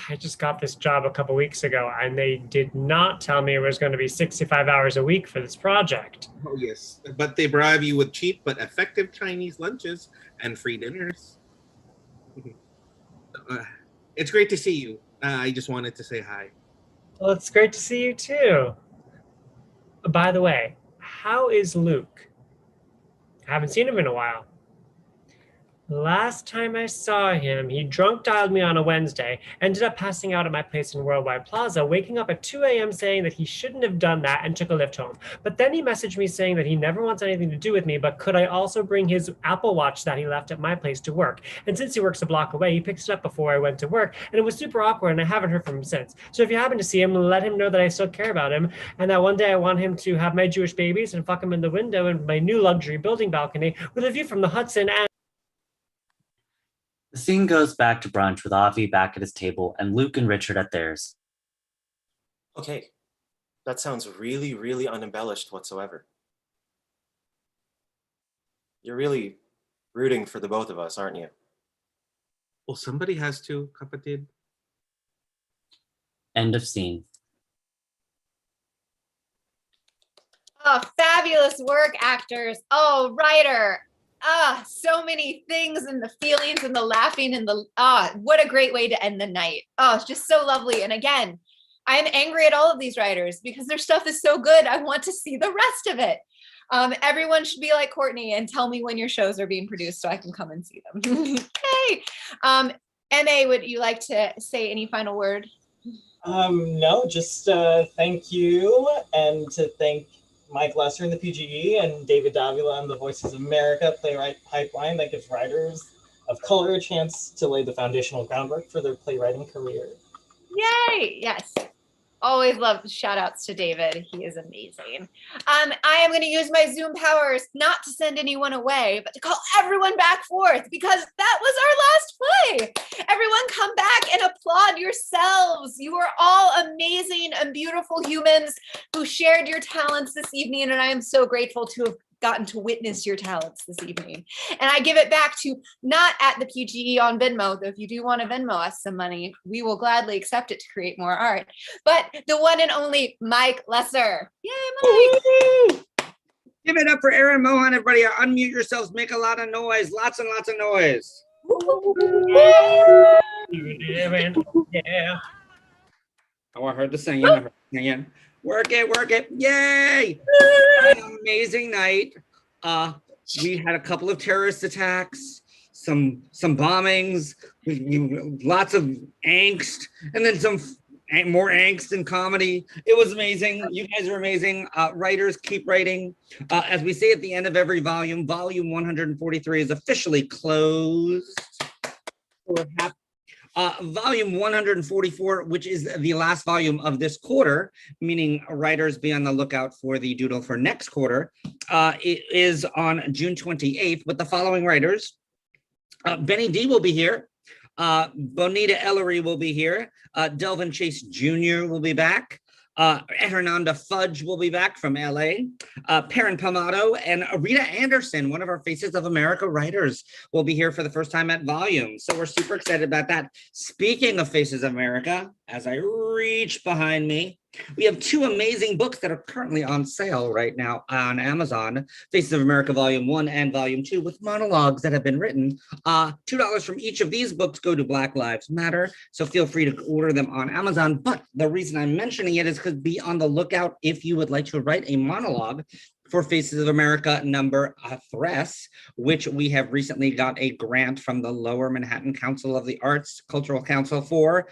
Speaker 8: I just got this job a couple weeks ago, and they did not tell me it was going to be 65 hours a week for this project.
Speaker 6: Oh, yes. But they bribe you with cheap but effective Chinese lunches and free dinners. It's great to see you. I just wanted to say hi.
Speaker 8: Well, it's great to see you too. By the way, how is Luke? I haven't seen him in a while. Last time I saw him, he drunk dialed me on a Wednesday, ended up passing out at my place in Worldwide Plaza, waking up at 2 a.m. saying that he shouldn't have done that and took a lift home. But then he messaged me saying that he never wants anything to do with me, but could I also bring his Apple Watch that he left at my place to work? And since he works a block away, he picked it up before I went to work, and it was super awkward, and I haven't heard from him since. So if you happen to see him, let him know that I still care about him, and that one day I want him to have my Jewish babies and fuck him in the window in my new luxury building balcony with a view from the Hudson and
Speaker 15: The scene goes back to brunch with Avi back at his table and Luke and Richard at theirs.
Speaker 2: Okay, that sounds really, really unembellished whatsoever. You're really rooting for the both of us, aren't you?
Speaker 6: Well, somebody has to, kapatid.
Speaker 15: End of scene.
Speaker 3: Oh, fabulous work, actors. Oh, writer. So many things and the feelings and the laughing and what a great way to end the night. Oh, it's just so lovely. And again, I'm angry at all of these writers because their stuff is so good. I want to see the rest of it. Everyone should be like Courtney and tell me when your shows are being produced so I can come and see them. Yay! MA, would you like to say any final word?
Speaker 1: No, just thank you, and to thank Mike Lesser in the PGE and David Davila and the Voices of America Playwright Pipeline that gives writers of color a chance to lay the foundational groundwork for their playwriting career.
Speaker 3: Yay! Yes. Always love shout outs to David. He is amazing. I am going to use my Zoom powers not to send anyone away, but to call everyone back forth because that was our last play. Everyone come back and applaud yourselves. You are all amazing and beautiful humans who shared your talents this evening, and I am so grateful to have gotten to witness your talents this evening. And I give it back to not at the PGE on Venmo, though if you do want to Venmo us some money, we will gladly accept it to create more art, but the one and only Mike Lesser. Yay, Mike!
Speaker 4: Woo-hoo! Give it up for Aaron Mohan, everybody. Unmute yourselves, make a lot of noise, lots and lots of noise.
Speaker 8: Yeah.
Speaker 4: Oh, I heard the singing. I heard the singing. Work it, yay! Amazing night. We had a couple of terrorist attacks, some bombings, lots of angst, and then some more angst and comedy. It was amazing. You guys are amazing. Writers, keep writing. As we say at the end of every volume, volume 143 is officially closed. We're happy. Volume 144, which is the last volume of this quarter, meaning writers be on the lookout for the doodle for next quarter, it is on June 28th with the following writers. Benny D will be here. Bonita Ellery will be here. Delvin Chase Jr. will be back. Hernanda Fudge will be back from LA. Perrin Pomado and Rita Anderson, one of our Faces of America writers, will be here for the first time at Volume. So we're super excited about that. Speaking of Faces of America, as I reach behind me, We have two amazing books that are currently on sale right now on Amazon, Faces of America Volume 1 and Volume 2, with monologues that have been written. $2 from each of these books go to Black Lives Matter, so feel free to order them on Amazon. But the reason I'm mentioning it is because be on the lookout if you would like to write a monologue for Faces of America number 3, which we have recently got a grant from the Lower Manhattan Council of the Arts Cultural Council for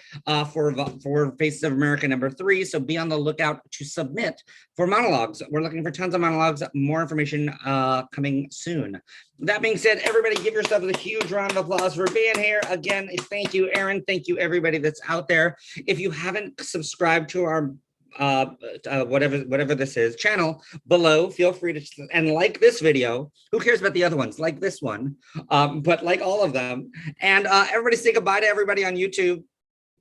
Speaker 4: Faces of America number 3. So be on the lookout to submit for monologues. We're looking for tons of monologues. More information coming soon. That being said, everybody give yourselves a huge round of applause for being here. Again, thank you, Aaron. Thank you, everybody that's out there. If you haven't subscribed to our whatever this is channel below, feel free to and like this video. Who cares about the other ones? Like this one, but like all of them. And everybody say goodbye to everybody on YouTube.